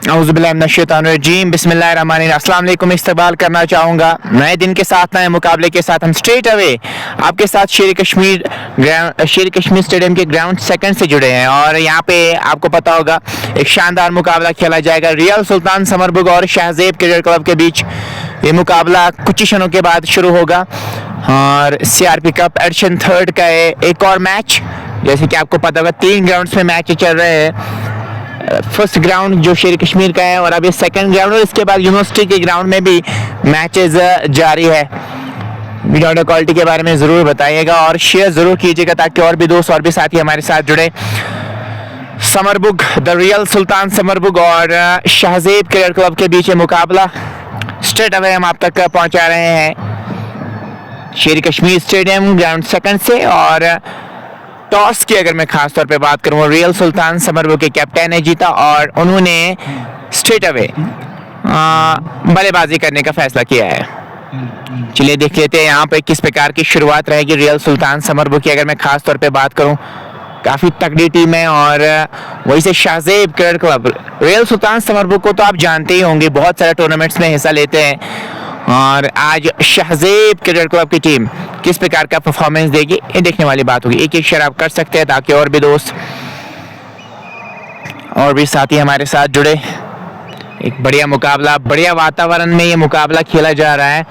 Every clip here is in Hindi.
औज़ुबिल्लाहिमिनश्शैतानिर्रजीम बिस्मिल्लाहिर्रहमानिर्रहीम। अस्सलाम वालेकुम। इस्तकबाल करना चाहूँगा नए दिन के साथ, नए मुकाबले के साथ। हम स्ट्रेट अवे आपके साथ शेर कश्मीर स्टेडियम के ग्राउंड सेकंड से जुड़े हैं और यहाँ पे आपको पता होगा एक शानदार मुकाबला खेला जाएगा रियल सुल्तान समरबुग और शाहज़ेब क्रिकेट क्लब के बीच। ये मुकाबला कुछ ही क्षणों के बाद शुरू होगा और सीआरपी कप एडिशन थर्ड का एक और मैच। जैसे कि आपको पता होगा 3 ग्राउंड्स में मैच चल रहे हैं। फर्स्ट ग्राउंड जो शेर कश्मीर का है और अब ये सेकंड ग्राउंड और इसके बाद यूनिवर्सिटी के ग्राउंड में भी मैचेस जारी है। वीडियो क्वालिटी के बारे में ज़रूर बताइएगा और शेयर ज़रूर कीजिएगा ताकि और भी दोस्त और भी साथी हमारे साथ जुड़े। समरबुग द रियल सुल्तान समरबुग और शाहज़ेब क्रिकेट क्लब के बीच मुकाबला स्ट्रेट अवे हम आप तक पहुंचा रहे हैं शेर कश्मीर स्टेडियम ग्राउंड सेकंड से। और टॉस की अगर मैं खास तौर पे बात करूँ, रियल सुल्तान समरबुग के कैप्टन ने जीता और उन्होंने स्ट्रेट अवे बल्लेबाजी करने का फैसला किया है। चलिए देख लेते हैं यहाँ पे किस प्रकार की शुरुआत रहेगी रियल सुल्तान समरबुग की। अगर मैं खास तौर पे बात करूँ, काफ़ी तगड़ी टीम है और वही से शाहज़ेब क्रिकेट क्लब। रियल सुल्तान समरबुग को तो आप जानते ही होंगे, बहुत सारे टूर्नामेंट्स में हिस्सा लेते हैं और आज शाहज़ेब क्रिकेट क्लब की टीम किस प्रकार का परफॉर्मेंस देगी ये देखने वाली बात होगी। एक शेयर आप कर सकते हैं ताकि और भी दोस्त और भी साथी हमारे साथ जुड़े। एक बढ़िया मुकाबला, बढ़िया वातावरण में ये मुकाबला खेला जा रहा है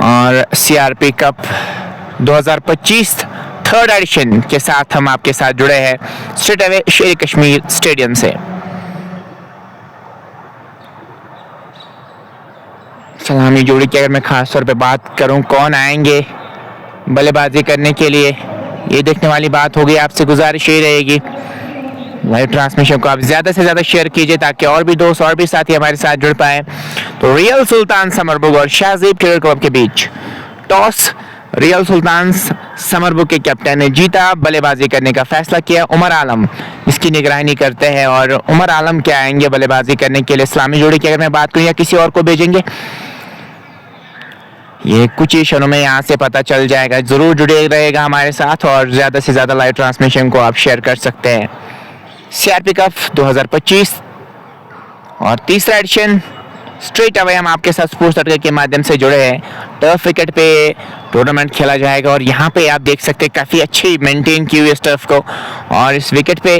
और सीआरपी कप 2025 थर्ड एडिशन के साथ हम आपके साथ जुड़े हैं स्ट्रेट अवे शेर कश्मीर स्टेडियम से। सलामी जोड़ी की अगर मैं खास तौर पे बात करूं, कौन आएंगे बल्लेबाजी करने के लिए ये देखने वाली बात होगी। आपसे गुजारिश ये रहेगी लाइव ट्रांसमिशन को आप ज़्यादा से ज़्यादा शेयर कीजिए ताकि और भी दोस्त और भी साथी हमारे साथ जुड़ पाए। तो रियल सुल्तान समरबुग और शाहज़ेब क्रिकेट क्लब के बीच टॉस रियल सुल्तान समरबुग के कैप्टन ने जीता, बल्लेबाजी करने का फैसला किया। उमर आलम इसकी निगरानी करते हैं और उमर आलम क्या आएंगे बल्लेबाजी करने के लिए। इस्लामी जोड़ी की अगर मैं बात करूँ या किसी और को भेजेंगे, ये कुछ ही क्षणों में यहाँ से पता चल जाएगा। ज़रूर जुड़े रहेगा हमारे साथ और ज़्यादा से ज़्यादा लाइव ट्रांसमिशन को आप शेयर कर सकते हैं। सीआरपी कप 2025 और तीसरा एडिशन स्ट्रेट अवे हम आपके साथ स्पोर्ट्स तड़के के माध्यम से जुड़े हैं। टर्फ विकेट पे टूर्नामेंट खेला जाएगा और यहाँ पे आप देख सकते हैं काफ़ी अच्छी मेंटेन की हुई इस टर्फ को। और इस विकेट पे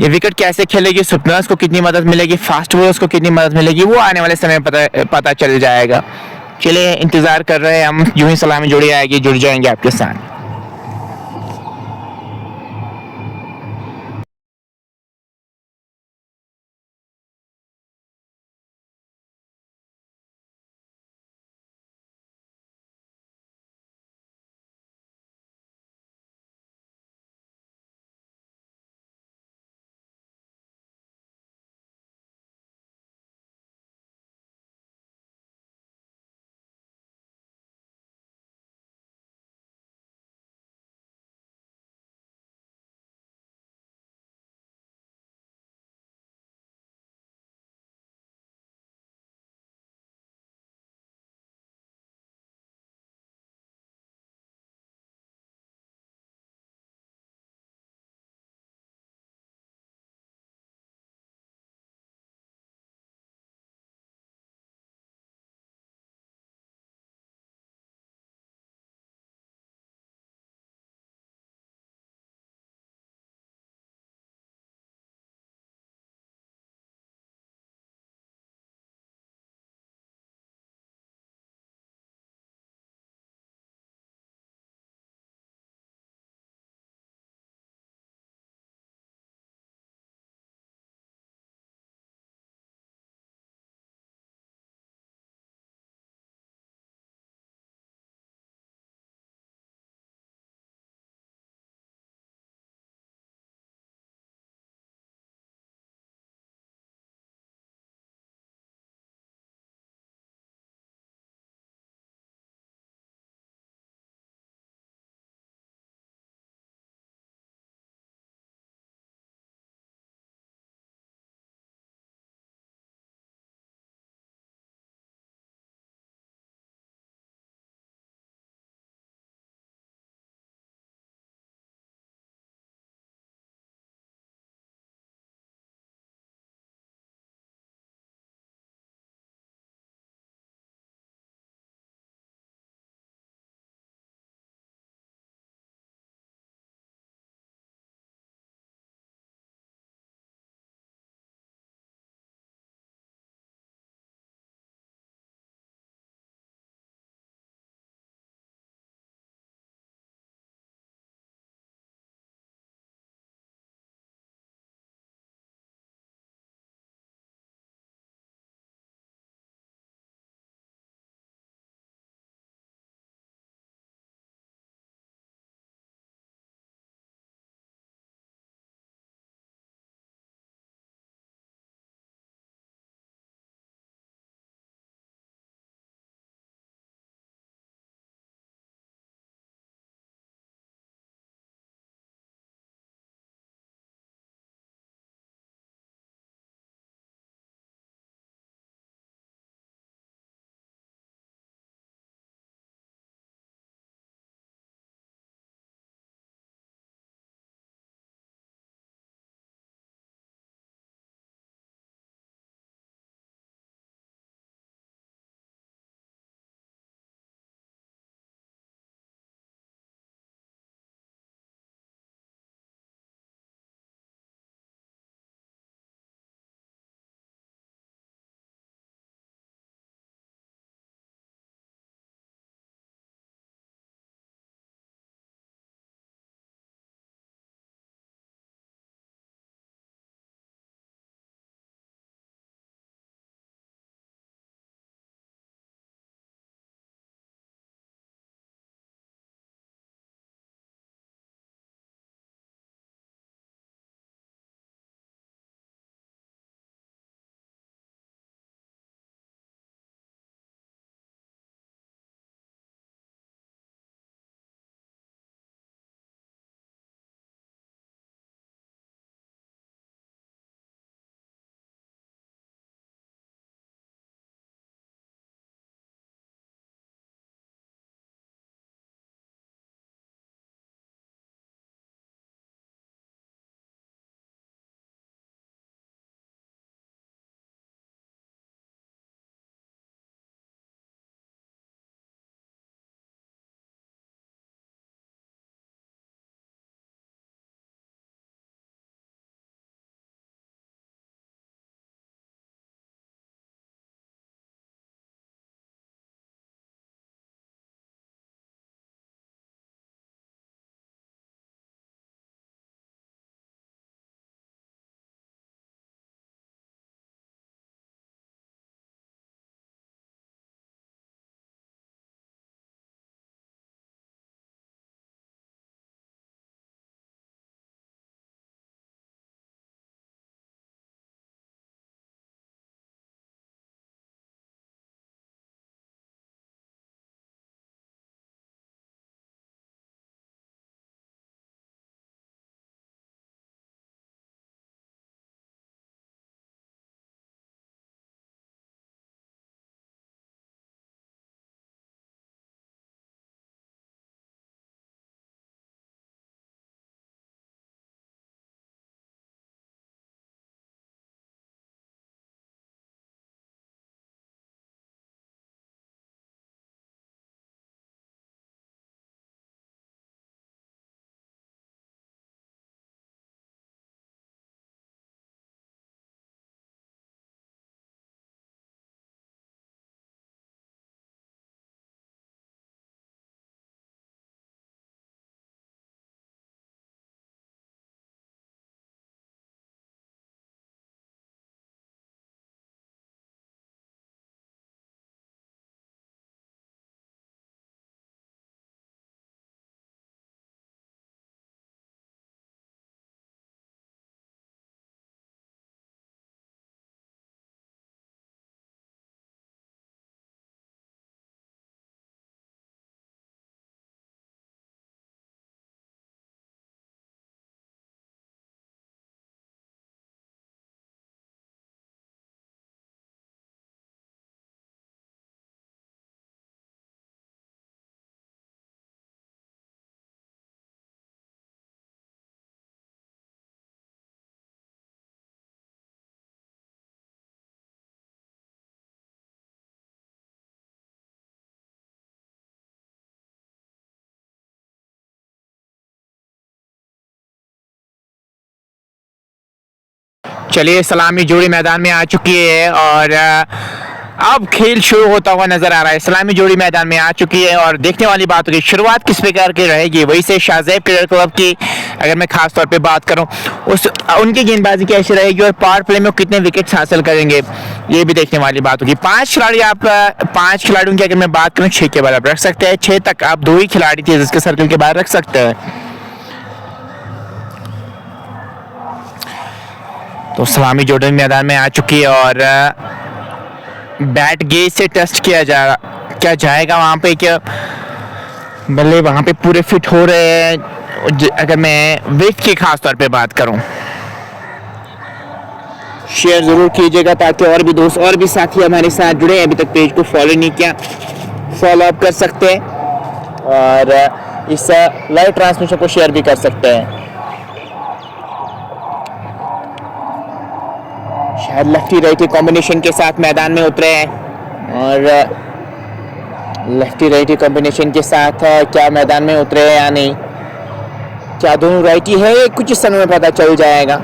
ये विकेट कैसे खेलेगी, स्पिनर्स को कितनी मदद मिलेगी, फास्ट बॉलर्स को कितनी मदद मिलेगी, वो आने वाले समय में पता चल जाएगा। चलिए इंतज़ार कर रहे हैं हम, यूं ही सलामी जोड़ी आएगी, जुड़ जाएंगे आपके साथ। चलिए सलामी जोड़ी मैदान में आ चुकी है और अब खेल शुरू होता हुआ नजर आ रहा है। सलामी जोड़ी मैदान में आ चुकी है और देखने वाली बात होगी शुरुआत किस प्रकार की रहेगी। वही से शाहज़ेब क्रिकेट क्लब की अगर मैं खास तौर पे बात करूं उनकी गेंदबाजी कैसी रहेगी और पावर प्ले में कितने विकेट्स हासिल करेंगे, ये भी देखने वाली बात होगी। 5 खिलाड़ी, आप 5 खिलाड़ियों की अगर मैं बात करूं 6 के बराबर रख सकते हैं। 6 तक आप 2 ही खिलाड़ी थे जिसके सर्कल के बाहर रख सकते हैं। तो सलामी जोड़ी मैदान में आ चुकी है और बैट गेज से टेस्ट किया जाएगा वहां पे, क्या बल्ले वहां पे पूरे फिट हो रहे हैं। अगर मैं विकेट की खास तौर पे बात करूं, शेयर जरूर कीजिएगा ताकि और भी दोस्त और भी साथी हमारे साथ जुड़े हैं। अभी तक पेज को फॉलो नहीं किया, फॉलो अप कर सकते हैं और इस लाइव ट्रांसमिशन को शेयर भी कर सकते हैं। शायद लेफ्टी राइटी कॉम्बिनेशन के साथ मैदान में उतरे हैं और लेफ्टी राइटी कॉम्बिनेशन के साथ क्या मैदान में उतरे हैं या नहीं, क्या दोनों राइटी है, ये कुछ समय में पता चल जाएगा।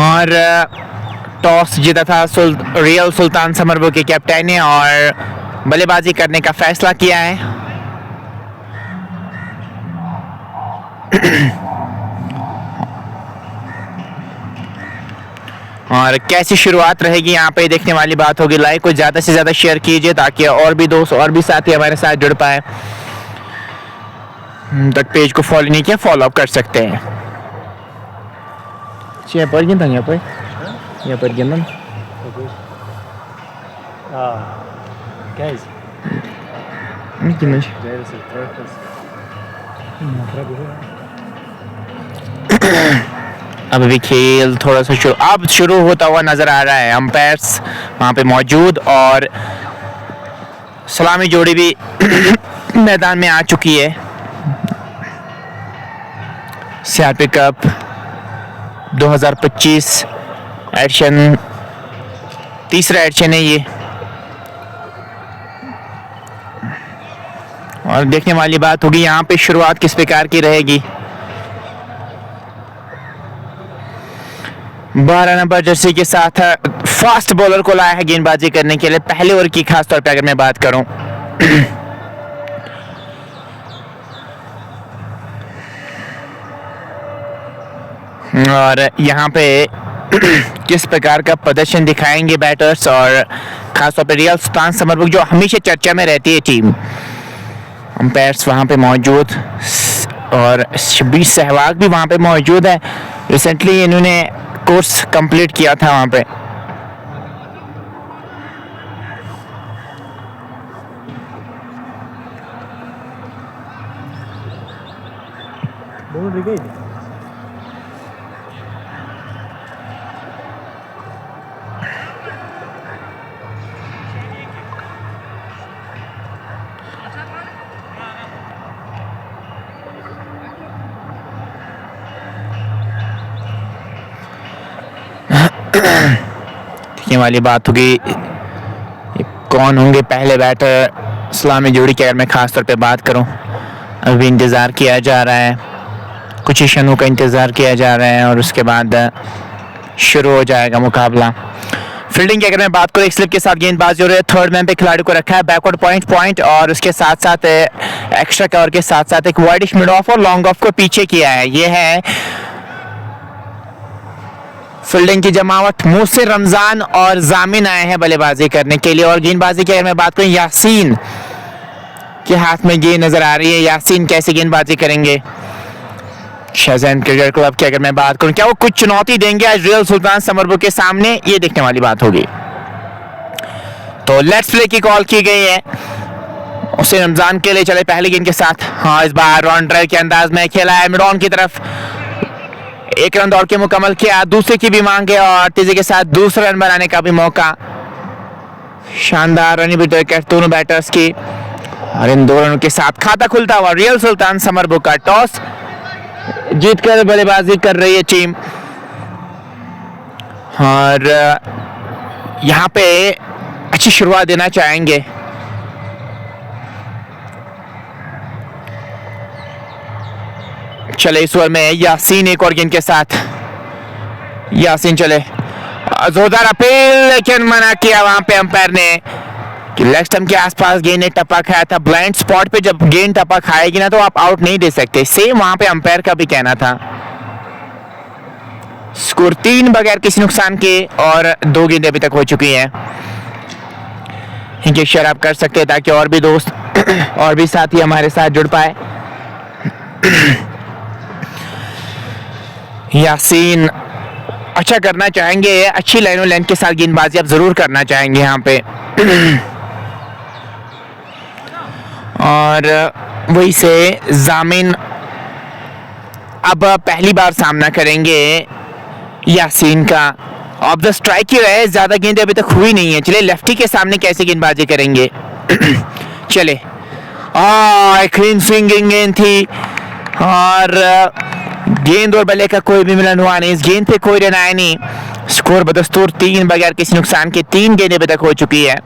और टॉस जीता था रियल सुल्तान समरबो के कैप्टन ने और बल्लेबाजी करने का फैसला किया है। और कैसी शुरुआत रहेगी यहाँ पे देखने वाली बात होगी। लाइक को ज़्यादा से ज़्यादा शेयर कीजिए ताकि और भी दोस्त और भी साथी हमारे साथ जुड़ पाए। तक पेज को फॉलो नहीं किया, फॉलो अप कर सकते हैं। यहाँ पर गेंदा अब भी खेल थोड़ा सा शुरू होता हुआ नजर आ रहा है। अंपायर्स वहां पे मौजूद और सलामी जोड़ी भी मैदान में आ चुकी है। सीआरपी कप 2025 एडिशन, तीसरा एडिशन है ये और देखने वाली बात होगी यहाँ पे शुरुआत किस प्रकार की रहेगी। 12 नंबर जर्सी के साथ फास्ट बॉलर को लाया है गेंदबाजी करने के लिए पहले ओवर की खास तौर पे अगर मैं बात करूं। और यहाँ पे किस प्रकार का प्रदर्शन दिखाएंगे बैटर्स और खासतौर पे रियल सुल्तान समरबो जो हमेशा चर्चा में रहती है टीम। अंपायर्स वहाँ पे मौजूद और शब्बीर सहवाग भी वहाँ पे मौजूद है। रिसेंटली इन्होंने कोर्स कंप्लीट किया था वहाँ पे। देखने वाली बात होगी कौन होंगे पहले बैटर सलामी जोड़ी की। अगर मैं खास तौर पे बात करूं, अभी इंतज़ार किया जा रहा है, कुछ ही क्षणों का इंतज़ार किया जा रहा है और उसके बाद शुरू हो जाएगा मुकाबला। फील्डिंग की अगर मैं बात करूं, एक स्लिप के साथ गेंदबाज जो है थर्ड मैन पे खिलाड़ी को रखा है, बैकवर्ड पॉइंट और उसके साथ साथ एक्स्ट्रा कवर के साथ साथ एक वाइडिश मिड ऑफ और लॉन्ग ऑफ को पीछे किया है। ये है फील्डिंग की जमावट। मुहसिन रमजान और जामिन आए हैं बल्लेबाजी करने के लिए और गेंदबाजी की अगर मैं बात करूं, यासीन के हाथ में गेंद नजर आ रही है। यासीन कैसे गेंदबाजी करेंगे शाहज़ेब क्रिकेट क्लब की अगर मैं बात करूं, क्या वो कुछ चुनौती देंगे आज रियल सुल्तान समरबो के सामने, ये देखने वाली बात होगी। तो लेट्स प्ले की कॉल की गई है मुहसिन रमजान के लिए। चले पहली गेंद के साथ। हाँ, इस बार रॉन ड्राइव के अंदाज में खेला है मिड ऑन की तरफ, 1 रन दौड़ के मुकम्मल किया, दूसरे की भी मांगे और तेजी के साथ दूसरा रन बनाने का भी मौका। शानदार रन विकेट दोनों बैटर्स की और इन 2 रनों के साथ खाता खुलता हुआ रियल सुल्तान समरबो का टॉस जीतकर बल्लेबाजी कर रही है टीम। और यहाँ पे अच्छी शुरुआत देना चाहेंगे चले इस ओवर में यासीन एक और गेंद के साथ। यासीन चले, जोरदार अपील, लेकिन मना किया वहां पे अंपायर ने कि लेग स्टंप के आसपास गेंद ने टप्पा खाया था। ब्लाइंड स्पॉट पे जब गेंद टप्पा खाएगी ना तो आप आउट नहीं दे सकते। सेम वहां पे अंपायर का भी कहना था। स्कोर 3 बगैर किसी नुकसान के और 2 गेंदें अभी तक हो चुकी हैं। इनके शेयर आप कर सकते हैं ताकि और भी दोस्त और भी साथी हमारे साथ जुड़ पाए। यासीन अच्छा करना चाहेंगे, अच्छी लाइनों लेंथ के साथ गेंदबाजी आप जरूर करना चाहेंगे यहाँ पे। और वही से जामिन अब पहली बार सामना करेंगे यासीन का। ऑफ द स्ट्राइक ही रहे, ज्यादा गेंदें अभी तक हुई नहीं है। चले लेफ्टी के सामने कैसे गेंदबाजी करेंगे। चले, क्लीन स्विंगिंग गेंद थी और गेंद और बल्ले का कोई भी मिलन हुआ नहीं। इस गेंद पे कोई रन आया नहीं। स्कोर बदस्तूर 3 बगैर किसी नुकसान के 3 गेंदें अभी तक हो चुकी है।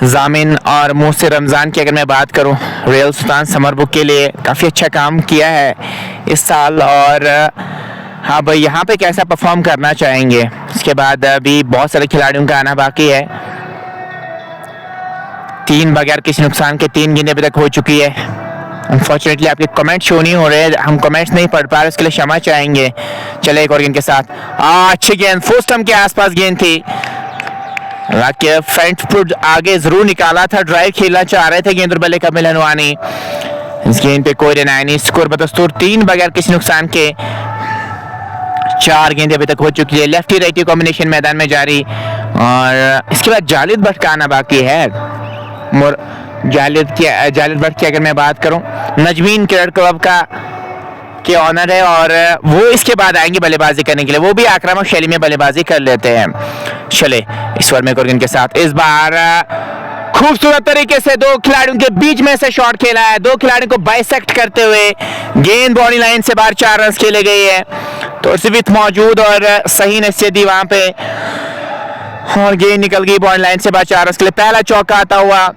जामिन और मोहसिन रमजान की अगर मैं बात करूं, रॉयल सुल्तान समरबुक के लिए काफ़ी अच्छा काम किया है इस साल और हाँ भाई यहाँ पे कैसा परफॉर्म करना चाहेंगे। इसके बाद अभी बहुत सारे खिलाड़ियों का आना बाकी है। 3 बगैर किसी नुकसान के 3 गेंदें अभी तक हो चुकी है। अनफॉर्चुनेटली आपके कमेंट शो नहीं हो रहे, हम कमेंट्स नहीं पढ़ पा रहे, उसके लिए क्षमा चाहेंगे। चले एक और गेंद के साथ, अच्छी गेंद, फुल स्टंप के आसपास गेंद थी। फ्रंट फुट आगे जरूर निकाला था, ड्राइव खेलना चाह रहे थे, गेंद और बल्ले का मिलन हुआ नहीं। इस गेंद पे कोई रन आया नहीं। स्कोर बदस्तूर 3 बगैर किसी नुकसान के 4 गेंदें अभी तक हो चुकी है। लेफ्टी राइटी कॉम्बिनेशन मैदान में जारी और इसके बाद जालिद भट्ट का आना बाकी है। जालिद भट्ट की अगर मैं बात करूं, नजमीन क्रिकेट क्लब के ऑनर है और वो इसके बाद आएंगे बल्लेबाजी करने के लिए। वो भी आक्रामक शैली में बल्लेबाजी कर लेते हैं। चले इस ओवर में गेंद के साथ, इस बार खूबसूरत तरीके से 2 खिलाड़ियों के बीच में से शॉट खेला है। 2 खिलाड़ियों को बाइसेक्ट करते हुए गेंद बाउंड्री लाइन से बाहर 4 रन खेले गए हैं। तो सिवित मौजूद और सही नसीहत दी वहां पे और गेंद निकल गई बाउंड्री लाइन से बाहर 4 रन के लिए। पहला चौका आता हुआ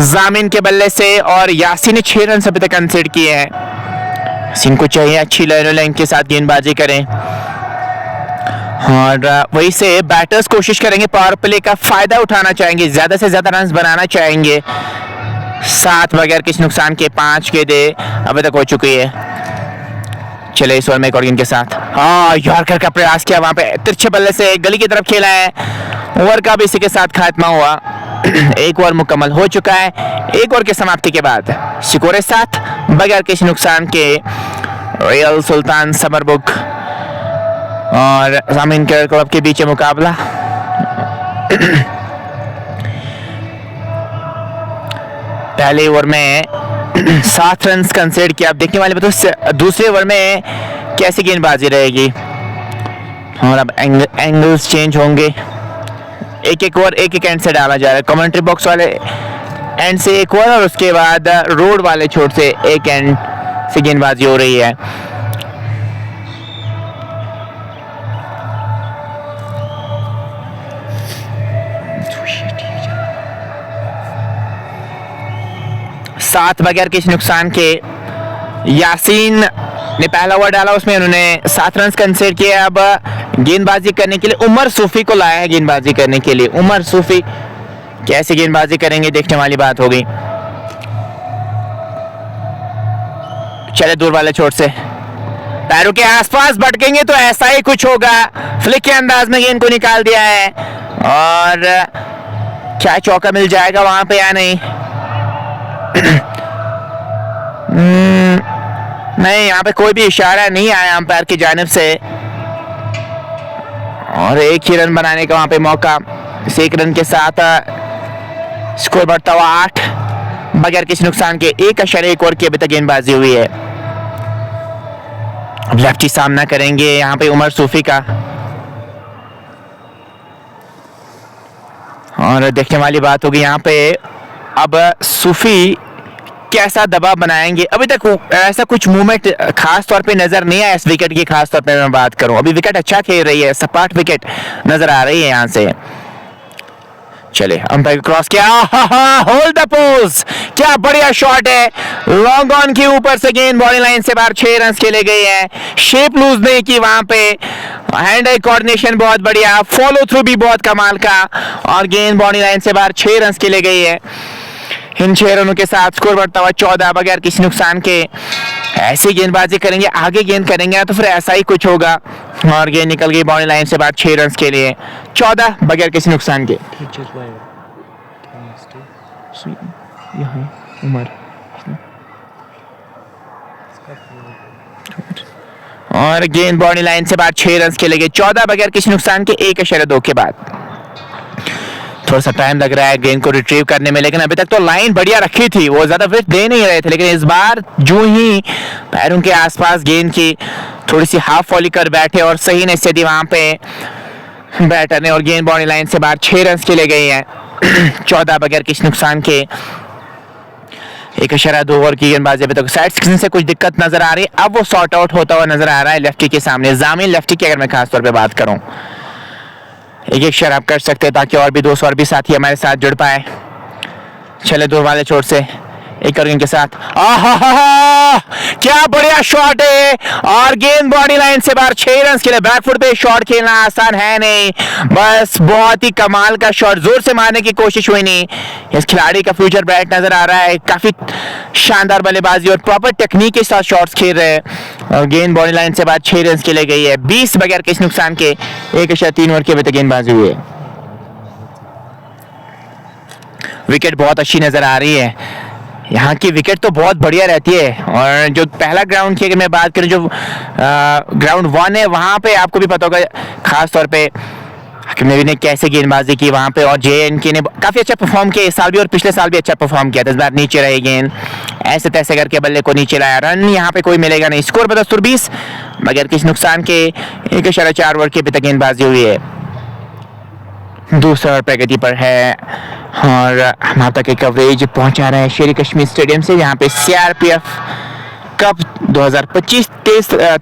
जामिन के बल्ले से और यासीन ने 6 रन अभी तक कंसीड किए हैं। यासीन को चाहिए अच्छी लाइन के साथ गेंदबाजी करें और वही से बैटर्स कोशिश करेंगे पावर प्ले का फायदा उठाना चाहेंगे, ज्यादा से ज्यादा रन बनाना चाहेंगे। 7 बगैर किसी नुकसान के 5 गेंदें अभी तक हो चुकी है। चले इस ओवर में एक और गेंद के साथ, यॉर्कर का प्रयास किया वहां पे, तिरछे बल्ले से गली की तरफ खेला है। ओवर का भी इसी के साथ खात्मा हुआ। एक ओवर मुकम्मल हो चुका है। एक ओवर की समाप्ति के बाद स्कोर 7 बगैर किसी नुकसान के रॉयल सुल्तान समरबुक और जामिन क्रिकेट क्लब के बीच मुकाबला। पहले ओवर में 7 रन कंसीडर किया। अब देखने वाले बताओ दूसरे ओवर में कैसी गेंदबाजी रहेगी और अब एंगल्स चेंज होंगे। एक ओवर एक एंड से डाला जा रहा है। कमेंट्री बॉक्स वाले एंड से एक ओवर और उसके बाद रोड वाले छोर से एक एंड से गेंदबाजी हो रही है। सात बगैर किसी नुकसान के यासीन ने पहला ओवर डाला, उसमें उन्होंने 7 रन कंसीडर किए। अब गेंदबाजी करने के लिए उमर सूफी को लाया है गेंदबाजी करने के लिए। उमर सूफी कैसे गेंदबाजी करेंगे देखने वाली बात होगी। चले दूर वाले छोर से पैरों के आसपास भटकेंगे तो ऐसा ही कुछ होगा। फ्लिक के अंदाज में गेंद को निकाल दिया है और क्या चौका मिल जाएगा वहां पे या नहीं। नहीं, यहाँ पे कोई भी इशारा नहीं आया अंपायर की जानिब से और एक ही रन बनाने का वहां पे मौका। इस 1 रन के साथ स्कोर बढ़ता हुआ 8 बगैर किसी नुकसान के। 1 ओवर की अभी तक गेंदबाजी हुई है। अब लेफ्टी सामना करेंगे यहाँ पे उमर सूफी का और देखने वाली बात होगी यहाँ पे अब सूफी कैसा दबाव बनाएंगे। अभी तक ऐसा कुछ मूवमेंट खास तौर पे नजर नहीं आया इस विकेट की। खास तौर पे मैं बात करूं, अभी विकेट अच्छा खेल रही है, सपाट विकेट नजर आ रही है यहाँ से। चले अंपायर क्रॉस किया, होल्ड द पोज, क्या बढ़िया शॉट है, लॉन्ग ऑन के ऊपर से गेंद बॉडी लाइन से बाहर, 6 रन खेले गए हैं, शेप लूज नहीं की वहां पे, हैंड आई कोऑर्डिनेशन बहुत बढ़िया, फॉलो थ्रू भी बहुत कमाल का, और गेंद बॉडी लाइन से बाहर 6 रन खेले गए हैं। इन 6 रनों के साथ स्कोर बढ़ता हुआ 14 बगैर किसी नुकसान के। ऐसी गेंदबाजी करेंगे, आगे गेंद करेंगे ना तो फिर ऐसा ही कुछ होगा, और गेंद निकल गई बॉडी लाइन से बाहर 6 रन के लिए, 14 बगैर किसी नुकसान के। उमर और गेंद बॉडी लाइन से बाहर 6 रन खेले गए, 14 बगैर किसी नुकसान के 1.2 के बाद। थोड़ा सा टाइम लग रहा है गेंद को रिट्रीव करने में, लेकिन अभी तक तो लाइन बढ़िया रखी थी, वो ज्यादा विकेट दे नहीं रहे थे, लेकिन इस बार जो ही पैरों के आसपास गेंद की थोड़ी सी हाफ वॉली कर बैठे और सही नहीं स्थिति वहां पे बैटर ने, और गेंद बॉडी लाइन से बाहर 6 रन खेले गए हैं, 14 बगैर किसी नुकसान के। 1.2 ओवर की गेंदबाजी, अभी तक साइड सेक्शन से कुछ दिक्कत नजर आ रही है, अब वो सॉर्ट आउट होता हुआ नजर आ रहा है लेफ्टी के सामने, जामिन लेफ्टी की अगर मैं खास तौर पे बात करूं। एक शेयर आप कर सकते हैं ताकि और भी 200 और भी साथी हमारे साथ जुड़ पाए। चले दूर वाले छोर से एक और गेंद के साथ, क्या बढ़िया शॉट है, और गेंद बॉडी लाइन से बाहर, 6 रन के लिए। बैकफुट पे शॉट खेलना आसान है नहीं, बस बहुत ही कमाल का शॉट, जोर से मारने की कोशिश हुई नहीं। इस खिलाड़ी का फ्यूचर ब्राइट नजर आ रहा है, काफी शानदार बल्लेबाजी और प्रॉपर टेक्निक के साथ शॉट्स खेल रहे हैं, और गेंद बॉडी लाइन से बाहर 6 रन के लिए गई है, 20 बगैर किसी नुकसान के। 1.3 ओवर की अभी तक गेंदबाजी हुई है। विकेट बहुत अच्छी नजर आ रही है, यहाँ की विकेट तो बहुत बढ़िया रहती है, और जो पहला ग्राउंड की अगर मैं बात करूँ, जो ग्राउंड 1 है, वहाँ पे आपको भी पता होगा खास तौर पे नबी ने कैसे गेंदबाजी की वहाँ पे, और JNK ने काफी अच्छा परफॉर्म किया इस साल भी, और पिछले साल भी अच्छा परफॉर्म किया था। इस बार नीचे रही गेंद, ऐसे तैसे करके बल्ले को नीचे लाया, रन यहाँ पे कोई मिलेगा नहीं। स्कोर 20 बगैर किसी नुकसान के। 1.4 ओवर की अभी तक गेंदबाजी हुई है, दूसरा ओवर प्रगति पर है, और हम आप तक की कवरेज पहुंचा रहे हैं शेर कश्मीर स्टेडियम से, यहाँ पे CRPF कप 2025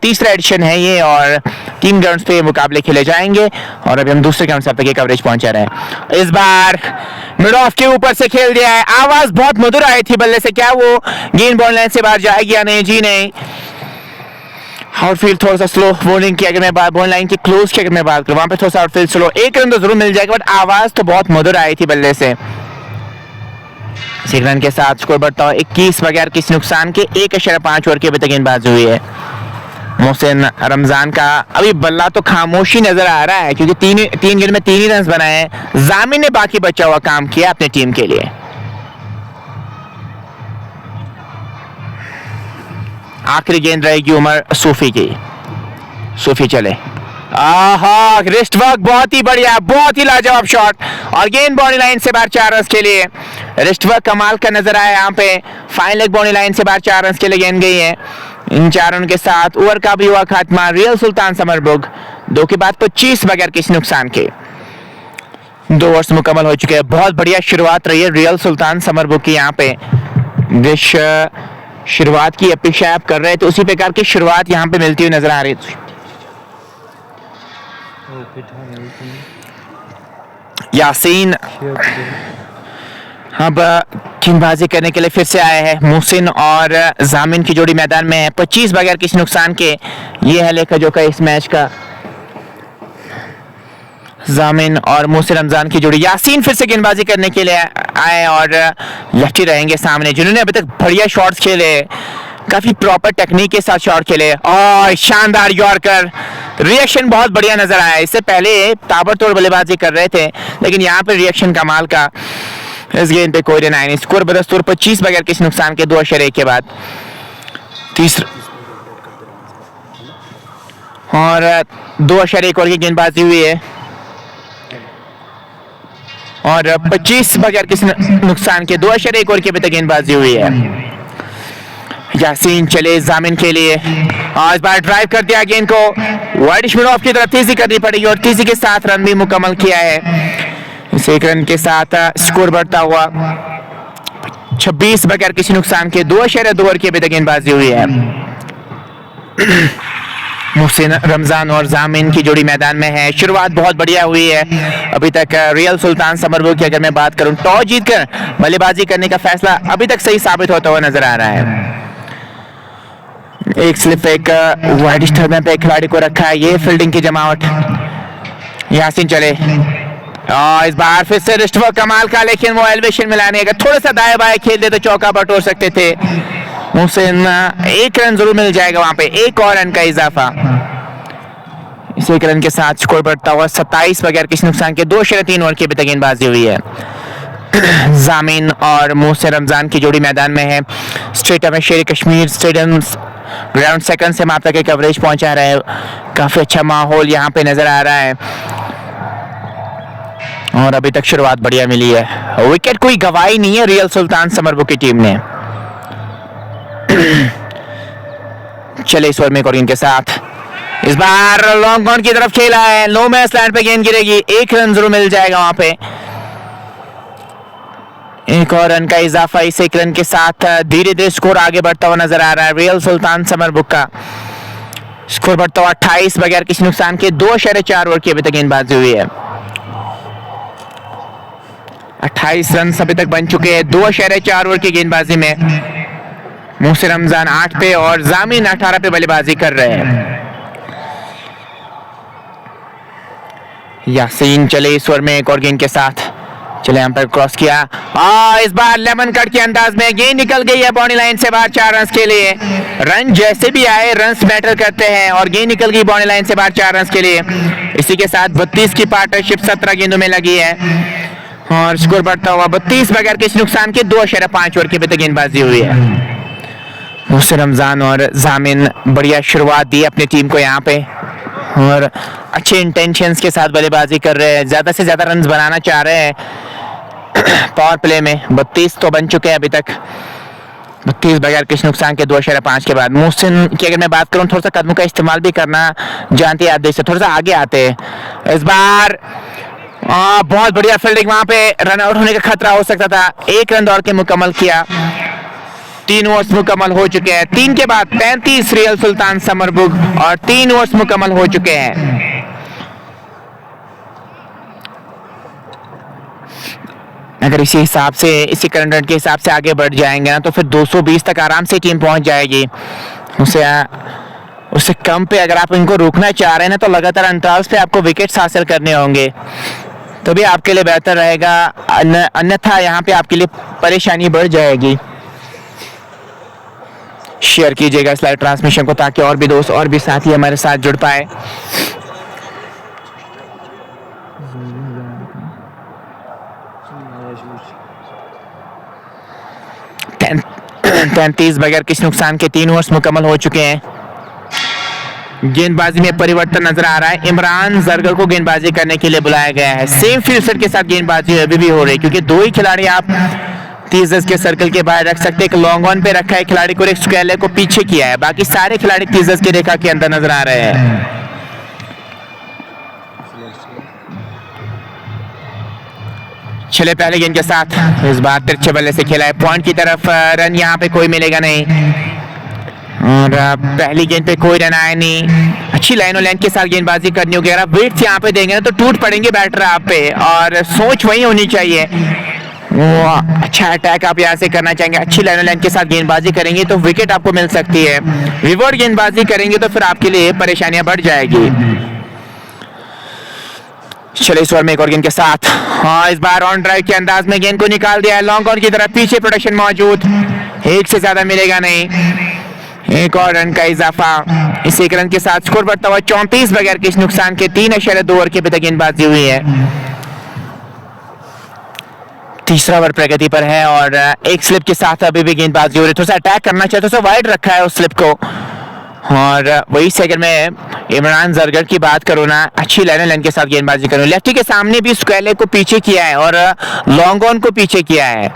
तीसरा एडिशन है ये, और 3 ग्राउंड्स पे मुकाबले खेले जाएंगे, और अभी हम दूसरे ग्राउंड से आप तक की कवरेज पहुंचा रहे हैं। इस बार मिड ऑफ के ऊपर से खेल दिया है, आवाज बहुत मधुर आई थी बल्ले से, क्या वो गेंद बॉल लाइन से बाहर जाएगी या नहीं? जी नहीं। आउटफील्ड थोड़ा सा स्लो, बॉलिंग की अगर मैं बात, बॉल लाइन की क्लोज की अगर मैं बात करूं, वहां पे थोड़ा सा आउटफील्ड स्लो, 1 रन तो जरूर मिल जाएगा, बट आवाज तो बहुत मधुर आई थी बल्ले से। 6 रन के साथ स्कोर बढ़ता हुआ 21 बगैर किसी नुकसान के। 1.5 ओवर की अभी तक गेंदबाजी हुई है। मोहसिन रमजान का अभी बल्ला तो खामोशी नजर आ रहा है, क्योंकि तीन गेंद में 3 ही रन बनाए हैं। जामिन ने बाकी बचा हुआ काम किया अपनी टीम के लिए। आखिरी गेंद रहेगी उमर सूफी की, सूफी चले, रिस्ट वर्क बहुत ही बढ़िया, बहुत ही लाजवाब शॉट, और गेंद बॉडी लाइन से बाहर 4 रन के लिए। रिस्ट वर्क कमाल का नजर आया यहाँ पे, फाइन लेग बॉडी लाइन से बाहर 4 रन के लिए गेंद गई है। इन 4 रन के साथ ओवर का भी हुआ खात्मा। रियल सुल्तान समरबुग 2 के बाद 25 बगैर किसी नुकसान के। 2 ओवर्स मुकम्मल हो चुके हैं। बहुत बढ़िया शुरुआत रही है रियल सुल्तान समरबुग की यहाँ पे। जिस शुरुआत की अपेक्षा आप कर रहे थे, उसी प्रकार की शुरुआत यहाँ पे मिलती हुई नजर आ रही है। यासीन अब गेंदबाजी करने के लिए फिर से आए हैं। मोहसिन और जामिन की जोड़ी मैदान में है। 25 बगैर किसी नुकसान के ये है लेखा जोखा इस मैच का। जामिन और मोहसिन रमजान की जोड़ी। यासीन फिर से गेंदबाजी करने के लिए आए और लेफ्टी रहेंगे सामने, जिन्होंने अभी तक बढ़िया शॉट्स खेले, काफी प्रॉपर टेक्निक के साथ शॉट खेले, और शानदार यॉर्कर। रिएक्शन बहुत बढ़िया नजर आया। इससे पहले ताबड़तोड़ बल्लेबाजी कर रहे थे, लेकिन यहाँ पे रिएक्शन कमाल का। इस गेंद पे कोई रन आया नहीं। स्कोर 25 बगैर किसी नुकसान के 2.1 के बाद। तीसरा और 2.1 ओवर की गेंदबाजी हुई है, और 25 बगैर किसी नुकसान के 2.1 ओवर की अभी तक गेंदबाजी हुई है। यासीन चले जामिन के लिए, और इस बार ड्राइव कर दिया गेंद को वाइड मिड ऑफ की तरफ। तेजी करनी पड़ेगी, और तेजी के साथ रन भी मुकम्मल किया है। इस 1 रन के साथ स्कोर बढ़ता हुआ 26 बगैर किसी नुकसान के 2.2 ओवर की अभी तक गेंदबाजी हुई है। मोहसिन रमजान और जामिन की जोड़ी मैदान में है। शुरुआत बहुत बढ़िया हुई है अभी तक। रियल सुल्तान समरबुग की अगर मैं बात करूं, टॉस जीतकर बल्लेबाजी करने का फैसला अभी तक सही साबित होता हुआ नजर आ रहा है। एक स्लिप एक वाइड स्टर्न पे खिलाड़ी को रखा है, ये फील्डिंग की जमावट। यासीन चले और इस बार फिर से रिस्ट वर्क कमाल का, लेकिन वो एलिवेशन मिलाने का थोड़ा सा दाएं बाएं खेल दे तो चौका बटोर सकते थे। मोहसिन एक रन जरूर मिल जाएगा वहां पे, एक और रन का इजाफा। इस एक रन के साथ स्कोर बढ़ता हुआ 27 बगैर किसी नुकसान के 2.3 ओवर की अभी तक गेंदबाजी हुई है। जामिन और मोहसिन रमजान की जोड़ी मैदान में है। स्ट्रेट में शेर कश्मीर स्टेडियम ग्राउंड सेकंड से आप तक एक कवरेज पहुंचा रहे हैं। काफी अच्छा माहौल यहाँ पे नजर आ रहा है और अभी तक शुरुआत बढ़िया मिली है। विकेट कोई गवाही नहीं है रियल सुल्तान समरबुग की टीम ने। चले इस ओवर में कोरियन के साथ इस बार लॉन्ग ऑन की तरफ खेला है, लो मैच लाइन पे गेंद गिरेगी, एक रन जरूर मिल जाएगा वहां पे। एक और रन का इजाफा इस एक रन के साथ धीरे धीरे स्कोर आगे बढ़ता हुआ नजर आ रहा है रियल सुल्तान समरबुग का। स्कोर बढ़ता हुआ 28 बगैर किसी नुकसान के 2.4 ओवर की अभी तक गेंदबाजी हुई है। 28 रन अभी तक बन चुके हैं 2.4 ओवर की गेंदबाजी में। मोहसिन रमजान 8 पे और जामिन 18 पे बल्लेबाजी कर रहे हैं। यासीन चले इस ओवर में एक और गेंद के साथ, चले हम पर क्रॉस किया और इस बार लेमन कट के अंदाज में गेंद निकल गई है बाउंड्री लाइन से बाहर 4 रन के लिए। रन जैसे भी आए रन्स मैटर करते हैं और गेंद निकल गई बाउंड्री लाइन से बाहर 4 रन के लिए। इसी के साथ 32 की पार्टनरशिप 17 गेंदों में लगी है और स्कोर बढ़ता हुआ 32 बगैर किसी नुकसान के 2.5 ओवर की अभी तक गेंदबाजी हुई है। मोहसिन रमजान और जामिन बढ़िया शुरुआत दी अपनी टीम को यहाँ पे और अच्छे इंटेंशंस के साथ बल्लेबाजी कर रहे हैं, ज्यादा से ज्यादा रन बनाना चाह रहे हैं। पावर प्ले में 32 तो बन चुके हैं अभी तक, 32 बगैर किसी नुकसान के 2.5 के बाद। मोहसिन की अगर मैं बात करूं, थोड़ा सा कदमों का इस्तेमाल भी करना जानते हैं, आदेश से थोड़ा सा आगे आते हैं। इस बार बहुत बढ़िया फील्डिंग, वहां पे रन आउट होने का खतरा हो सकता था। एक रन दौड़ के मुकम्मल किया, 3 ओवर्स मुकम्मल हो चुके हैं। 3 के बाद 35 रियल सुल्तान समरबुग और 3 ओवर्स मुकम्मल हो चुके हैं। अगर इसी हिसाब से, इसी करंट रन के हिसाब से आगे बढ़ जाएंगे ना तो फिर 220 तक आराम से टीम पहुंच जाएगी। उससे कम पे अगर आप इनको रोकना चाह रहे हैं ना तो लगातार अंतराल पे आपको विकेट्स हासिल करने होंगे, तो भी आपके लिए बेहतर रहेगा। अन्यथा यहाँ पे आपके लिए परेशानी बढ़ जाएगी। शेयर कीजिएगा इस लाइव ट्रांसमिशन को ताकि और भी दोस्त और भी साथी हमारे साथ जुड़ पाए। तैंतीस बगैर किसी नुकसान के 3 ओवर्स मुकम्मल हो चुके हैं। गेंदबाजी में परिवर्तन नजर आ रहा है। इमरान जरगर को गेंदबाजी करने के लिए बुलाया गया है। सेम फील्ड सेट के साथ गेंदबाजी अभी भी हो रही है क्योंकि 2 ही खिलाड़ी आप 30 गज के सर्कल के बाहर रख सकते। एक लॉन्ग ऑन पे रखा है खिलाड़ी को, एक स्क्वायर को पीछे किया है, बाकी सारे खिलाड़ी 30 गज की रेखा के अंदर नजर आ रहे हैं। चले पहले गेंद के साथ इस बार तिरछे बल्ले से खेला है पॉइंट की तरफ, रन यहाँ पे कोई मिलेगा नहीं और पहली गेंद पे कोई रन आया नहीं। अच्छी लाइन और लेंथ के साथ गेंदबाजी करनी होगी। अगर आप वेट्स यहाँ पे देंगे ना तो टूट पड़ेंगे बैटर आप पे, और सोच वही होनी चाहिए। वो अच्छा अटैक आप यहाँ से करना चाहेंगे, अच्छी लाइन और लेंथ के साथ गेंदबाजी करेंगे तो विकेट आपको मिल सकती है। रिवर्स गेंदबाजी करेंगे तो फिर आपके लिए परेशानियां बढ़ जाएगी। चले इस ओवर में एक और गेंद के साथ, हाँ इस बार ऑन ड्राइव के अंदाज में गेंद को निकाल दिया है लॉन्ग ऑन की तरफ, पीछे प्रोडक्शन मौजूद, एक से ज्यादा मिलेगा नहीं। एक और रन का इजाफा इस एक रन के साथ स्कोर बढ़ता हुआ 34 बगैर किसी नुकसान के 3.2 ओवर की गेंदबाजी हुई है। तीसरा ओवर प्रगति पर है और एक स्लिप के साथ अभी भी गेंदबाजी हो रही है। थोड़ा सा अटैक करना चाहिए, थोड़ा सा वाइड रखा है उस स्लिप को। और वही से अगर मैं इमरान जरगर की बात करूँ ना, अच्छी लाइन के साथ गेंदबाजी करूँ। लेफ्टी के सामने भी स्क्वायर को पीछे किया है और लॉन्ग ऑन को पीछे किया है।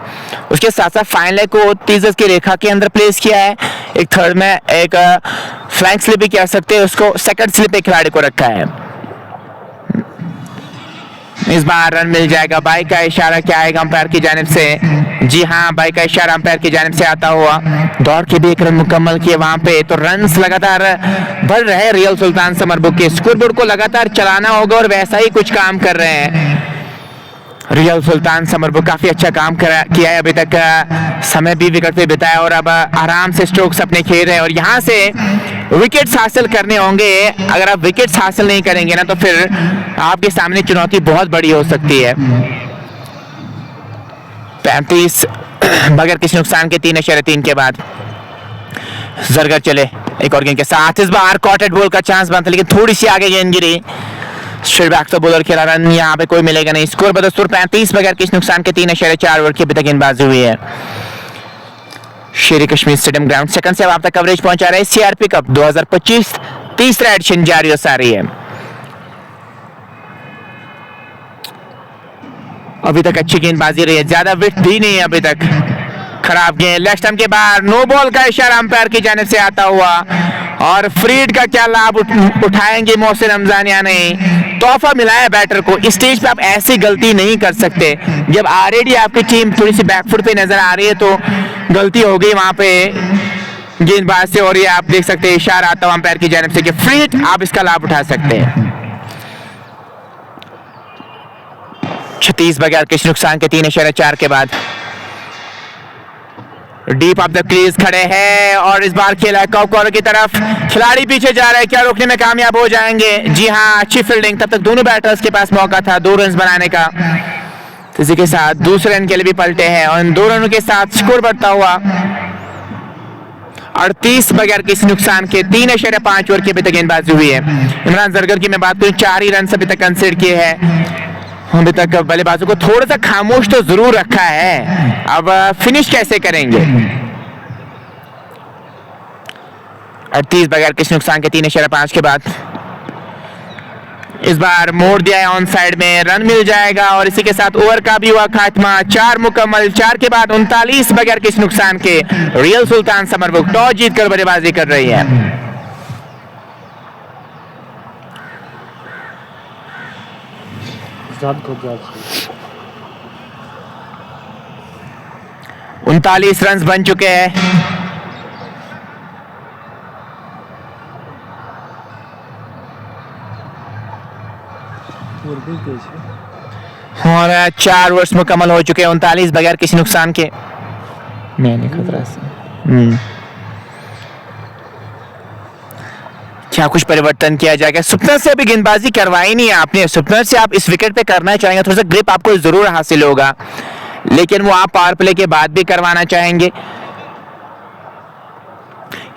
उसके साथ साथ फाइन लेग को 30 गज की रेखा के अंदर प्लेस किया है। एक थर्ड में एक फ्लैंक स्लिप भी कह सकते हैं उसको, सेकंड स्लिप एक खिलाड़ी को रखा है। इस बार रन मिल जाएगा। बाई का इशारा क्या आएगा अंपायर की जानिब से? जी हाँ, बाई का इशारा अंपायर की जानिब से आता हुआ। दौड़ के भी एक रन मुकम्मल किए वहां पे, तो रन्स लगातार बढ़ रहे हैं रियल सुल्तान समरबुक के। स्कोरबोर्ड को लगातार चलाना होगा और वैसा ही कुछ काम कर रहे हैं रियल सुल्तान समरबुक। काफी अच्छा काम किया है अभी तक, समय भी विकेट पे बिताया और अब आराम से स्ट्रोक्स अपने खेल रहे हैं और यहाँ से विकेट्स हासिल करने होंगे। अगर आप विकेट्स हासिल नहीं करेंगे ना तो फिर आपके सामने चुनौती बहुत बड़ी हो सकती है। 35 बगैर किसी नुकसान के 3.3 के बाद जरगर चले एक और गेंद के साथ। इस बार कॉटेड बॉल का चांस बनता लेकिन थोड़ी सी आगे गेंद गिरी। स्ट्रेट बैक तो बॉलर खेला, रन यहाँ पे कोई मिलेगा नहीं। स्कोर बदस्तूर 35 बगैर किसी नुकसान के 3.4 ओवर की अभी तक गेंदबाजी हुई है। शेर कश्मीर स्टेडियम ग्राउंड सेकंड से अब आप तक कवरेज पहुंचा रहे हैं सीआरपी कप 2025 तीसरा एडिशन जारी हो सा रही है। अभी तक अच्छी गेंदबाजी रही है, ज्यादा विकेट भी नहीं है अभी तक। खराब गेंद लेग स्टंप के बाहर, नो बॉल का इशारा अंपायर की जानिब से आता हुआ और फ्रीड का क्या लाभ उठाएंगे मोहसिन रमजान या नहीं? तोहफा मिला है बैटर को। इस स्टेज पे आप ऐसी गलती नहीं कर सकते। जब ऑलरेडी आपकी टीम थोड़ी सी बैकफुट पे नजर आ रही है तो गलती हो गई वहां पे गेंदबाज से और ये आप देख सकते हैं इशारा आता हुआ अंपायर की जानिब से कि फ्रीड आप इसका लाभ उठा सकते हैं। 36 बगैर किसी नुकसान के 3.4 के बाद डीप ऑफ द क्रीज खड़े हैं और इस बार खेला है कॉर्नर की तरफ। खिलाड़ी पीछे जा रहे हैं, क्या रोकने में कामयाब हो जाएंगे? जी हाँ, अच्छी फील्डिंग। तब तक दोनों बैटर्स के पास मौका था 2 रन बनाने का। इसी के साथ दूसरे रन के लिए भी पलटे हैं और इन 2 रनों के साथ स्कोर बढ़ता हुआ 38 बगैर किसी नुकसान के 3.5 ओवर की अभी तक गेंदबाजी हुई है। इमरान जरगर की मैं बात करूं, 4 ही रन अभी तक कंसीडर किए हैं। अभी तक बल्लेबाजों को थोड़ा सा खामोश तो जरूर रखा है, अब फिनिश कैसे करेंगे? 38 बगैर किसी नुकसान के 3.5 के बाद इस बार मोड़ दिया है ऑन साइड में, रन मिल जाएगा और इसी के साथ ओवर का भी हुआ खात्मा। 4 मुकम्मल, 4 के बाद 39 बगैर किसी नुकसान के रियल सुल्तान समरबुक टॉस जीतकर बल्लेबाजी कर रही है। उनतालीस रन बन चुके हैं। और 4 ओवर्स मुकम्मल हो चुके हैं, 39 बगैर किसी नुकसान के। मैंने खतरा से क्या कुछ परिवर्तन किया जाएगा? सुपनर से अभी गेंदबाजी करवाई नहीं है आपने। सुपनर से आप इस विकेट पे करना चाहेंगे, थोड़ा सा ग्रिप आपको जरूर हासिल होगा, लेकिन वो आप पावर प्ले के बाद भी करवाना चाहेंगे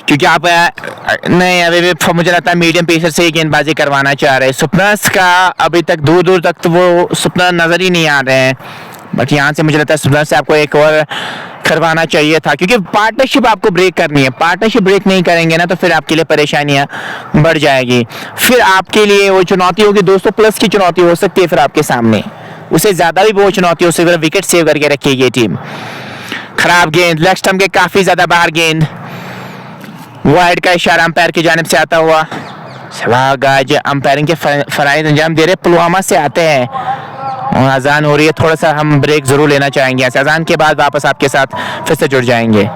क्योंकि आप नहीं अभी भी मुझे लगता है मीडियम पेसर से ही गेंदबाजी करवाना चाह रहे हैं। सुपनर्स का अभी तक दूर दूर तक तो वो सुपनर नजर ही नहीं आ रहे हैं, बट यहाँ से मुझे लगता है सुपनर से आपको एक और करवाना चाहिए था क्योंकि पार्टनरशिप आपको ब्रेक करनी है। पार्टनरशिप ब्रेक नहीं करेंगे ना तो फिर आपके लिए परेशानियां बढ़ जाएगी। फिर आपके लिए वो चुनौती होगी 200+ की चुनौती हो सकती है फिर आपके सामने, उससे ज्यादा भी वो चुनौती हो सकती है। विकेट सेव करके रखिए ये टीम। खराब गेंद, लेग स्टंप के काफी ज्यादा बाहर गेंद, वाइड का इशारा अंपायर की जानिब से आता हुआ। सहवाग आज अंपायरिंग के फराइज अंजाम दे रहे पुलवामा से आते हैं और अजान हो रही है, थोड़ा सा हम ब्रेक जरूर लेना चाहेंगे। अजान के बाद वापस आपके साथ फिर से जुड़ जाएंगे।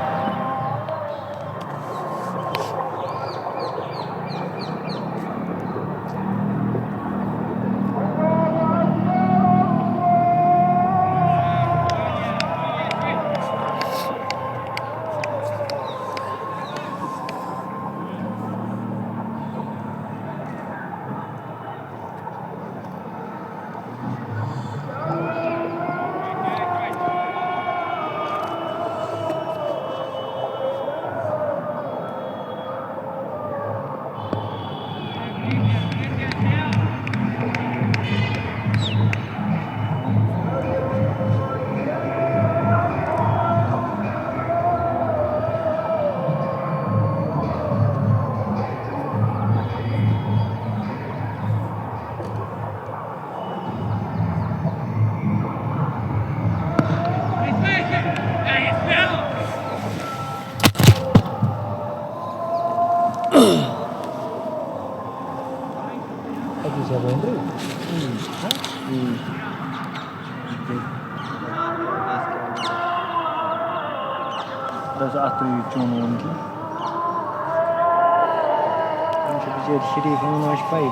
बस अत चुन वोन कि बिचार शरीफ आज पाई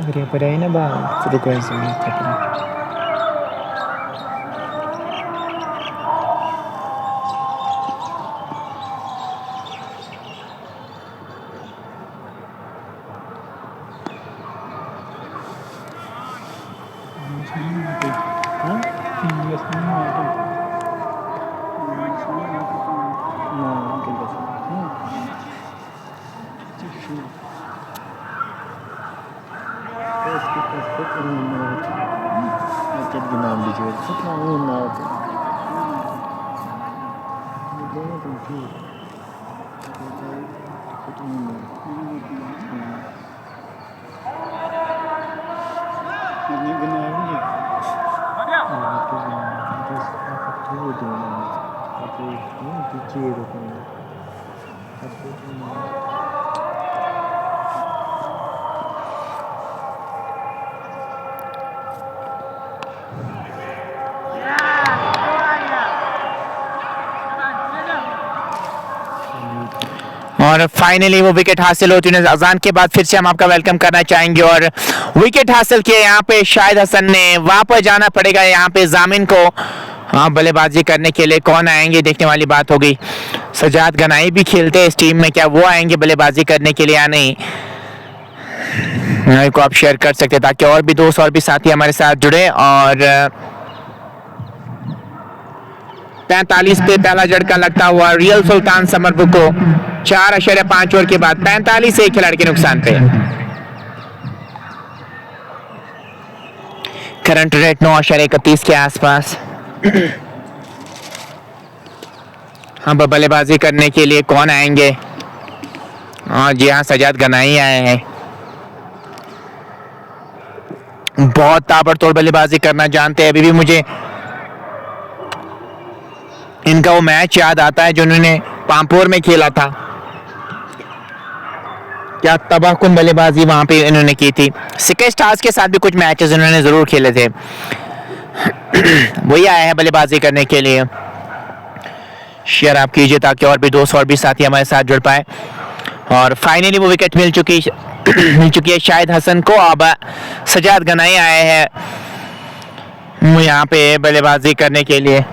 अगर यहाँ पर आए ना बाहर रुको ऐसे नहीं करते और फाइनली वो विकेट हासिल होती है। अजान के बाद फिर से हम आपका वेलकम करना चाहेंगे और विकेट हासिल किया यहाँ पे शाहिद हसन ने। वापस जाना पड़ेगा यहाँ पे जामिन को। हाँ, बल्लेबाजी करने के लिए कौन आएंगे देखने वाली बात होगी। सजाद गनाई भी खेलते हैं इस टीम में, क्या वो आएंगे बल्लेबाजी करने के लिए या नहीं, को आप शेयर कर सकते हैं ताकि और भी दोस्त और भी साथी हमारे साथ जुड़े। और 45 पे पहला झटका लगता हुआ रियल सुल्तान समरपुर को 4.5 ओवर के बाद 45 एक खिलाड़ी के नुकसान पे। करंट रेट 9.31 के आसपास। हाँ, बल्लेबाजी करने के लिए कौन आएंगे? हाँ जी हाँ, सजाद गनाई आए हैं। बहुत ताबड़तोड़ बल्लेबाजी करना जानते हैं। अभी भी मुझे इनका वो मैच याद आता है जो उन्होंने पामपोर में खेला था। क्या तबाहकुन बल्लेबाजी वहां पे इन्होंने की थी। सिक्के स्टार्स के साथ भी कुछ मैचेस इन्होंने जरूर खेले थे। वही आए हैं बल्लेबाजी करने के लिए। शेयर आप कीजिए ताकि और भी दोस्त और भी साथी हमारे साथ जुड़ पाए। और फाइनली वो विकेट मिल चुकी है शाहिद हसन को। अब सजाद गनाई आए हैं यहाँ पे बल्लेबाजी करने के लिए।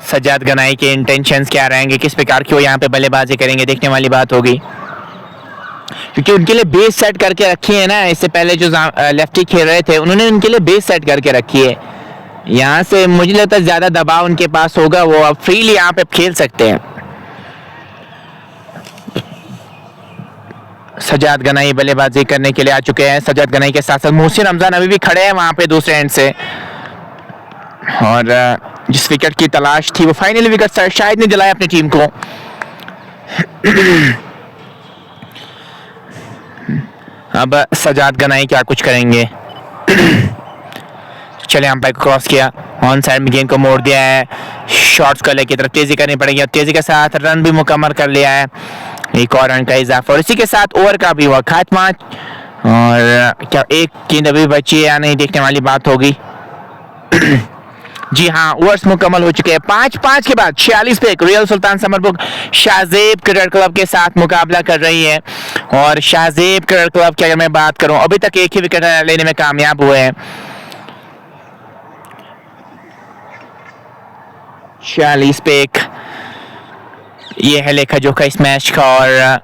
सजाद गनाई के इंटेंशंस क्या रहेंगे, किस प्रकार की वो यहाँ पे बल्लेबाजी करेंगे, देखने वाली बात होगी। क्योंकि उनके लिए बेस सेट करके रखी है ना, इससे पहले जो लेफ्टी खेल रहे थे उन्होंने उनके लिए बेस सेट करके रखी है। यहाँ से मुझे लगता है ज्यादा दबाव उनके पास होगा, वो अब फ्रीली यहाँ पे खेल सकते हैं। सजाद गनाई बल्लेबाजी करने के लिए आ चुके हैं। सजाद गनाई के साथ साथ मोहसिन रमजान अभी भी खड़े हैं वहां पे दूसरे एंड से। और जिस विकेट की तलाश थी वो फाइनली विकेट शाहिद ने दिलाया अपनी टीम को। अब सजाद गनाई क्या कुछ करेंगे। चले अंपायर को क्रॉस किया, ऑन साइड में गेंद को मोड़ दिया है। शॉट्स को लेकर तरफ तेजी करनी पड़ेगी और तेजी के साथ रन भी मुकम्मल कर लिया है। एक और रन का इजाफा और इसी के साथ ओवर का भी हुआ खात्मा। और क्या एक गेंद अभी बची है या नहीं, देखने वाली बात होगी। जी हाँ, ओवर्स मुकम्मल हो चुके हैं। 5-5 के बाद 46 पे रियल सुल्तान समरपुर शाहजेब क्रिकेट क्लब के साथ मुकाबला कर रही है। और शाहजेब क्रिकेट क्लब की अगर मैं बात करूं, अभी तक एक ही विकेट लेने में कामयाब हुए हैं। 46 पे एक ये है लेखा जोखा इस मैच का। और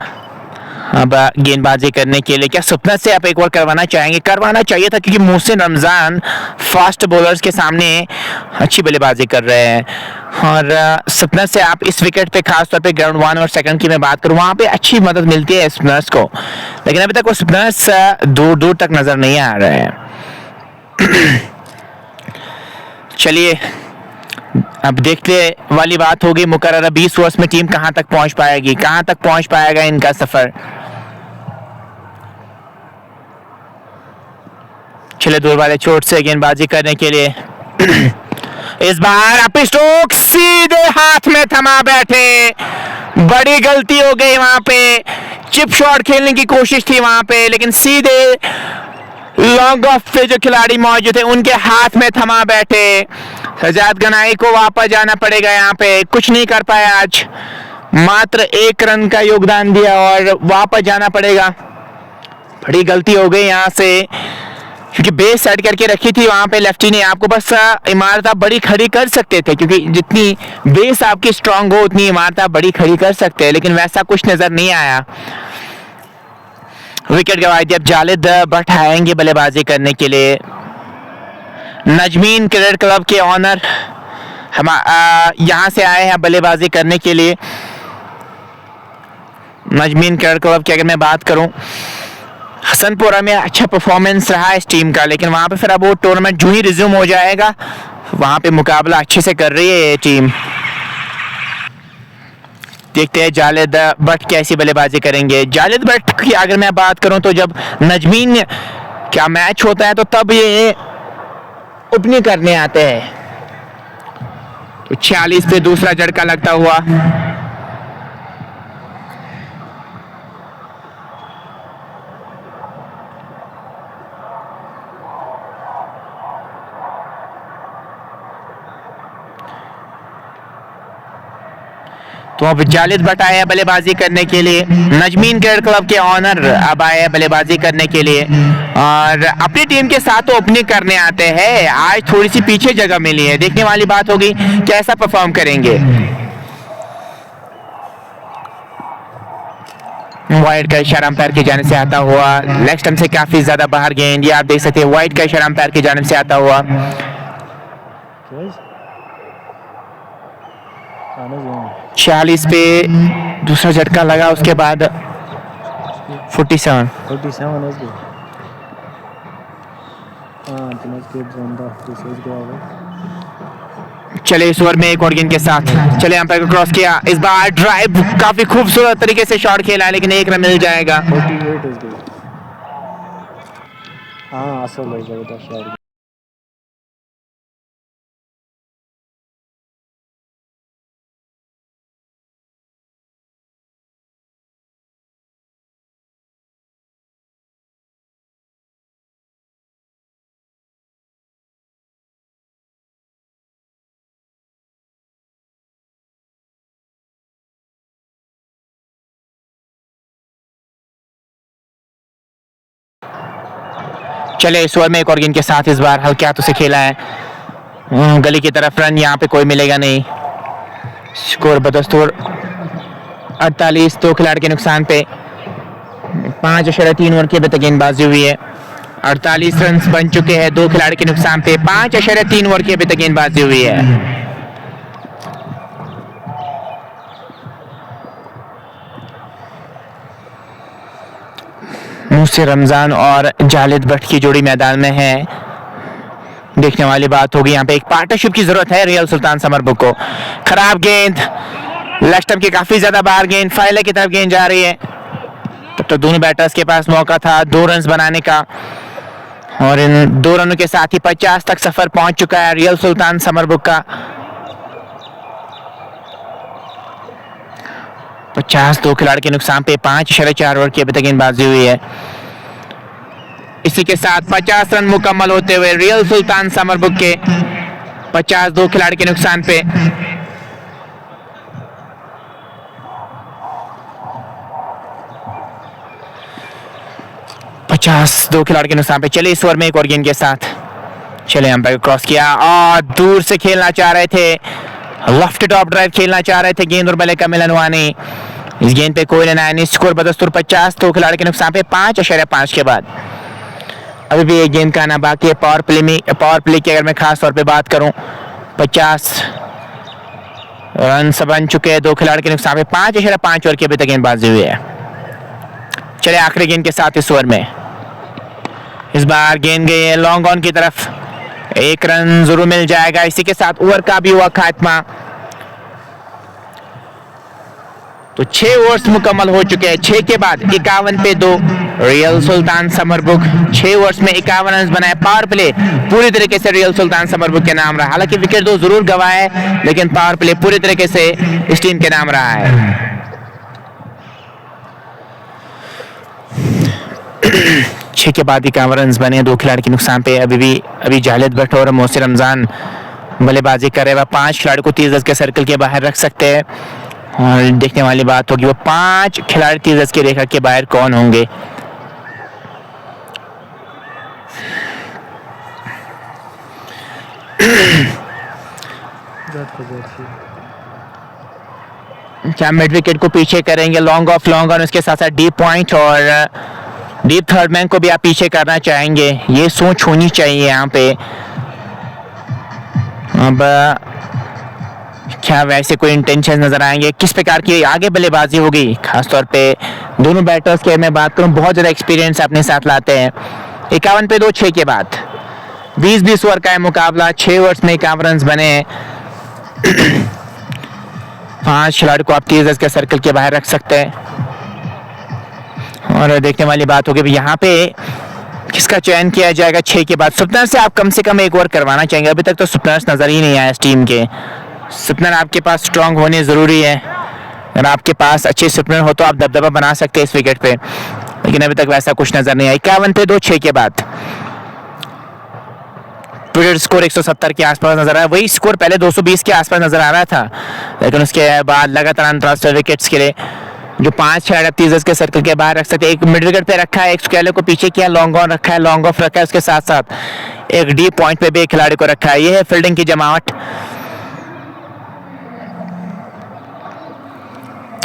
अब गेंदबाजी करने के लिए क्या सपना से आप एक बार करवाना चाहेंगे? करवाना चाहिए था क्योंकि मोहसिन रमजान फास्ट बॉलर्स के सामने अच्छी बल्लेबाजी कर रहे हैं। और सपना से आप इस विकेट पे खासतौर पे ग्राउंड 1 और सेकंड की मैं बात करूं, वहां पे अच्छी मदद मिलती है स्पिनर्स को, लेकिन अभी तक वो स्पिनर्स दूर दूर तक नजर नहीं आ रहे हैं। चलिए अब देखते वाली बात होगी मुकर्रर 20 ओवर्स में टीम कहां तक पहुंच पाएगी, कहां तक पहुंच पाएगा इनका सफर। चले दूर वाले चोट से गेंदबाजी करने के लिए। इस बार अपनी स्ट्रोक सीधे हाथ में थमा बैठे, बड़ी गलती हो गई वहां पे। चिप शॉट खेलने की कोशिश थी वहां पे, लेकिन सीधे लॉन्ग ऑफ पे जो खिलाड़ी मौजूद थे उनके हाथ में थमा बैठे। सजाद गनाई को वापस जाना पड़ेगा, यहाँ पे कुछ नहीं कर पाया आज, मात्र 1 रन का योगदान दिया और वापस जाना पड़ेगा। बड़ी गलती हो गई यहाँ से, क्योंकि बेस सेट करके रखी थी वहां पे लेफ्टी ने। आपको बस इमारत आप बड़ी खड़ी कर सकते थे, क्योंकि जितनी बेस आपकी स्ट्रांग हो उतनी इमारत आप बड़ी खड़ी कर सकते हैं, लेकिन वैसा कुछ नजर नहीं आया। विकेट गंवाई दी। अब जालिद भट्ट आएंगे बल्लेबाजी करने के लिए। नजमीन क्रिकेट क्लब के ऑनर हम यहाँ से आए हैं बल्लेबाजी करने के लिए। नजमीन क्रिकेट क्लब की अगर मैं बात करूं, हसनपुरा में अच्छा परफॉर्मेंस रहा इस टीम का, लेकिन वहां पे फिर अब वो टूर्नामेंट जो ही रिज्यूम हो जाएगा वहां पे मुकाबला अच्छे से कर रही है ये टीम। देखते हैं जालिद भट्ट कैसी बल्लेबाजी करेंगे। जालिद भट्ट की अगर मैं बात करूं तो जब नजमीन क्या मैच होता है तो तब ये ओपनिंग करने आते हैं। तो 46 पे दूसरा झटका लगता हुआ तो अब जालिद भट्ट आए हैं बल्लेबाजी करने के लिए। नजमीन क्रिकेट क्लब के ऑनर अब आए हैं बल्लेबाजी करने के लिए और अपनी टीम के साथ ओपनिंग करने आते हैं। आज थोड़ी सी पीछे जगह मिली है, देखने वाली बात होगी कैसा परफॉर्म करेंगे। वाइड का इशारा अंपायर की जानिब से आता हुआ, लेग स्टंप से काफी ज्यादा बाहर गेंद, ये आप देख सकते हैं। वाइड का इशारा अंपायर की जानिब से आता हुआ। 46 पे दूसरा झटका लगा, उसके बाद 47 चले इस ओवर में एक और गेंद के साथ चले अंपायर को क्रॉस किया। इस बार ड्राइव काफी खूबसूरत तरीके से शॉट खेला है, लेकिन 1 रन मिल जाएगा। चले इस ओवर में एक और गेंद के साथ इस बार हल्के हाथों से खेला है गली की तरफ। रन यहाँ पे कोई मिलेगा नहीं। स्कोर बदस्तूर 48, 2 खिलाड़ी के नुकसान पे 5.3 ओवर की अभी तक गेंदबाजी हुई है। 48 रन बन चुके हैं 2 खिलाड़ी के नुकसान पे, 5.3 ओवर की अभी तक गेंदबाजी हुई है। मूसे रमजान और जालिद भट्ट की जोड़ी मैदान में है, देखने वाली बात होगी। यहाँ पे एक पार्टनरशिप की जरूरत है रियल सुल्तान समरबुक को। खराब गेंद, लेग स्टंप के काफी ज्यादा बाहर गेंद, फाइले की तरफ गेंद जा रही है। तब तो दोनों बैटर्स के पास मौका था 2 रन बनाने का और इन 2 रनों के साथ ही 50 तक सफर पहुंच चुका है रियल सुल्तान समरबुक का। 50, 2 खिलाड़ी के नुकसान पे 5.4 ओवर की अभी तक गेंदबाजी हुई है। इसी के साथ 50 रन मुकम्मल होते हुए रियल सुल्तान समरबुक के 50, 2 खिलाड़ी के नुकसान पे 50, 2 खिलाड़ी के नुकसान पे। चले इस ओवर में एक और गेंद के साथ चले अंपायर को क्रॉस किया और दूर से खेलना चाह रहे थे, लेफ्ट टॉप ड्राइव खेलना चाह रहे थे गेंद और बल्ले का मिलनवानी। इस गेंद पे कोई लेना नहीं। स्कोर बदस्तूर 50, 2 खिलाड़ी के नुकसान पे 5.5 के बाद अभी भी एक गेंद का आना बाकी है। पावर प्ले की अगर मैं खास तौर पे बात करूं, 50 रन बन चुके हैं 2 खिलाड़ी के नुकसान पे, 5.5 ओवर की अभी तक गेंदबाजी हुई है। चले आखिरी गेंद के साथ इस ओवर में, इस बार गेंद गई है लॉन्ग ऑन की तरफ, 1 रन जरूर मिल जाएगा। इसी के साथ ओवर का भी हुआ खात्मा। तो 6 ओवर्स मुकम्मल हो चुके हैं। 6 के बाद 51 पे 2 रियल सुल्तान समरबुक 6 ओवर्स में 51 रन बनाए। पावर प्ले पूरी तरीके से रियल सुल्तान समरबुक के नाम रहा। हालांकि विकेट 2 जरूर गंवाए, लेकिन पावर प्ले पूरी तरीके से इस टीम के नाम रहा है। 6 के बाद 51 रन बने 2 खिलाड़ी के नुकसान पे। अभी जाहिद भट्ट और मोहसिन रमजान बल्लेबाजी कर रहे हैं। 5 खिलाड़ी को 30 गज के सर्कल के बाहर रख सकते हैं, और देखने वाली बात होगी वो 5 खिलाड़ी 30 गज की रेखा के बाहर कौन होंगे। क्या मिड विकेट को पीछे करेंगे, लॉन्ग ऑफ लॉन्ग ऑन, उसके साथ साथ डीप पॉइंट और डीप थर्ड मैन को भी आप पीछे करना चाहेंगे। ये सोच होनी चाहिए यहाँ पे। अब क्या वैसे कोई इंटेंशन नजर आएंगे, किस प्रकार की आगे बल्लेबाजी होगी, खासतौर पे दोनों बैटर्स के मैं बात करूं बहुत ज़्यादा एक्सपीरियंस अपने साथ लाते हैं। 51 पे 2 6 के बाद 20-20 ओवर का है मुकाबला। 6 ओवर्स में 51 रन बने। 5 खिलाड़ी को आप 30 गज के सर्कल के बाहर रख सकते हैं, और देखने वाली बात होगी भी यहाँ पे किसका चयन किया जाएगा। 6 के बाद सुपनर से आप कम से कम 1 ओवर करवाना चाहेंगे। अभी तक तो सुपनर्स नजर ही नहीं आया इस टीम के। सुपनर आपके पास स्ट्रांग होने ज़रूरी है। अगर आपके पास अच्छे सुपनर हो तो आप दबदबा बना सकते हैं इस विकेट पे, लेकिन अभी तक वैसा कुछ नजर नहीं आया। 51 पे 2 6 के बाद टोटल स्कोर 170 के आसपास नजर आ रहा है। वही स्कोर पहले 220 के आसपास नजर आ रहा था, लेकिन उसके बाद लगातार अंतरराष्ट्रीय विकेट्स के लिए जो 5 खिलाड़ी 30 गज के सर्कल के बाहर रख सकते हैं। एक मिड विकेट पे रखा है, एक स्क्वेयर को पीछे किया, लॉन्ग ऑन रखा है, लॉन्ग ऑफ रखा है, उसके साथ साथ एक डीप पॉइंट पे भी एक खिलाड़ी को रखा है। ये है फील्डिंग की जमावट।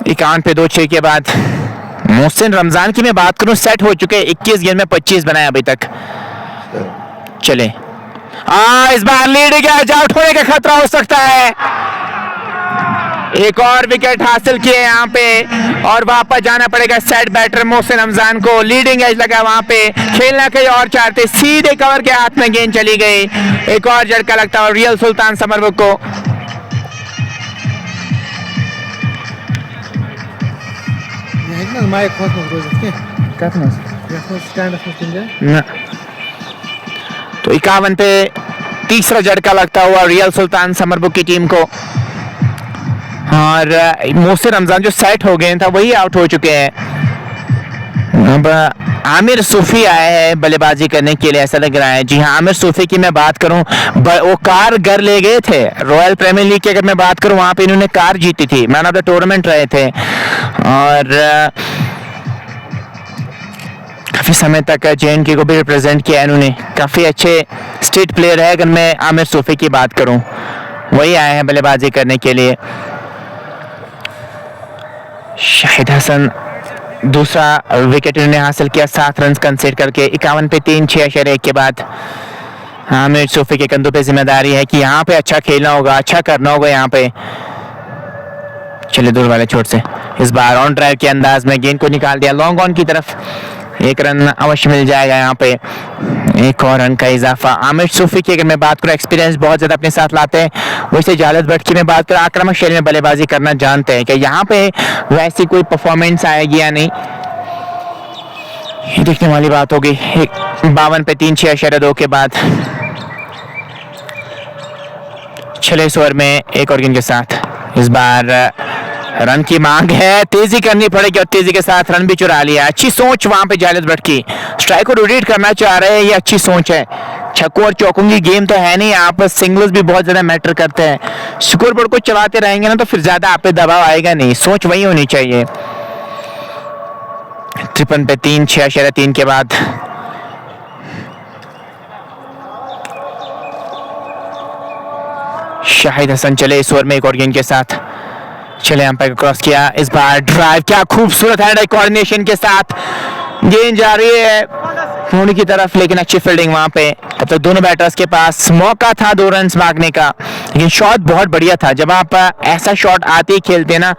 51 पे 2 6 के बाद मोहसिन रमजान की मैं बात करूं, सेट हो चुके 21 गेंद में 25 बनाए अभी तक। चले इस बार लीड आउट होने का खतरा हो सकता है। एक और विकेट हासिल किए यहाँ पे, और वापस जाना पड़ेगा सेट बैटर मोहसिन रमजान को। लीडिंग एज लगा वहां पे, खेलना कहीं और चाहते, सीधे कवर के हाथ में गेंद चली गई। एक और झटका लगता है रियल सुल्तान समरबुक को। तो 51 पे तीसरा झटका लगता हुआ रियल सुल्तान समरबुक की टीम को, और मोहसिन रमजान जो सेट हो गए था वही आउट हो चुके हैं। अब आमिर सूफी आए हैं बल्लेबाजी करने के लिए, ऐसा लग रहा है। जी हाँ, आमिर सूफी की मैं बात करूं, वो कार घर ले गए थे। रॉयल प्रीमियर लीग की अगर मैं बात करूं, वहां पे इन्होंने कार जीती थी, मैन ऑफ द टूर्नामेंट रहे थे, और काफी समय तक JNK को भी रिप्रेजेंट किया इन्होंने। काफी अच्छे स्टेट प्लेयर है। अगर मैं आमिर सूफी की बात करूं, वही आए हैं बल्लेबाजी करने के लिए। शाहिद हसन दूसरा विकेट इन्होंने हासिल किया 7 रन कंसीड करके। 51 पे 3 6 के बाद आमिर सूफी के कंधों पे जिम्मेदारी है कि यहाँ पे अच्छा खेलना होगा, अच्छा करना होगा यहाँ पे। चले दूर वाले छोर से इस बार ऑन ड्राइव के अंदाज में गेंद को निकाल दिया लॉन्ग ऑन की तरफ। 1 रन अवश्य मिल जाएगा यहाँ पे, 1 और रन का इजाफा। आमिर सूफी की अगर मैं बात करूँ, एक्सपीरियंस बहुत ज्यादा अपने साथ लाते हैं। वैसे जाहिद भट्ट की मैं बात करूँ, आक्रामक शैली में बल्लेबाजी करना जानते हैं। कि यहाँ पे वैसी कोई परफॉर्मेंस आएगी या नहीं, ये देखने वाली बात होगी। 52 पे 3 6 के बाद 46 ओवर में 1 और गेंद के साथ इस बार रन की मांग है, तेजी करनी पड़ेगी, और तेजी के साथ रन भी चुरा लिया। अच्छी सोच वहां पे जाहिद भट्ट की, स्ट्राइक को रोटेट करना चाह रहे हैं, ये अच्छी सोच है। छक्कों और चौकों की गेम तो है नहीं, आप सिंगल्स भी बहुत ज्यादा मैटर करते हैं। स्कोरबोर्ड को चलाते रहेंगे ना तो फिर ज्यादा आप पे दबाव आएगा नहीं, सोच वही होनी चाहिए। 53 पे 3 6 के बाद शाहिद हसन चले इस ओवर में 1 और गेंद के साथ। चले अंपायर को क्रॉस किया, इस बार ड्राइव, क्या खूबसूरत है कोऑर्डिनेशन के साथ गेंद जा रही है धोनी की तरफ, लेकिन अच्छी फील्डिंग वहां पे। तब तक दोनों बैटर्स के पास मौका था 2 रन मांगने का, लेकिन शॉट बहुत बढ़िया था। जब आप ऐसा शॉट आते ही खेलते ना,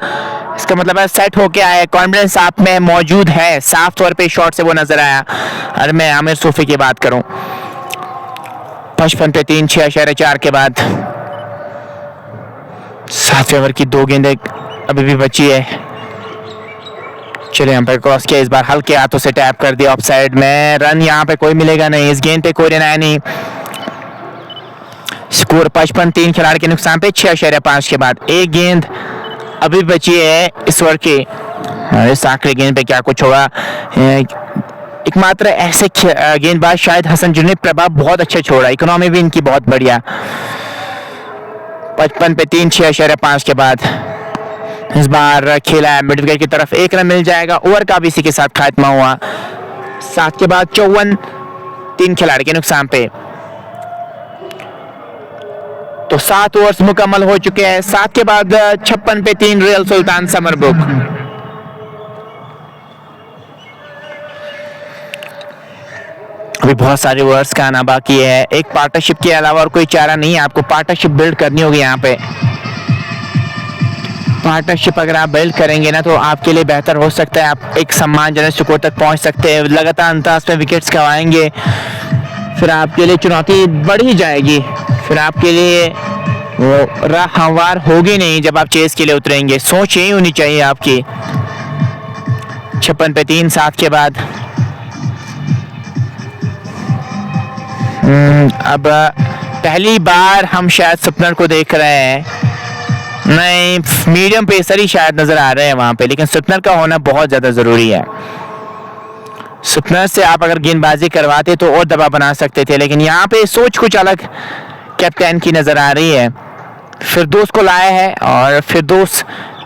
इसका मतलब है सेट होके आए, कॉन्फिडेंस आप में मौजूद है। साफ तौर पे शॉट से वो नजर आया। अरे मैं आमिर सूफी की बात करूं, 55 पे 3 6 के बाद 7वें ओवर की 2 गेंदें अभी भी बची है। चलिए यहाँ पे क्रॉस किया, इस बार हल्के हाथों से टैप कर दिया ऑफ साइड में, रन यहाँ पे कोई मिलेगा नहीं, इस गेंद पे कोई रन आया नहीं। स्कोर 55, 3 खिलाड़ी के नुकसान पे 6.5 के बाद एक गेंद अभी बची है इस ओवर की। इस आखिरी गेंद पे क्या कुछ होगा, एकमात्र ऐसे गेंदबाज शायद हसन जिन्हें प्रभाव बहुत अच्छा छोड़ा, इकोनॉमी भी इनकी बहुत बढ़िया। 55 पे 3, 6.5 के बाद इस बार खेला है मिड विकेट की तरफ, एक रन मिल जाएगा। ओवर का भी इसी के साथ खात्मा हुआ। 7 के बाद 54, 3 खिलाड़ी के नुकसान पे। तो 7 ओवर्स मुकम्मल हो चुके हैं। 7 के बाद 56 पे 3 रियल सुल्तान समर बुक। अभी बहुत सारे ओवर्स का आना बाकी है। एक पार्टनरशिप के अलावा और कोई चारा नहीं है, आपको पार्टनरशिप बिल्ड करनी होगी। यहाँ पे पार्टनरशिप अगर आप बिल्ड करेंगे ना तो आपके लिए बेहतर हो सकता है, आप एक सम्मानजनक स्कोर तक पहुंच सकते हैं। लगातार अंतर्राष्ट्रीय में विकेट्स गंवाएंगे, फिर आपके लिए चुनौती बढ़ ही जाएगी, फिर आपके लिए वो राह हमवार होगी नहीं जब आप चेस के लिए उतरेंगे। सोच यही होनी चाहिए आपकी। 56 पे 3, 7 के बाद अब पहली बार हम शायद सपनर को देख रहे हैं, नहीं मीडियम पेसर ही शायद नजर आ रहे हैं वहां पे, लेकिन सपनर का होना बहुत ज्यादा जरूरी है। सपनर से आप अगर गेंदबाजी करवाते तो और दबाव बना सकते थे, लेकिन यहाँ पे सोच कुछ अलग कैप्टन की नजर आ रही है। फिरदौस को लाया है और फिरदौस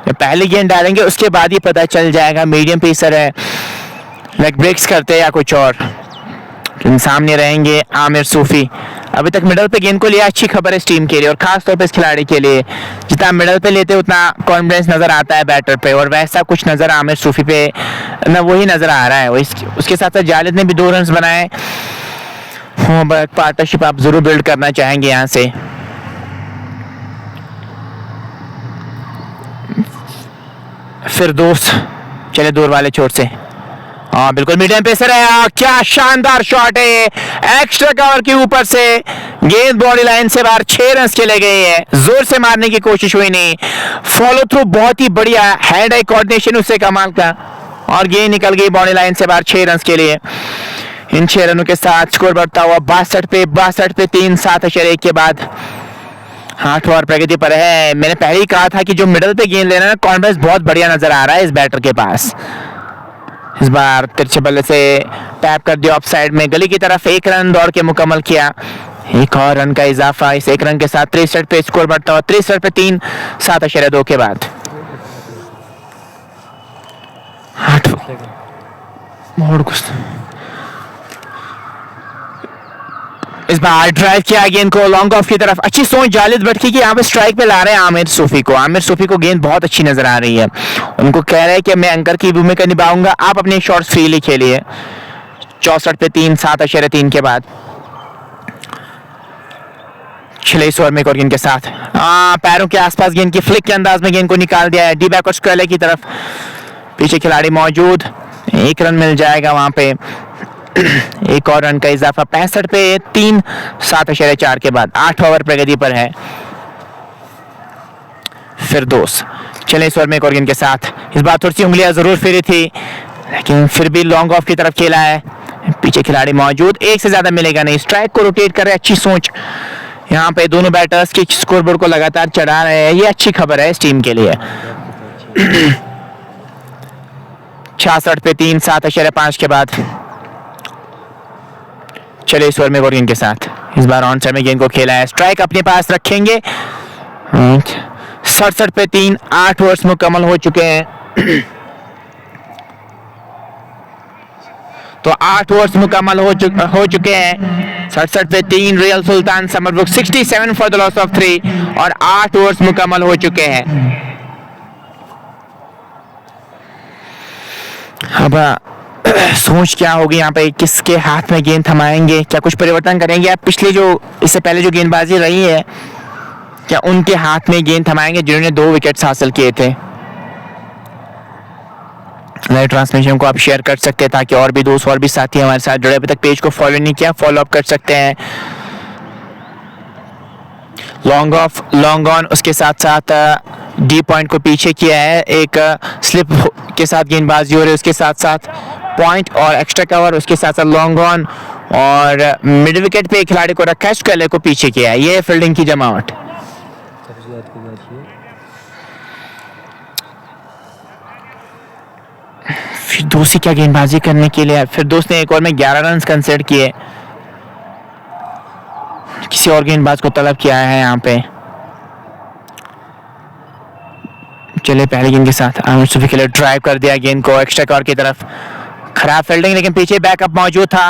पहली गेंद डालेंगे, उसके बाद ही पता चल जाएगा मीडियम पेसर है, लेग ब्रेक्स करते हैं या कुछ और। सामने रहेंगे आमिर सूफी, अभी तक मिडल पे गेंद को लिया, अच्छी खबर है इस टीम के लिए और खास तौर पे इस खिलाड़ी के लिए। जितना मिडल पे लेते उतना कॉन्फिडेंस नजर आता है बैटर पे, और वैसा कुछ नजर आमिर सूफी पे ना वही नजर आ रहा है। उसके साथ साथ जालिद ने भी 2 रन बनाए। पार्टनरशिप आप जरूर बिल्ड करना चाहेंगे यहाँ से। फिरदौस चले दूर वाले छोर से, हाँ बिल्कुल मीडियम पेसर है, क्या शानदार शॉट है, एक्स्ट्रा कवर के ऊपर से गेंद बॉडी लाइन से बाहर, 6 रन के ले गई है। जोर से मारने की कोशिश हुई नहीं, फॉलो थ्रू बहुत ही बढ़िया, हैंड आई कोऑर्डिनेशन उससे कमाल का, और गेंद निकल गई बॉडी लाइन से बाहर 6 रन के लिए। इन 6 रनों के साथ स्कोर बढ़ता हुआ 62 पे 3, 7.1 के बाद 8 ओवर प्रगति पर है। मैंने पहले ही कहा था कि जो मिडल पे गेंद लेना है कॉन्फिडेंस बहुत बढ़िया नजर आ रहा है इस बैटर के पास। इस बार तिरछे बल्ले से टैप कर दिया ऑफ साइड में, गली की तरफ 1 रन दौड़ के मुकम्मल किया। एक और रन का इजाफा, इस 1 रन के साथ 63 पे स्कोर बढ़ता हुआ 63 पे 3, 7.2 के बाद 8 मोड़ कुछ। इस बार ड्राइव किया गेंद को लॉन्ग ऑफ की तरफ, अच्छी सोच जालिद भटकी की, यहाँ पे स्ट्राइक पे ला रहे हैं आमिर सूफी को। आमिर सूफी को गेंद बहुत अच्छी नजर आ रही है, उनको कह रहे हैं कि मैं एंकर की भूमिका निभाऊंगा, आप अपने शॉट्स फ्रीली खेलिए। 64 पे 3, 7.3 के बाद 46 ओवर में एक और गेंद के साथ पैरों के आसपास गेंद की फ्लिक के अंदाज में गेंद को निकाल दिया है डी बैक और स्क्वेयर की तरफ। पीछे खिलाड़ी मौजूद, 1 रन मिल जाएगा वहां पे। एक और रन का इजाफा, 65 पे 3, 7.4 के बाद 8 ओवर प्रगति पर है फिरदौस। चले इस ओवर में एक और गेंद के साथ, इस बार थोड़ी सी उंगलियां जरूर फिरी थी, लेकिन फिर भी लॉन्ग ऑफ की तरफ खेला है। पीछे खिलाड़ी मौजूद, 1 से ज्यादा मिलेगा नहीं, स्ट्राइक को रोटेट कर रहे, अच्छी सोच। यहाँ पे दोनों बैटर्स की स्कोरबोर्ड को लगातार चढ़ा रहे हैं, ये अच्छी खबर है इस टीम के लिए। 66 पे 3, 7.5 के बाद चले इस ओवर में और गेंद के साथ, इस बार ऑन साइड में गेंद को खेला है, स्ट्राइक अपने पास रखेंगे। 67 पे 3, 8 ओवर्स मुकम्मल हो चुके हैं। तो 8 ओवर्स मुकम्मल हो चुके हैं। 67 पे 3 real Sultan summer book, 67 for the loss of 3, और 8 ओवर्स मुकम्मल हो चुके हैं। अब सोच क्या होगी यहाँ पे, किसके हाथ में गेंद थमाएंगे, क्या कुछ परिवर्तन करेंगे, या पिछले जो इससे पहले जो गेंदबाजी रही है क्या उनके हाथ में गेंद थमाएंगे जिन्होंने 2 विकेट्स हासिल किए थे। लाइव ट्रांसमिशन को आप शेयर कर सकते हैं ताकि और भी दोस्त और भी साथी हमारे साथ जुड़े। अभी तक पेज को फॉलो नहीं किया, फॉलो अप कर सकते हैं। लॉन्ग ऑन, उसके साथ साथ डी पॉइंट को पीछे किया है, एक स्लिप के साथ गेंदबाजी हो रही है, उसके साथ साथ पॉइंट और एक्स्ट्रा कवर, उसके साथ साथ लॉन्ग ऑन और मिड विकेट पे एक खिलाड़ी को रखा है, स्क्वेलर को पीछे किया है। ये फील्डिंग की जमावट। फिर दूसरी क्या गेंदबाजी करने के लिए, फिर दोस्त ने एक ओवर में 11 रन कंसीडर किए, किसी और गेंदबाज को तलब किया है यहाँ पे। चले पहले गेंद के साथ आमिर सूफी के लिए ड्राइव कर दिया गेंद को एक्स्ट्रा कवर की तरफ। खराब फील्डिंग, लेकिन पीछे बैकअप मौजूद था।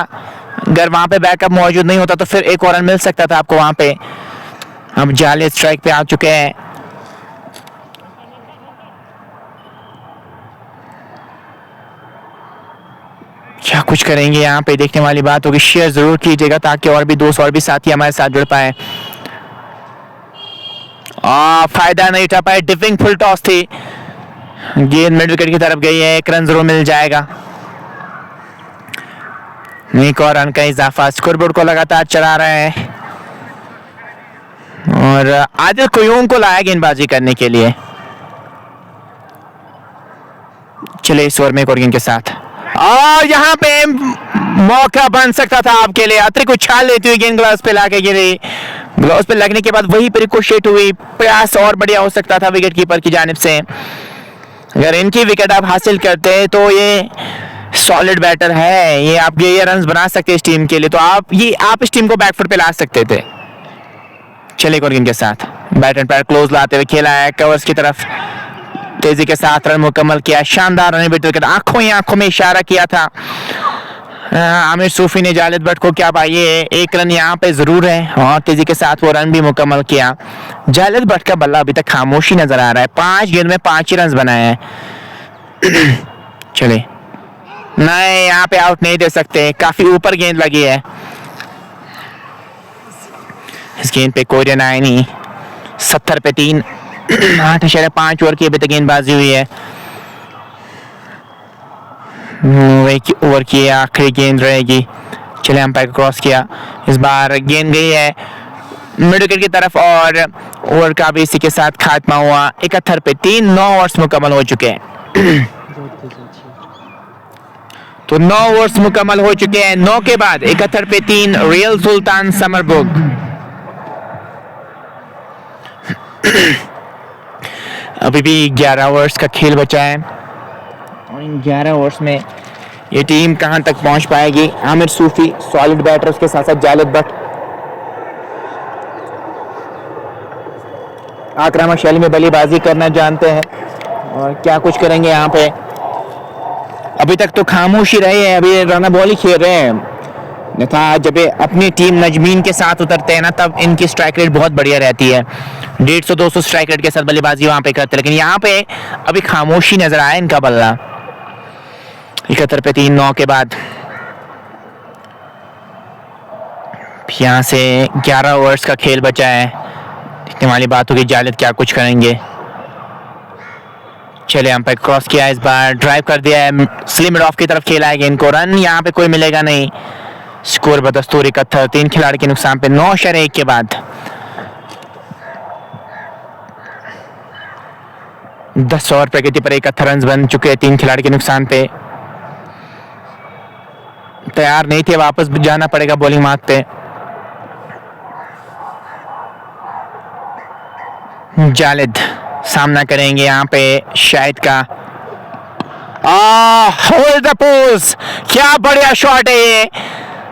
अगर वहां पे बैकअप मौजूद नहीं होता तो फिर एक और रन मिल सकता था आपको वहां पे। अब जाले स्ट्राइक पे आ चुके हैं। क्या कुछ करेंगे यहाँ पे, देखने वाली बात होगी। शेयर जरूर कीजिएगा ताकि और भी दोस्त और भी साथी हमारे साथ जुड़ पाए। फायदा नहीं उठा पाए, डिपिंग फुल टॉस थी, गेंद मिड विकेट की तरफ गई है, एक रन जरूर मिल जाएगा। एक और रन का इजाफा, स्कोरबोर्ड को लगातार चला रहे हैं और आदिल कुयूम को लाया गेंदबाजी करने के लिए। चले इस ओवर में एक और गेंद के साथ, और यहाँ पे मौका बन सकता था आपके लिए। अतिरिक्त उछाल लेती हुई गेंद ग्लव्स पे लाके गिरी, ग्लव्स पे लगने के बाद वही पे रिकोशेट हुई। प्रयास और बढ़िया हो सकता था विकेट कीपर की जानिब से। अगर इनकी विकेट आप हासिल करते तो ये सॉलिड बैटर है, ये आप ये रन बना सकते इस टीम के लिए, तो आप इस टीम को बैकफुट पे ला सकते थे। चले एक और गेंद के साथ, बैट एंड पैर क्लोज लाते हुए खेला है कवर्स की तरफ, तेजी के साथ रन मुकम्मल किया। शानदार रन, विकेट आंखों ही आंखों में इशारा किया था आमिर सूफी ने जालिद भट्ट को। क्या भाई, ये एक रन यहाँ पे जरूर है और तेजी के साथ वो रन भी मुकम्मल किया। जालिद भट्ट का बल्ला अभी तक खामोशी नजर आ रहा है, 5 गेंद में 5 ही रन बनाए हैं। चले नहीं, यहाँ पे आउट नहीं दे सकते, काफी ऊपर गेंद लगी है। इस गेंद पे कोई रन आए नहीं। 70 पे 3, 8.5 ओवर की अभी तक गेंदबाजी हुई है। एक ओवर की आखिरी गेंद रहेगी। चले अंपायर क्रॉस किया, इस बार गेंद गई है मिड विकेट की तरफ और ओवर का भी इसी के साथ खात्मा हुआ। 71 पे 3, 9 ओवर्स मुकम्मल हो चुके हैं। तो 9 ओवर्स मुकम्मल हो चुके हैं। 9 के बाद 71 पे 3, रियल सुल्तान समरबुग। अभी भी 11 ओवर्स का खेल बचा है और इन 11 ओवर्स में ये टीम कहां तक पहुंच पाएगी। आमिर सूफी सॉलिड बैटर, उसके साथ साथ जालिद भट्ट आक्रामक शैली में बल्लेबाजी करना जानते हैं और क्या कुछ करेंगे यहाँ पे। अभी तक तो खामोशी रही है, अभी रन बॉल ही खेल रहे हैं। था जब अपनी टीम नजमीन के साथ उतरते हैं ना, तब इनकी स्ट्राइक रेट बहुत बढ़िया रहती है। 150-200 स्ट्राइक रेट के साथ बल्लेबाजी वहां पे करते हैं, लेकिन यहाँ पे अभी खामोशी नजर आया इनका बल्ला। 71 पे 3, 9 के बाद यहाँ से 11 ओवर्स का खेल बचा है। देखने वाली बात होगी जालिद क्या कुछ करेंगे। चले अंपायर क्रॉस किया, इस बार ड्राइव कर दिया है, स्लिम मिड ऑफ की तरफ खेला है गेंद को। रन यहाँ पे कोई मिलेगा नहीं। स्कोर बदस्तूर 71, 3 खिलाड़ी के नुकसान पे 9/1 के बाद 10 ओवर प्रगति पर 71 रन बन चुके हैं 3 खिलाड़ी के नुकसान पे। तैयार नहीं थे, वापस जाना पड़ेगा बॉलिंग मार्ग पे। जालिद सामना करेंगे यहाँ पे शाहिद का। होल्ड द पोज, क्या बढ़िया शॉट है ये,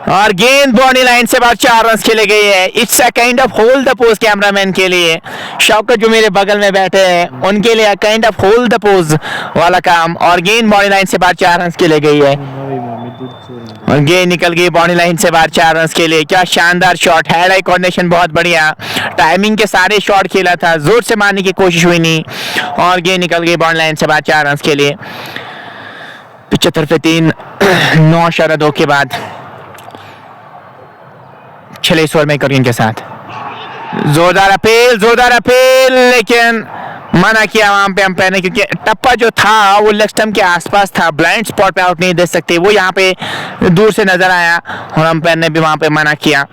और गेंद बॉडी लाइन से बाहर 4 रन खेले गए हैं। It's a kind of hold the pose cameraman के लिए। शौकत जो मेरे बगल में बैठे हैं उनके लिए kind of hold the pose वाला काम, और गेंद बॉडी लाइन से बाहर 4 रन खेले गई है और गेंद निकल गई बॉडी लाइन से बाहर 4 रन के लिए। क्या शानदार शॉट, हैंड आई कोऑर्डिनेशन बहुत बढ़िया, टाइमिंग के सारे शॉट खेला था, जोर से मारने की कोशिश हुई नहीं और गेंद निकल गई बॉडी लाइन से बाहर 4 रन के लिए। 75 पे 3, 9/2 के बाद चले इस ओवर में करीन के साथ जोरदार अपील, लेकिन मना किया वहां पे अंपायर ने, क्योंकि टप्पा जो था वो लेग स्टंप के आसपास था, ब्लाइंड स्पॉट पे आउट नहीं दे सकते, वो यहाँ पे दूर से नजर आया और अंपायर ने भी वहां पे मना किया।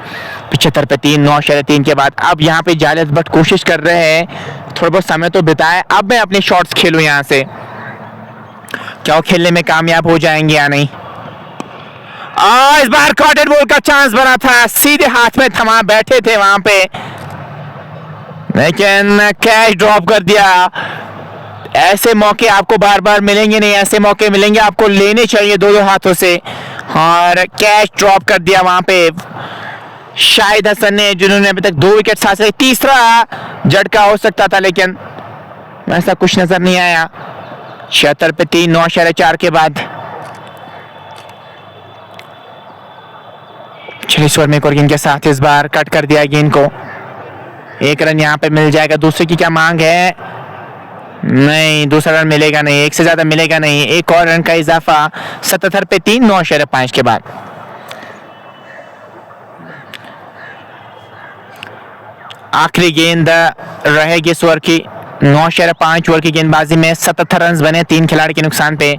75 पे 3, 9/3 के बाद अब यहाँ पे जावेद बट कोशिश कर रहे हैं, थोड़ा बहुत समय तो बिताए, अब मैं अपने शॉट्स खेलूं यहाँ से, क्या वो खेलने में कामयाब हो जाएंगे या नहीं। इस बार कॉर्नर बॉल का चांस बना था, सीधे हाथ में थमा बैठे थे वहां पे, लेकिन कैच ड्रॉप कर दिया। ऐसे मौके आपको बार बार मिलेंगे नहीं, ऐसे मौके मिलेंगे आपको लेने चाहिए दो हाथों से, और कैच ड्रॉप कर दिया वहां पे शाहिद हसन ने, जिन्होंने अभी तक 2 विकेट हासिल, तीसरा झटका हो सकता था लेकिन ऐसा कुछ नजर नहीं आया। 76 पे 3, 9/4 के बाद। चलिए स्वर में एक और गेंद के साथ इस बार कट कर दिया गेंद को, 1 रन यहाँ पे मिल जाएगा। दूसरे की क्या मांग है? नहीं, दूसरा रन मिलेगा नहीं, 1 से ज्यादा मिलेगा नहीं, 1 और रन का इजाफा। 77 पे 3, 9/5 के बाद। आखिरी गेंद रहेगी स्वर की, 9/5 ओवर की गेंदबाजी में 77 रन बने 3 खिलाड़ी के नुकसान पे।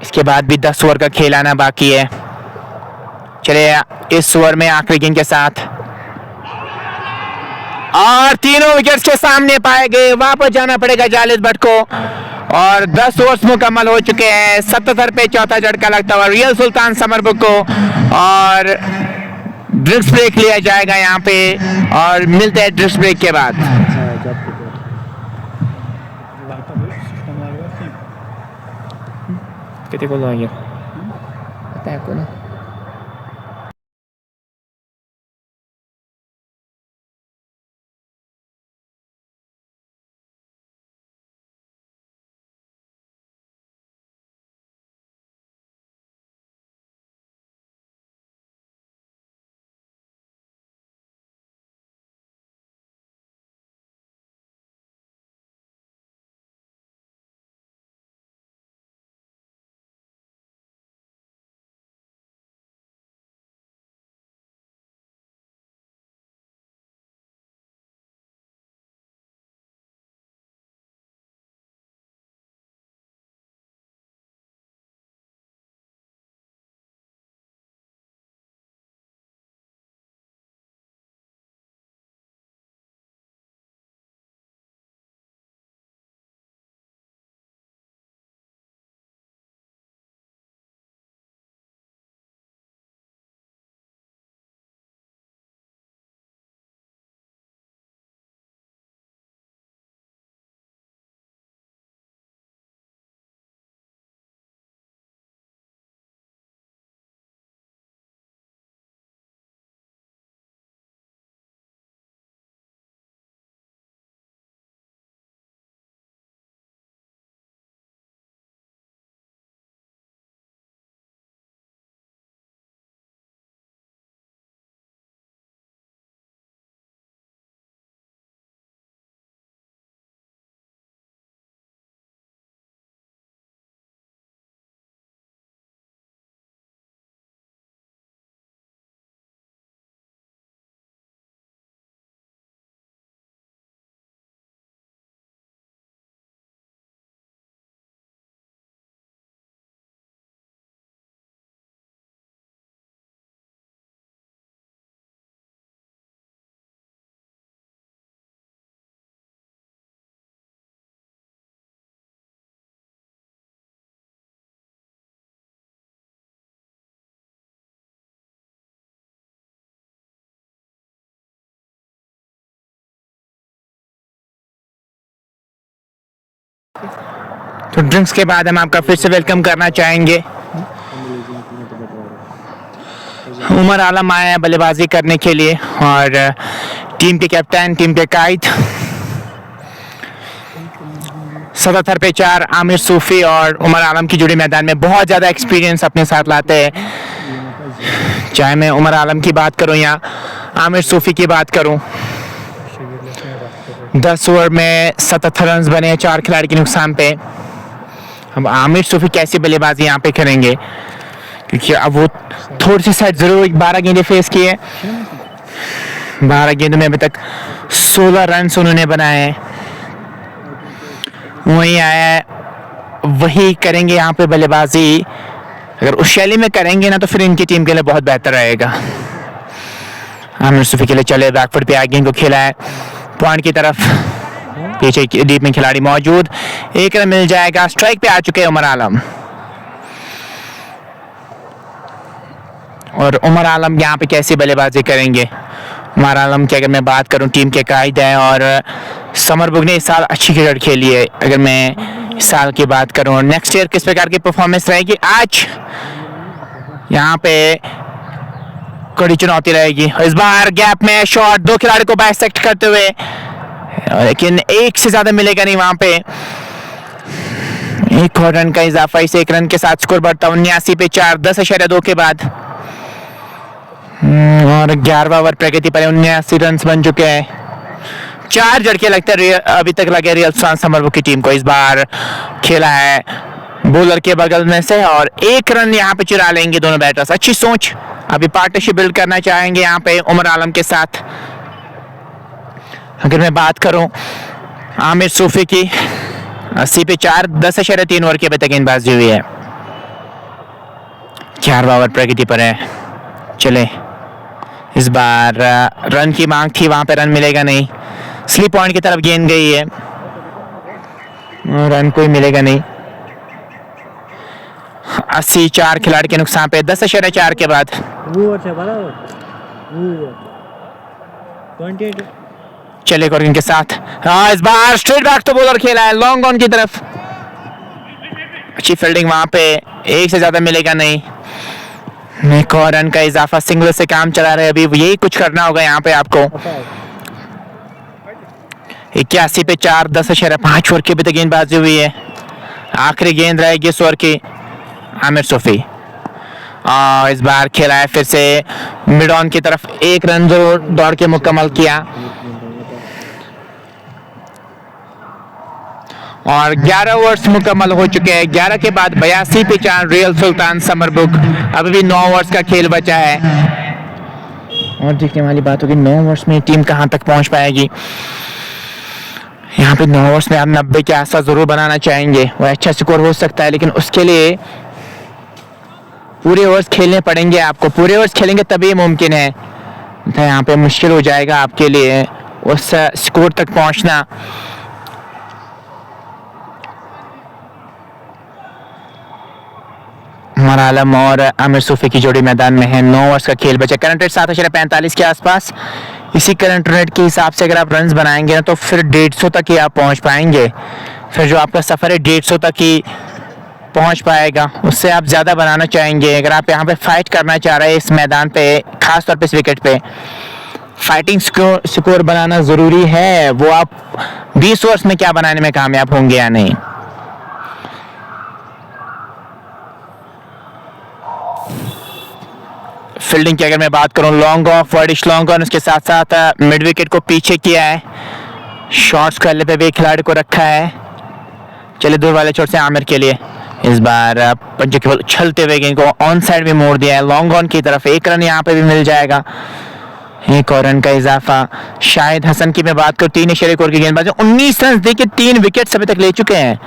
इसके बाद भी 10 ओवर का खेल आना बाकी है। चलिए इस ओवर में आखिरी गेंद के साथ, और तीनों विकेट्स के सामने पाए गए, वापस जाना पड़ेगा जावेद बट को, और 10 ओवर्स मुकम्मल हो चुके हैं। 77 पे चौथा झटका लगता हुआ रियल सुल्तान समरबुक को, और ड्रिंक्स ब्रेक लिया जाएगा यहाँ पे, और मिलते हैं ड्रिंक्स ब्रेक के बाद। कितने को लोगे पता है आपको ना? तो ड्रिंक्स के बाद हम आपका फिर से वेलकम करना चाहेंगे। उमर आलम आए हैं बल्लेबाजी करने के लिए, और टीम के कैप्टन, टीम के कायद। 77 पे 4 आमिर सूफी और उमर आलम की जोड़ी मैदान में बहुत ज़्यादा एक्सपीरियंस अपने साथ लाते हैं। चाहे मैं उमर आलम की बात करूं या आमिर सूफी की बात करूं, 10 ओवर में 77 रन बने हैं 4 खिलाड़ी के नुकसान पे। अब आमिर सूफी कैसी बल्लेबाजी यहाँ पे करेंगे, क्योंकि अब वो थोड़ी सी साइड जरूर 12 गेंदें फेस की है। 12 गेंदों में अभी तक 16 रन उन्होंने बनाए हैं। वही आया है, वही करेंगे यहाँ पे बल्लेबाजी। अगर उस शैली में करेंगे ना तो फिर इनकी टीम के लिए बहुत बेहतर रहेगा। आमिर सूफी के लिए चले, बैकफुट पे आगे इनको खेला है पॉइंट की तरफ, पीछे डीप में खिलाड़ी मौजूद, एक रन मिल जाएगा। स्ट्राइक पे आ चुके हैं उमर आलम, और उमर आलम यहाँ पे कैसी बल्लेबाजी करेंगे। उमर आलम की अगर मैं बात करूँ, टीम के कायद हैं और समर बुक ने इस साल अच्छी क्रिकेट खेली है। अगर मैं इस साल की बात करूँ, नेक्स्ट ईयर किस प्रकार की परफॉर्मेंस रहेगी, आज यहाँ पे कड़ी चुनौती रहेगी। इस बार गैप में शॉट, दो खिलाड़ी को बाइसेक्ट करते हुए, लेकिन एक से ज्यादा मिलेगा नहीं वहां पे। एक और रन का इजाफा, इस एक रन के साथ स्कोर बढ़ता 79 पे 4, 10.2 के बाद। और 11वां ओवर प्रगति पर 79 रन बन चुके हैं। 4 झटके लगते हैं अभी तक लगे रियल स्टार समरबुक की टीम को। इस बार खेला है बॉलर के बगल में से और एक रन यहाँ पे चुरा लेंगे दोनों बैटर्स। अच्छी सोच, अभी पार्टनरशिप बिल्ड करना चाहेंगे यहाँ पे उमर आलम के साथ। अगर मैं बात करूं आमिर सूफी की, 80 पे 4, 10.3 ओवर की अभी तक गेंदबाजी हुई है। 4वां ओवर प्रगति पर है। चले, इस बार रन की मांग थी, वहां पे रन मिलेगा नहीं। स्लिप पॉइंट की तरफ गेंद गई है, रन कोई मिलेगा नहीं। 80, 4 खिलाड़ी के नुकसान पे 10.4 के बाद। चले कोरिन के साथ, हाँ इस बार स्ट्रेट बैक तो बॉलर खेला है लॉन्ग ऑन की तरफ। अच्छी फील्डिंग वहां पे, एक से ज्यादा मिलेगा नहीं। एक और रन का इजाफा, सिंगल से काम चला रहे, अभी यही कुछ करना होगा यहाँ पे आपको। 81 पे 4, 10.5 ओवर की अभी तक गेंदबाजी हुई है। आखिरी गेंद रहेगी इस ओवर की। आमिर सूफी इस बार खेला है फिर से मिड ऑन की तरफ, एक रन जो दौड़ के मुकम्मल किया। और 11 ओवर्स मुकम्मल हो चुके हैं। 11 के बाद 82 पे 4 रियल सुल्तान समरबुक। अभी भी 9 ओवर्स का खेल बचा है और देखने वाली बात होगी 9 ओवर्स में टीम कहां तक पहुंच पाएगी। यहाँ पे 9 ओवर्स में आप 90 के आसपास जरूर बनाना चाहेंगे, वो अच्छा स्कोर हो सकता है, लेकिन उसके लिए पूरे ओवर्स खेलने पड़ेंगे आपको। पूरे ओवर्स खेलेंगे तभी मुमकिन है, यहाँ पे मुश्किल हो जाएगा आपके लिए उस स्कोर तक पहुंचना। उमर आलम और आमिर सूफी की जोड़ी मैदान में है। 9 ओवर्स का खेल बचा। करंट रेट 7.45 के आसपास। इसी करंट रेट के हिसाब से अगर आप रन्स बनाएंगे ना तो फिर 150 तक ही आप पहुंच पाएंगे। फिर जो आपका सफर है 150 तक ही पहुंच पाएगा, उससे आप ज़्यादा बनाना चाहेंगे। अगर आप यहाँ पे फाइट करना चाह रहे हैं इस मैदान पे, खास तौर पे इस विकेट पे फाइटिंग स्कोर बनाना ज़रूरी है। वो आप 20 ओवर्स में क्या बनाने में कामयाब होंगे या नहीं। फील्डिंग की अगर मैं बात करूं, लॉन्ग ऑफ, वर्डिश लॉन्ग ऑन, उसके साथ साथ मिड विकेट को पीछे किया है। शॉट्स खेलने पे भी खिलाड़ी को रखा है। चले दूर वाले छोर से आमिर के लिए, इस बार पंजे केवल उछलते हुए गेंद को ऑन साइड में मोड़ दिया है लॉन्ग ऑन की तरफ। एक रन यहाँ पे भी मिल जाएगा। एक और रन का इजाफा। शाहिद हसन की मैं बात करूं, 3 ओवर की गेंदबाजी, 19 रन देके 3 विकेट अभी तक ले चुके हैं।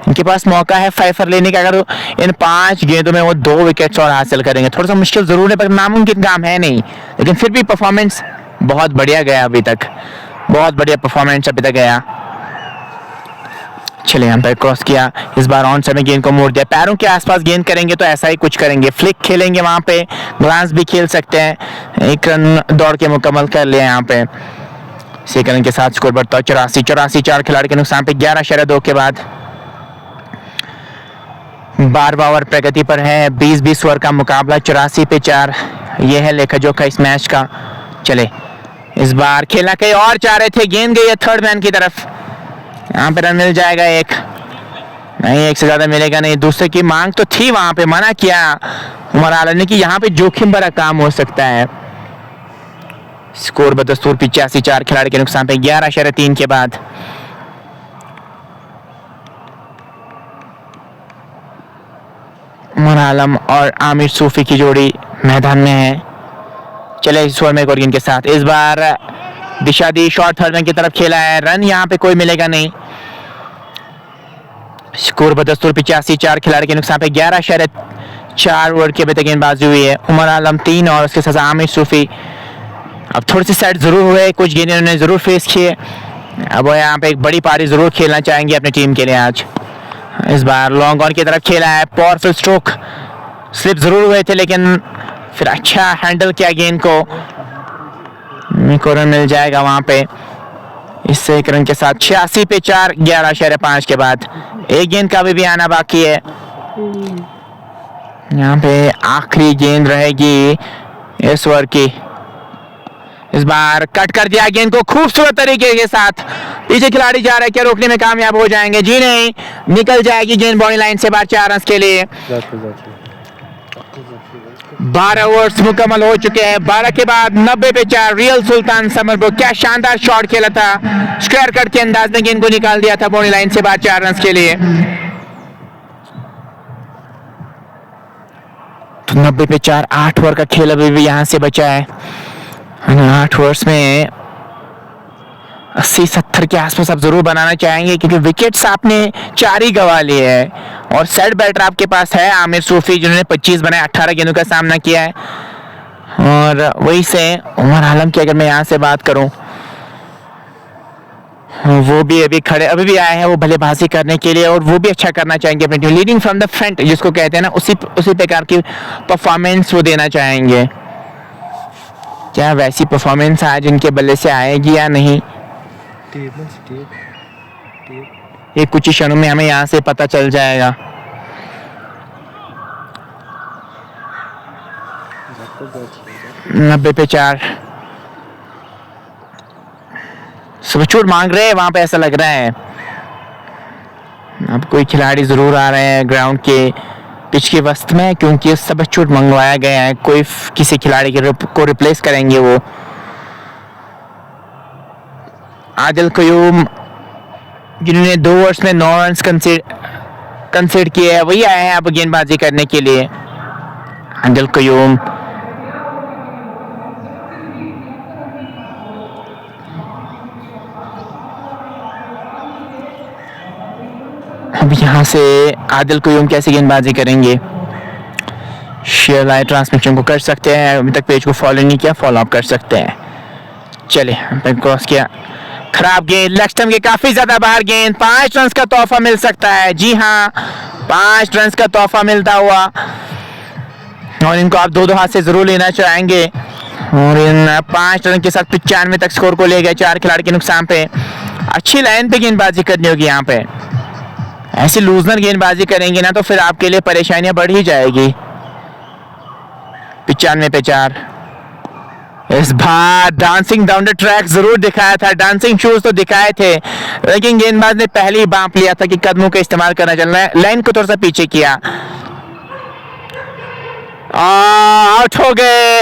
इनके पास मौका है 5 फॉर लेने का। अगर इन 5 गेंदों में वो 2 विकेट्स और हासिल करेंगे, थोड़ा सा मुश्किल जरूर है पर नामुमकिन काम है नहीं, लेकिन फिर भी परफॉर्मेंस बहुत बढ़िया गया अभी तक, बहुत बढ़िया परफॉर्मेंस अभी तक गया। चले यहाँ पर क्रॉस किया, इस बार ऑन साइड में गेंद को मोड़ दिया। पैरों के आसपास गेंद करेंगे तो ऐसा ही कुछ करेंगे, फ्लिक खेलेंगे वहां पे, ग्लांस भी खेल सकते हैं। एक रन दौड़ के मुकम्मल कर लिया यहाँ पे। इसी रन के साथ स्कोर बढ़ता है 84, 4 खिलाड़ी के नुकसान पे 11.2 के बाद। 12वां ओवर प्रगति पर है। 20-20 ओवर का मुकाबला, 84 पे 4 ये है लेखा जोखा इस मैच का। चले, इस बार खेलना कहीं और चाह रहे थे, गेंद गई है थर्ड मैन की तरफ। यहाँ पे रन मिल जाएगा, एक नहीं, एक से ज्यादा मिलेगा नहीं। दूसरे की मांग तो थी, वहां पे मना किया उमर आलम ने कि यहाँ पे जोखिम भरा काम हो सकता है। स्कोर बदस्तूर 85, 4 खिलाड़ी के नुकसान पे 11.3 के बाद। उमर आलम और आमिर सूफी की जोड़ी मैदान में है। चले इस ओवर में एक और गेंद के साथ, इस बार दिशा दी, शॉर्ट थर्ड मैन की तरफ खेला है, रन यहाँ पे कोई मिलेगा नहीं। स्कोर बदस्तूर 85, 4 खिलाड़ी के नुकसान पे 11.4 ओवर की अभी तक गेंदबाजी हुई है। उमर आलम 3 और उसके साथ आमिर सूफी। अब थोड़े से सेट जरूर हुए, कुछ गेंद उन्होंने जरूर फेस किए। अब वो यहाँ पे एक बड़ी पारी जरूर खेलना चाहेंगे अपनी टीम के लिए आज। इस बार लॉन्ग ऑन की तरफ खेला है, पावरफुल स्ट्रोक, स्लिप जरूर हुए थे लेकिन फिर अच्छा हैंडल किया गेंद को। रन मिल जाएगा वहां पे इससे एक रन के साथ। 86 पे 4, 11.5 के बाद एक गेंद का भी आना बाकी है। यहाँ पे आखिरी गेंद रहेगी इस ओवर की। इस बार कट कर दिया गेंद को खूबसूरत तरीके के साथ। पीछे खिलाड़ी जा रहे हैं, क्या रोकने में कामयाब हो जाएंगे? जी नहीं, निकल जाएगी गेंद बाउंड्री लाइन से बाहर 4 रन के लिए। 12 ओवर्स मुकम्मल हो चुके हैं। 12 के बाद 90 पे 4, रियल सुल्तान समरपुर। क्या शानदार शॉट खेला था, स्क्वायर कट के अंदाज में गेंद को निकाल दिया था बाउंड्री लाइन से बाहर 4 रन के लिए। तो 90 पे 4, 8 ओवर का खेल अभी भी यहाँ से बचा है। 8 ओवर्स में 80-70 के आसपास आप जरूर बनाना चाहेंगे क्योंकि विकेट्स आपने 4 ही गंवा लिए हैं और सेट बैटर आपके पास है आमिर सूफी जिन्होंने 25 बनाए, 18 गेंदों का सामना किया है। और वही से उमर आलम की अगर मैं यहाँ से बात करूं, वो भी अभी भी आए हैं वो बल्लेबाजी करने के लिए और वो भी अच्छा करना चाहेंगे अपनी team. Leading from the front जिसको कहते हैं ना, उसी प्रकार की परफॉर्मेंस वो देना चाहेंगे। क्या वैसी परफॉर्मेंस आज इनके बल्ले से आएगी या नहीं, ये कुछ ही क्षणों में हमें यहाँ से पता चल जाएगा। नब्बे पे 4 सबचूट मांग रहे हैं वहां पे, ऐसा लग रहा है। अब कोई खिलाड़ी जरूर आ रहे हैं ग्राउंड के पिच के वस्त में क्योंकि सबचूट मंगवाया गया है। कोई किसी खिलाड़ी को रिप्लेस करेंगे वो। आदिल कयूम जिन्होंने 2 ओवर्स में 9 रन कंसीड किए हैं वही आए हैं अब गेंदबाजी करने के लिए। आदिल कयूम अब यहाँ से आदिल कयूम कैसे गेंदबाजी करेंगे? शेयर लाइव ट्रांसमिशन को कर सकते हैं, अभी तक पेज को फॉलो नहीं किया फॉलो अप कर सकते हैं। चले क्रॉस किया, खराब गेंद, लेग स्टंप के काफी ज्यादा बाहर गेंद। 5 रन का तोहफा मिल सकता है। जी हाँ, 5 रन का तोहफा मिलता हुआ और इनको आप 2-2 हाथ से जरूर लेना चाहेंगे। और इन 5 रन के साथ 95 तक स्कोर को ले गए 4 खिलाड़ी के नुकसान पे। अच्छी लाइन पे गेंदबाजी करनी होगी यहाँ पे। ऐसी लूजनर गेंदबाजी करेंगे ना तो फिर आपके लिए परेशानियां बढ़ ही जाएगी। 95 पे 4। इस बार डांसिंग डाउन द ट्रैक जरूर दिखाया था, डांसिंग शूज तो दिखाए थे लेकिन गेंदबाज ने पहले ही बांप लिया था कि कदमों का इस्तेमाल करना चलना है। लाइन को थोड़ा सा पीछे किया, आउट हो गए।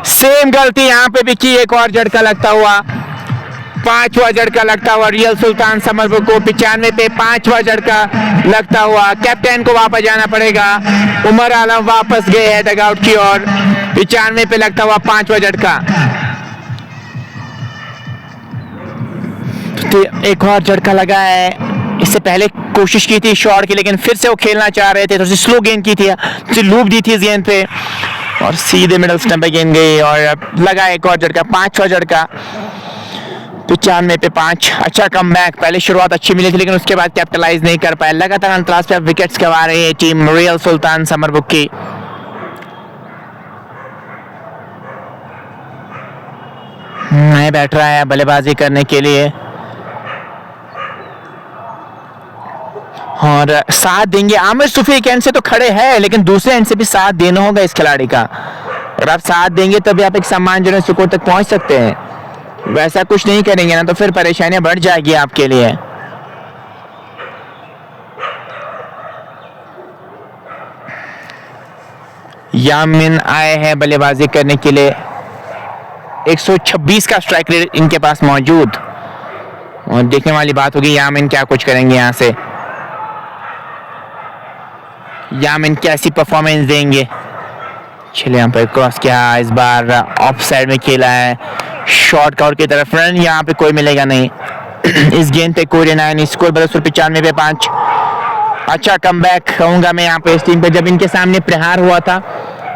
सेम गलती यहाँ पे भी की, एक और झटका लगता हुआ, 5वां झटका लगता हुआ रियल सुल्तान समरपुर को। 95 पे 5वां झटका लगता हुआ। कैप्टन को वापस जाना पड़ेगा। उमर आलम वापस गए हैं डगआउट की ओर। 95 पे लगता हुआ 5वां झटका। तो एक और झटका लगा है। इससे पहले कोशिश की थी शॉट की लेकिन फिर से वो खेलना चाह रहे थे, थोड़ी सी स्लो गेंद की थी, लूप दी थी इस गेंद पे और सीधे मिडल स्टंप पे गेंद गई और लगा एक और झटका, 5वां झटका। 95 पे 5। अच्छा कमबैक, पहले शुरुआत अच्छी मिली थी लेकिन उसके बाद कैपिटलाइज नहीं कर पाए। लगातार अंतराज पे विकेट्स गंवा रही है टीम रियल सुल्तान समरपुर की। नए बैठ रहा है बल्लेबाजी करने के लिए और साथ देंगे। आमिर सूफी एक एंड से तो खड़े हैं लेकिन दूसरे एंड से भी साथ देना होगा इस खिलाड़ी का। और आप साथ देंगे तभी आप एक सम्मानजनक स्कोर तक पहुंच सकते हैं। वैसा कुछ नहीं करेंगे ना तो फिर परेशानियां बढ़ जाएगी आपके लिए। यामिन आए हैं बल्लेबाजी करने के लिए। 126 का स्ट्राइक रेट इनके पास मौजूद और देखने वाली बात होगी यामिन क्या कुछ करेंगे यहां से। यामिन कैसी परफॉर्मेंस देंगे? चलिए यहाँ पर क्रॉस किया, इस बार ऑफ साइड में खेला है, शॉर्ट कवर की तरफ। रन यहाँ पे कोई मिलेगा नहीं। इस गेंद पे कोई रहना है नहीं। स्कोर 95 पे 5। अच्छा कमबैक कहूंगा मैं यहाँ पे इस टीम पे, जब इनके सामने प्रहार हुआ था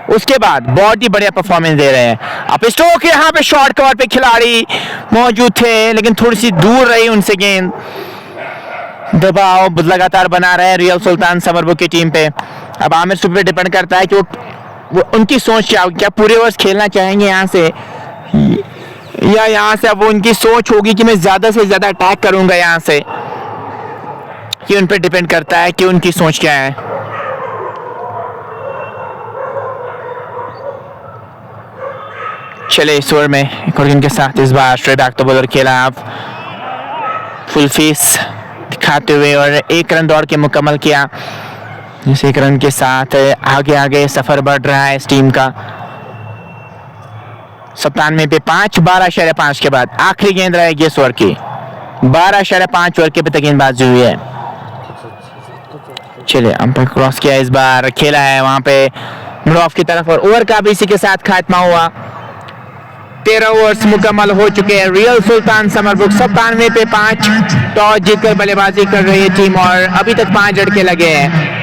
उसके बाद बहुत ही बढ़िया परफॉर्मेंस दे रहे हैं। अब स्टोक यहाँ पे शॉर्ट कवर पे खिलाड़ी मौजूद थे लेकिन थोड़ी सी दूर रही उनसे गेंद। दबाव लगातार बना रहे हैं रियल सुल्तान समरबुक की टीम पे। अब आमिर सूफी पे डिपेंड करता है कि वो उनकी सोच क्या होगी, क्या पूरे ओवर्स खेलना चाहेंगे यहाँ से, या यहाँ से अब वो उनकी सोच होगी कि मैं ज्यादा से ज्यादा अटैक करूंगा यहाँ से। ये उन पे डिपेंड करता है कि उनकी सोच क्या है। चले इस ओवर में एक और इनके साथ इस बार स्ट्रेट बैक तो बॉलर खेला आप फुल फेस दिखाते हुए और 1 रन दौड़ के मुकम्मल किया। इस 1 रन के साथ आगे आगे सफर बढ़ रहा है इस टीम का। 97 पे 5, 12.5 के बाद आखिरी गेंद रहेगी इस ओवर की। 12.5 ओवर के पे गेंदबाजी हुई है। चले अंपायर क्रॉस किया इस बार, खेला है वहां पे मिड ऑफ की तरफ और ओवर का भी इसी के साथ खात्मा हुआ। 13 ओवर्स मुकम्मल हो चुके हैं। रियल सुल्तान समरबुक 97 पे 5 टॉस जीतकर बल्लेबाजी कर रही है टीम और अभी तक 5 झटके लगे हैं।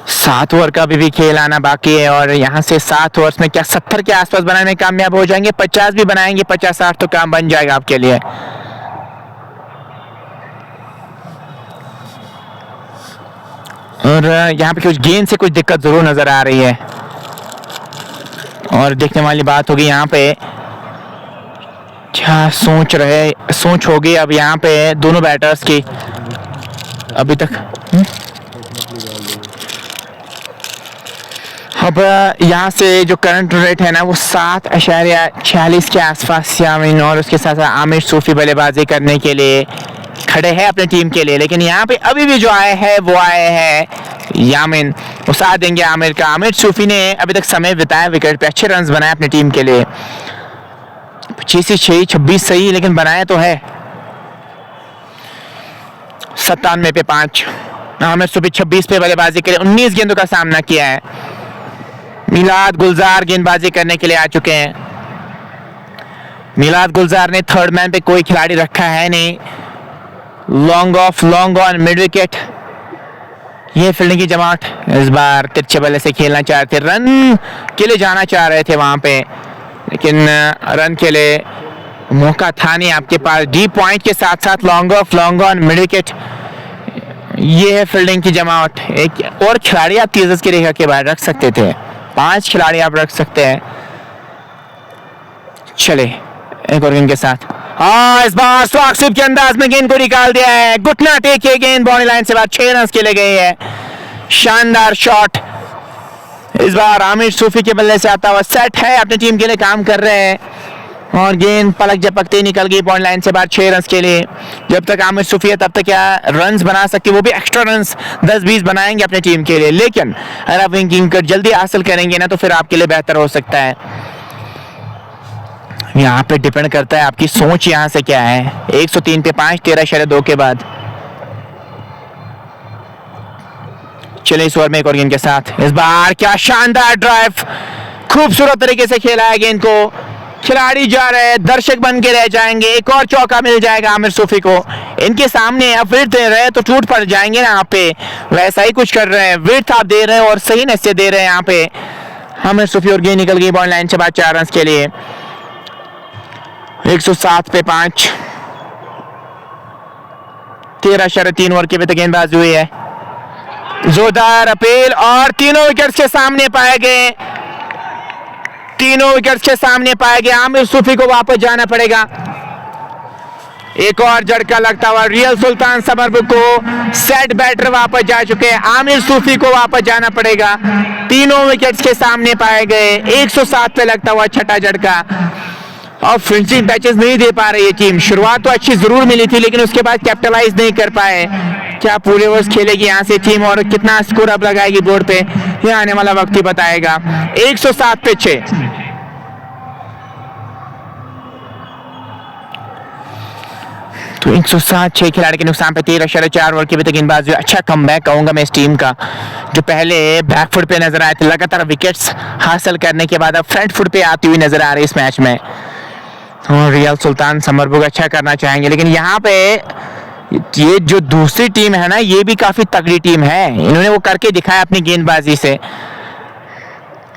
सात ओवर का भी खेल आना बाकी है और यहाँ से 7 ओवर्स में क्या 70 के आसपास बनाने में कामयाब हो जाएंगे, 50 भी बनाएंगे, 50-60 तो काम बन जाएगा आपके लिए। और यहाँ पे कुछ गेंद से कुछ दिक्कत जरूर नजर आ रही है और देखने वाली बात होगी यहाँ पे क्या सोच होगी अब यहाँ पे दोनों बैटर्स की। अभी तक अब यहाँ से जो करंट रेट है ना वो 7.46 के आसपास यामिन और उसके साथ साथ आमिर सूफी बल्लेबाजी करने के लिए खड़े हैं अपनी टीम के लिए। लेकिन यहाँ पे अभी भी जो आए हैं यामिन, वो साथ देंगे आमिर का। आमिर सूफी ने अभी तक समय बिताया विकेट पे, अच्छे रन्स बनाए अपनी टीम के लिए। 26 सही लेकिन बनाए तो है। 97 पे 5 आमिर सूफी 26 पे बल्लेबाजी के लिए 19 गेंदों का सामना किया है। मिलाद गुलजार गेंदबाजी करने के लिए आ चुके हैं। मिलाद गुलजार ने थर्ड मैन पे कोई खिलाड़ी रखा है नहीं। Long off, long on, mid wicket, ये फील्डिंग की जमात इस बार तिरछे बल्ले से खेलना चाहते, रन के लिए जाना चाह रहे थे वहां पे लेकिन रन के लिए मौका था नहीं आपके पास। डीप पॉइंट के साथ साथ long off, long on, mid wicket, ये है फील्डिंग की जमात। एक और खिलाड़ी आप 30 की रेखा के बाहर रख सकते थे, 5 खिलाड़ी आप रख सकते हैं। चले एक और गेंद के साथ, हाँ इस बार स्वागत के अंदाज में गेंद को निकाल दिया है। घुटना टेके गेंद बाउंड्री लाइन से बाहर, 6 रन के लिए गई है। शानदार शॉट इस बार आमिर सूफी के बल्ले से आता हुआ, सेट है अपनी टीम के लिए काम कर रहे हैं और गेंद पलक झपकते ही निकल गई बाउंड्री लाइन से बाहर 6 रन के लिए। जब तक आमिर सूफी है तब तक क्या रन्स बना सकते, वो भी एक्स्ट्रा रन्स 10-20 बनाएंगे अपनी टीम के लिए। लेकिन अगर आप विकेट कर जल्दी हासिल करेंगे ना तो फिर आपके लिए बेहतर हो सकता है। यहाँ पे डिपेंड करता है आपकी सोच यहाँ से क्या है। 103 पे 5, 13.2 के बाद। चलिए इस ओवर में एक और गेंद के साथ इस बार क्या शानदार ड्राइव, खूबसूरत तरीके से खेला है गेंद को। खिलाड़ी जा रहे हैं, दर्शक बन के रह जाएंगे। एक और चौका मिल जाएगा आमिर सूफी को। इनके सामने अब विर्थ दे रहे हैं तो टूट पड़ जाएंगे ना यहाँ पे, वैसा ही कुछ कर रहे हैं। विर्थ आप दे रहे हैं और सही नस्से दे रहे हैं यहाँ पे आमिर सूफी और गेंद निकल गई बाउंड्री लाइन से बाद 4 रन के लिए। 107 पे 5, 13.3 ओवर के पे गेंदबाजी हुई है। जोरदार अपील और तीनों विकेट्स के सामने पाए गए, तीनों विकेट्स के सामने पाए गए। आमिर सूफी को वापस जाना पड़ेगा। एक और झटका लगता हुआ रियल सुल्तान समरबुक को सेट बैटर वापस जा चुके हैं। आमिर सूफी को वापस जाना पड़ेगा। तीनों विकेट्स के सामने पाए गए। 107 पे लगता हुआ छठा झटका और फिनिशिंग टचेस नहीं दे पा रही है टीम। शुरुआत तो अच्छी जरूर मिली थी लेकिन उसके बाद कैपिटलाइज नहीं कर पाए। क्या पूरे ओवर्स खेलेगी यहाँ से टीम और कितना स्कोर अब लगाएगी बोर्ड पे, ये आने वाला वक्त ही बताएगा। 107 पे 6, तो 107 6 खिलाड़ी के नुकसान पे 13.4 ओवर की भी गेंदबाजी। अच्छा कमबैक कहूंगा मैं इस टीम का, जो पहले बैकफुट पे नजर आए थे, लगातार विकेट्स हासिल करने के बाद अब फ्रंट फुट पे आती हुई नजर आ रही है इस मैच में। रियल सुल्तान समरबुग अच्छा करना चाहेंगे, लेकिन यहाँ पे ये जो दूसरी टीम है ना, ये भी काफी तगड़ी टीम है। इन्होंने वो करके दिखाया अपनी गेंदबाजी से,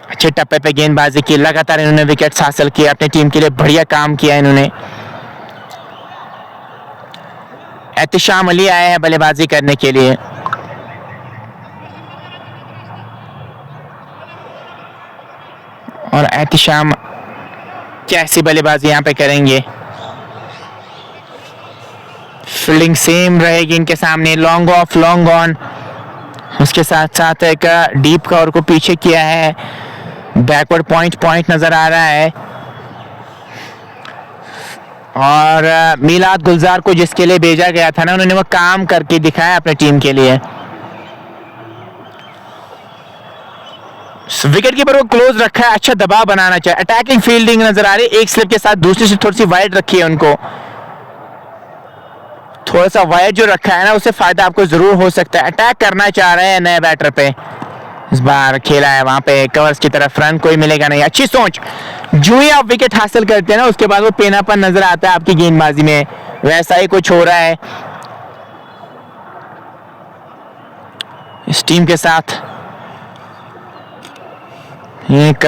अच्छे टप्पे पे गेंदबाजी की, लगातार इन्होंने विकेट्स हासिल किए, अपनी टीम के लिए बढ़िया काम किया इन्होंने। एहतिशाम अली आए हैं बल्लेबाजी करने के लिए। और एहतिशाम कैसी बल्लेबाजी यहाँ पे करेंगे। फील्डिंग सेम रहेगी इनके सामने, लॉन्ग ऑफ लॉन्ग ऑन, उसके साथ साथ एक डीप कवर को पीछे किया है, बैकवर्ड पॉइंट नजर आ रहा है। और मिलाद गुलजार को जिसके लिए भेजा गया था ना, उन्होंने वो काम करके दिखाया अपनी टीम के लिए। विकेट कीपर को क्लोज रखा है, अच्छा दबाव बनाना चाहिए। अटैकिंग फील्डिंग नजर आ रही है, एक स्लिप के साथ दूसरी से थोड़ी सी वाइड रखी है उनको, थोड़ा सा वाइड जो रखा है ना, उससे फायदा आपको जरूर हो सकता है। अटैक करना चाह रहे हैं नए बैटर पे, इस बार खेला है वहां पे कवर्स की तरफ, रन कोई मिलेगा नहीं। अच्छी सोच, जो ही आप विकेट हासिल करते हैं ना, उसके बाद वो पेनापन नजर आता है आपकी गेंदबाजी में, वैसा ही कुछ हो रहा है इस टीम के साथ। एक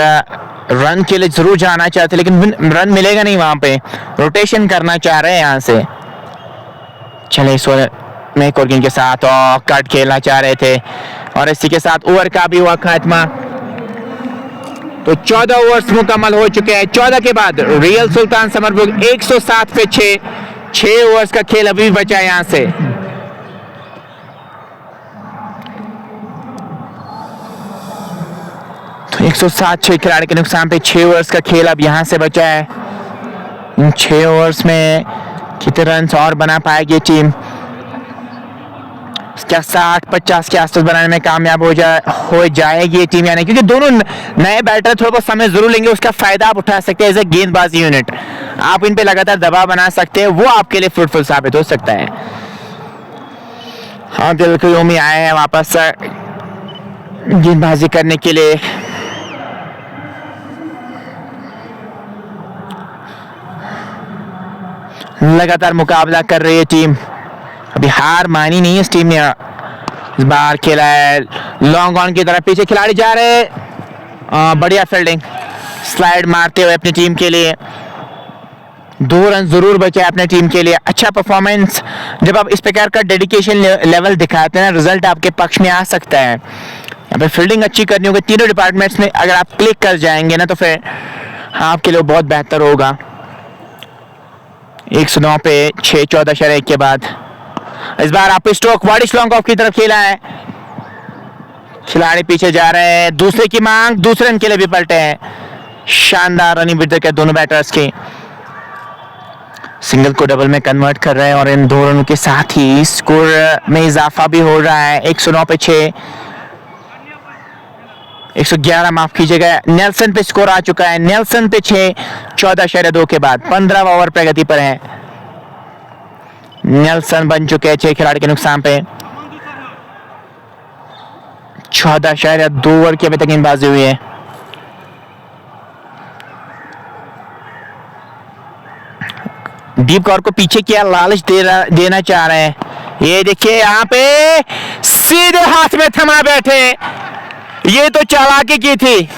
रन के लिए जरूर जाना चाहते, लेकिन रन मिलेगा नहीं वहां पे, रोटेशन करना चाह रहे हैं यहाँ से। चले इस ओवर में एक और गेंद के साथ और कट खेलना चाह रहे थे, और इसी के साथ ओवर का भी हुआ खात्मा। तो 14 ओवर्स मुकम्मल हो चुके हैं। 14 के बाद रियल सुल्तान समरबुग 107 पे 6 ओवर्स का खेल अभी बचा है यहां से। तो 107 6 खिलाड़ी के नुकसान पे 6 ओवर्स का खेल अब यहां से बचा है। इन 6 ओवर्स में कितने रन और बना पाएगी टीम, क्या 60-50 के आसपास बनाने में कामयाब हो जाएगी ये टीम या नहीं, क्योंकि दोनों नए बैटर थोड़ा बहुत समय जरूर लेंगे, उसका फायदा आप उठा सकते हैं। एज ए गेंदबाजी यूनिट आप इन पे लगातार दबाव बना सकते हैं, वो आपके लिए फ्रूटफुल साबित हो सकता है। हाँ, दिल के उम्मीद आए हैं वापस गेंदबाजी करने के लिए। लगातार मुकाबला कर रही है टीम, अभी हार मानी नहीं है इस टीम ने। इस बार खेला है लॉन्ग ऑन की तरफ, पीछे खिलाड़ी जा रहे हैं, बढ़िया फील्डिंग, स्लाइड मारते हुए अपनी टीम के लिए 2 रन जरूर बचे अपने टीम के लिए। अच्छा परफॉर्मेंस, जब आप इस प्रकार का डेडिकेशन लेवल दिखाते हैं ना, रिजल्ट आपके पक्ष में आ सकता है। यहाँ पे फील्डिंग अच्छी करनी होगी, तीनों डिपार्टमेंट्स में अगर आप क्लिक कर जाएंगे ना, तो फिर आपके लिए बहुत बेहतर होगा। 109 पे 6 14 के बाद इस बार आप स्ट्रोक वाडिश लॉन्ग ऑफ की तरफ खेला है, खिलाड़ी पीछे जा रहे हैं, दूसरे की मांग, दूसरे रन के लिए भी पलटे हैं। शानदार रनिंग विद के दोनों बैटर्स की, सिंगल को डबल में कन्वर्ट कर रहे हैं, और इन 2 रनों के साथ ही स्कोर में इजाफा भी हो रहा है। 109 पे 6, 111 माफ कीजिएगा, नेल्सन पे स्कोर आ चुका है। नेल्सन पे 6 14.2 के बाद 15वां ओवर प्रगति पर है। नेल्सन बन चुके हैं 6 खिलाड़ी के नुकसान पे। 14.2 ओवर की अभी तक गेंदबाजी हुई है। डीप कवर को पीछे किया, लालच देना चाह रहे हैं। ये देखिए यहाँ पे सीधे हाथ में थमा बैठे, ये तो चालाकी की थी,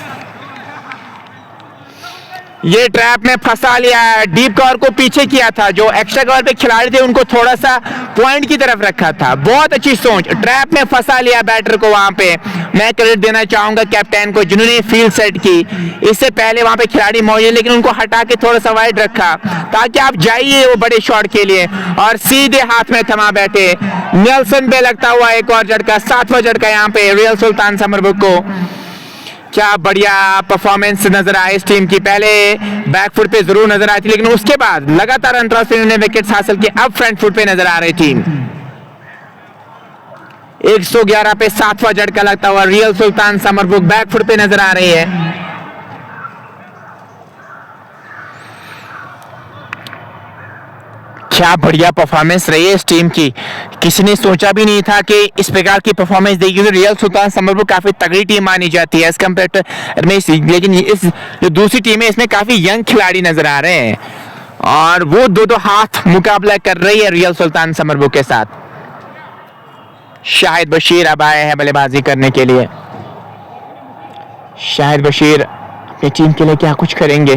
ये ट्रैप में फंसा लिया है। डीप कवर को पीछे किया था, जो एक्स्ट्रा कवर पे खिलाड़ी थे उनको थोड़ा सा पॉइंट की तरफ रखा था। बहुत अच्छी सोच, ट्रैप में फंसा लिया बैटर को वहां पे। मैं क्रेडिट देना चाहूंगा कैप्टन को, जिन्होंने फील्ड सेट की। इससे पहले वहां पे खिलाड़ी मौजूद, लेकिन उनको हटा के थोड़ा सा वाइड रखा ताकि आप जाइए वो बड़े शॉट के लिए, और सीधे हाथ में थमा बैठे। नेल्सन पे लगता हुआ एक और झटका, 7वां झटका यहाँ पे रियल सुल्तान समरबुग को। क्या बढ़िया परफॉर्मेंस नजर आए इस टीम की। पहले बैकफुट पे जरूर नजर आई थी, लेकिन उसके बाद लगातार अंतराल से इन्होंने विकेट्स हासिल किए। अब फ्रंट फुट पे नजर आ रही टीम। 111 पे 7वां झटका लगता हुआ रियल सुल्तान समरबुग बैकफुट पे नजर आ रही है। क्या बढ़िया परफॉर्मेंस रही है इस टीम की। किसी ने सोचा भी नहीं था कि इस प्रकार की परफॉर्मेंस देगी, क्योंकि रियल सुल्तान समरबुग काफी तगड़ी टीम मानी जाती है एज कम्पेयर टू, लेकिन इस जो दूसरी टीम है इसमें काफी यंग खिलाड़ी नजर आ रहे हैं। और वो दो हाथ मुकाबला कर रही है रियल सुल्तान समरबुक के साथ। शाहिद बशीर अब आए हैं बल्लेबाजी करने के लिए। शाहिद बशीर अपनी टीम के लिए क्या कुछ करेंगे,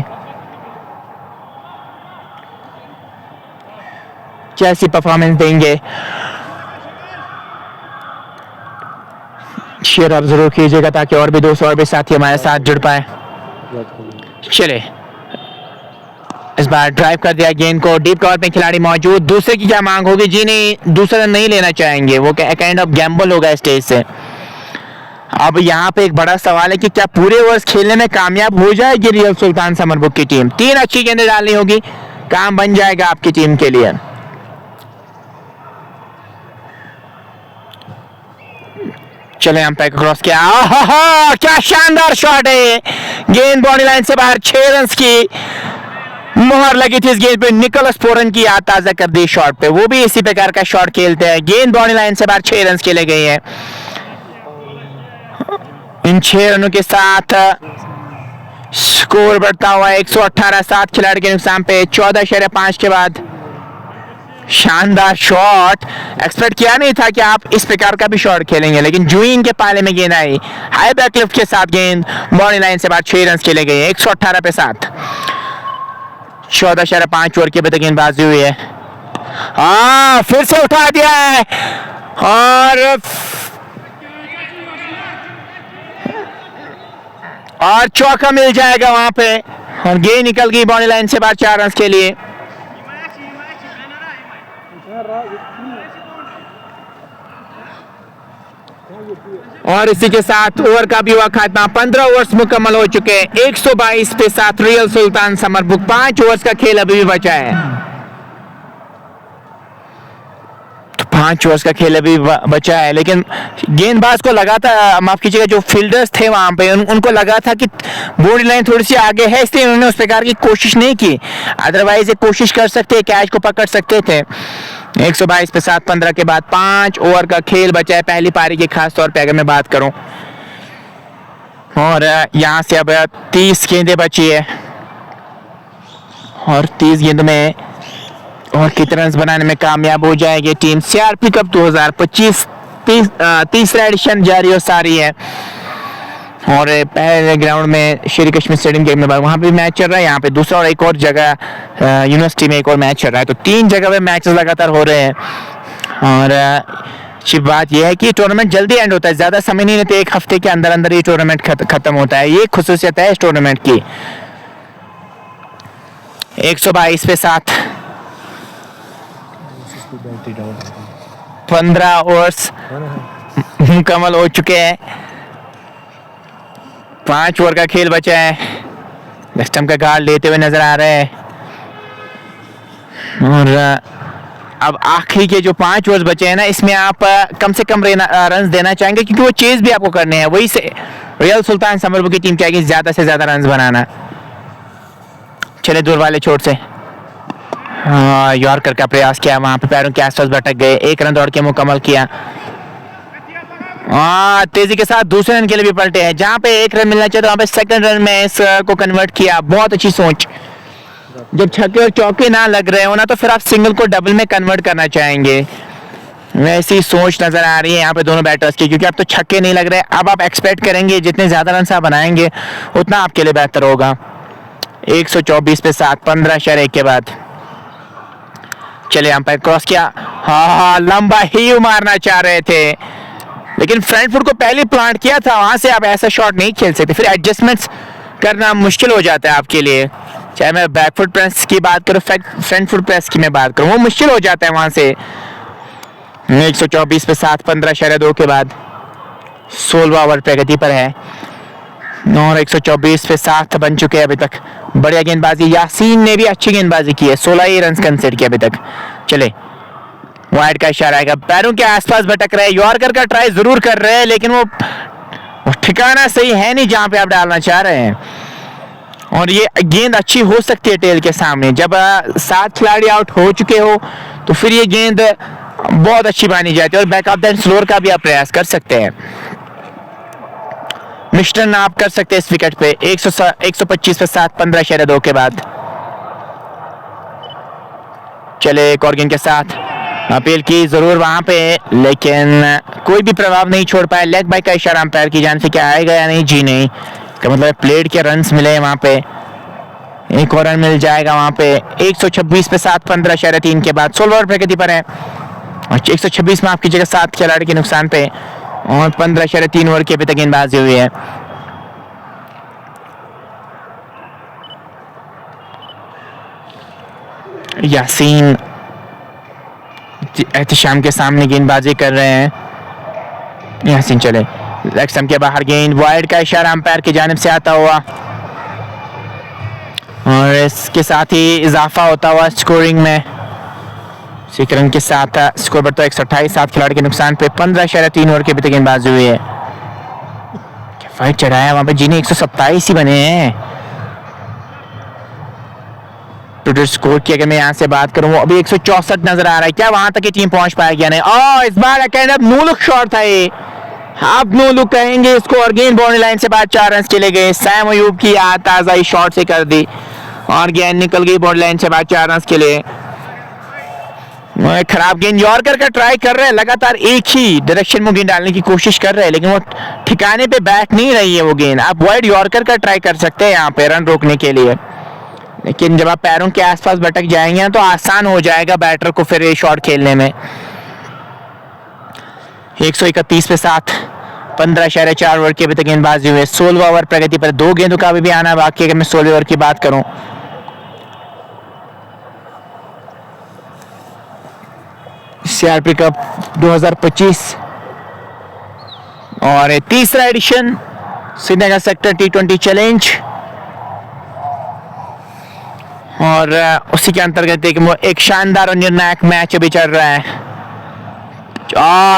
कैसी परफॉर्मेंस देंगे, शेयर आप जरूर कीजिएगा ताकि और भी दोस्त और भी साथी हमारे साथ जुड़ पाए। चले, इस बार ड्राइव कर दिया गेंद को, डीप कवर पे खिलाड़ी मौजूद। दूसरे की क्या मांग होगी? जी नहीं, दूसरा नहीं लेना चाहेंगे, वो काइंड ऑफ गैम्बल होगा स्टेज से। अब यहाँ पे एक बड़ा सवाल है कि क्या पूरे ओवर्स खेलने में कामयाब हो जाएगी रियल सुल्तान समरबुक की टीम? 3 अच्छी गेंदें डालनी होगी, काम बन जाएगा आपकी टीम के लिए। चले अंपायर को क्रॉस किया, क्या शानदार शॉट है, गेंद बॉडी लाइन से बाहर। 6 रन की मोहर लगी थी इस गेंद पे, निकोलस पोरन की याद ताजा कर दी शॉट पे। वो भी इसी प्रकार का शॉट खेलते हैं। गेंद बॉडी लाइन से बाहर, 6 रन खेले गए हैं। इन 6 रनों के साथ स्कोर बढ़ता हुआ 118, 7 खिलाड़ी के नुकसान पे 14.5 के बाद। शानदार शॉट, एक्सपेक्ट किया नहीं था कि आप इस प्रकार का भी शॉट खेलेंगे, लेकिन जूइन के पाले में गेंद आई, हाई बैक लिफ्ट के साथ गेंद बॉडी लाइन से बाद 6 रन खेले गए। 118 पे 7, 14.5 ओवर की अभी तक गेंदबाजी हुई है। फिर से उठा दिया है और चौका मिल जाएगा वहां पे, और गेंद निकल गई बॉडी लाइन से बाहर 4 रन के लिए। और इसी के साथ ओवर का भी हुआ खात्मा। 15 ओवर्स मुकम्मल हो चुके हैं। 122 पे 7 रियल सुल्तान समरबुक। 5 ओवर्स का खेल अभी भी बचा है, तो 5 ओवर्स का खेल अभी बचा है, लेकिन गेंदबाज को लगा था, माफ कीजिएगा, जो फील्डर्स थे वहां पे उनको लगा था कि बॉडी लाइन थोड़ी सी आगे है, इसलिए उन्होंने उस प्रकार की कोशिश नहीं की। अदरवाइज ये कोशिश कर सकते, कैच को पकड़ सकते थे। 122 पे 7, 15 के बाद 5 ओवर का खेल बचा है पहली पारी की, खास तौर पे अगर मैं बात करूं। और यहां से अब 30 गेंदें बची है, और 30 गेंदों में और कितने रन बनाने में कामयाब हो जाएगी टीम। सीआरपी कप 2025 तीसरा एडिशन जारी और सारी है, और पहले ग्राउंड में शेर कश्मीर स्टेडियम के वहाँ पे मैच चल रहा है। यहाँ पे दूसरा और एक और जगह यूनिवर्सिटी में एक और मैच चल रहा है, तो 3 जगह पे मैचेस लगातार हो रहे हैं। और अच्छी बात यह है कि टूर्नामेंट जल्दी एंड होता है, ज़्यादा समय नहीं लेते, 1 हफ्ते के अंदर अंदर ये टूर्नामेंट खत्म होता है। ये खुसूसियत है इस टूर्नामेंट की। 122 पे 7, 15 ओवर्स मुकम्मल हो चुके हैं। 5 ओवर का खेल बचा है। लेफ्ट का गार्ड लेते हुए नजर आ रहे हैं, और अब आखिरी के जो 5 ओवर्स बचे हैं ना, इसमें आप कम से कम रन देना चाहेंगे, क्योंकि वो चेज भी आपको करने हैं। वही से रियल सुल्तान समरबुक की टीम चाहेगी ज्यादा से ज्यादा रन बनाना। चले दूर वाले छोर से यॉर्कर का प्रयास किया, वहां पे पैरों के आसपास भटक गए। 1 रन दौड़ के मुकम्मल किया। तेजी के साथ दूसरे रन के लिए भी पलटे हैं। जहां पे 1 रन मिलना चाहिए, वहां पे सेकंड रन में इसको कन्वर्ट किया। बहुत अच्छी सोच। जब छक्के और चौके ना लग रहे हो ना, तो फिर आप सिंगल को डबल में कन्वर्ट करना चाहेंगे। वैसी सोच नजर आ रही है यहाँ पे दोनों बैटर्स की, क्योंकि अब तो छक्के नहीं लग रहे। अब आप एक्सपेक्ट करेंगे जितने ज्यादा रन आप बनाएंगे उतना आपके लिए बेहतर होगा। 124 पे 7, 15.1 के बाद। चले अंपायर क्रॉस किया, लंबा ही मारना चाह रहे थे, लेकिन फ्रंट फुट को पहले प्लांट किया था। वहां से आप ऐसा शॉट नहीं खेल सकते, फिर एडजस्टमेंट्स करना मुश्किल हो जाता है आपके लिए। चाहे मैं बैक फुट प्रेस की बात करूं, फ्रंट फुट प्रेस की मैं बात करूं, वो मुश्किल हो जाता है वहां से। 124 पे 7, 15.2 के बाद 16वां ओवर प्रगति पर है, और 124 पे 7 बन चुके हैं अभी तक। बढ़िया गेंदबाजी, यासीन ने भी अच्छी गेंदबाजी की है। 16 ही रन कंसीडर किए अभी तक। चले, वाइड का इशारा आएगा, पैरों के आसपास भटक रहे हैं। यॉर्कर का ट्राई जरूर कर रहे हैं, लेकिन वो ठिकाना सही है नहीं जहां पे आप डालना चाह रहे हैं। और ये गेंद अच्छी हो सकती है टेल के सामने। जब 7 खिलाड़ी आउट हो चुके हो, तो फिर ये गेंद बहुत अच्छी मानी जाती है, और बैक ऑफ द स्लोअर का भी आप प्रयास कर सकते हैं। मिस्टर आप कर सकते हैं इस विकेट पे। 125 पे 7, 15.2 के बाद। चले एक और गेंद के साथ अपील की जरूर वहां पे, लेकिन कोई भी प्रभाव नहीं छोड़ पाया। लेग बाय का इशारा अंपायर की जान से, क्या आएगा या नहीं? जी नहीं, का मतलब प्लेड के रन्स मिले वहां पे, एक और रन मिल जाएगा वहां पे। 126 पे 7, 15.3 के बाद 16 ओवर प्रगति पर है और 126 में आपकी जगह 7 खिलाड़ी के नुकसान पे और 15.3 ओवर के अभी तक गेंदबाजी हुई है। यासीन एहतिशाम के सामने गेंदबाजी कर रहे हैं। यासीन चले लेग स्टंप के बाहर, गेंद वाइड का इशारा अंपायर की जानिब से आता हुआ और इसके साथ ही इजाफा होता हुआ स्कोरिंग में। 6 रन के साथ स्कोर बढ़ता है 128, 7 खिलाड़ी के नुकसान पे 15.3 ओवर के अभी तक गेंदबाजी हुई है। फाइट चढ़ाया वहां पे, जी ने 127 ही बने हैं टोटल स्कोर की। अगर मैं यहाँ से बात करूँ, अभी 164 नजर आ रहा है। क्या वहां तक की टीम पहुंच पाएगी या नहीं? इस बार नो लुक शॉट था ये, आप नो लुक कहेंगे इसको, और गेंद बाउंड्री लाइन से बाद 4 रन चले गए। सैम अयूब की ताज़ा शॉट से कर दी और गेंद निकल गई बाउंड्री लाइन से बाद 4 रन के लिए। खराब गेंद, यॉर्कर का ट्राई कर रहे हैं, लगातार एक ही डायरेक्शन में गेंद डालने की कोशिश कर रहे हैं, लेकिन वो ठिकाने पे बैठ नहीं रही है वो गेंद। आप वाइड यॉर्कर का ट्राई कर सकते हैं यहाँ पे रन रोकने के लिए, लेकिन जब आप पैरों के आसपास भटक जाएंगे तो आसान हो जाएगा बैटर को फिर ये शॉट खेलने में। 131 पे 7, 15.4 ओवर की अभी तक गेंदबाजी हुई है। 16वां ओवर प्रगति पर, 2 गेंदों का भी आना बाकी है। अगर मैं 16वें ओवर की बात करूं, सीआरपी कप 2025 और तीसरा addition Srinagar sector T20 challenge, और उसी के अंतर्गत एक शानदार और निर्णायक मैच अभी चल रहा है।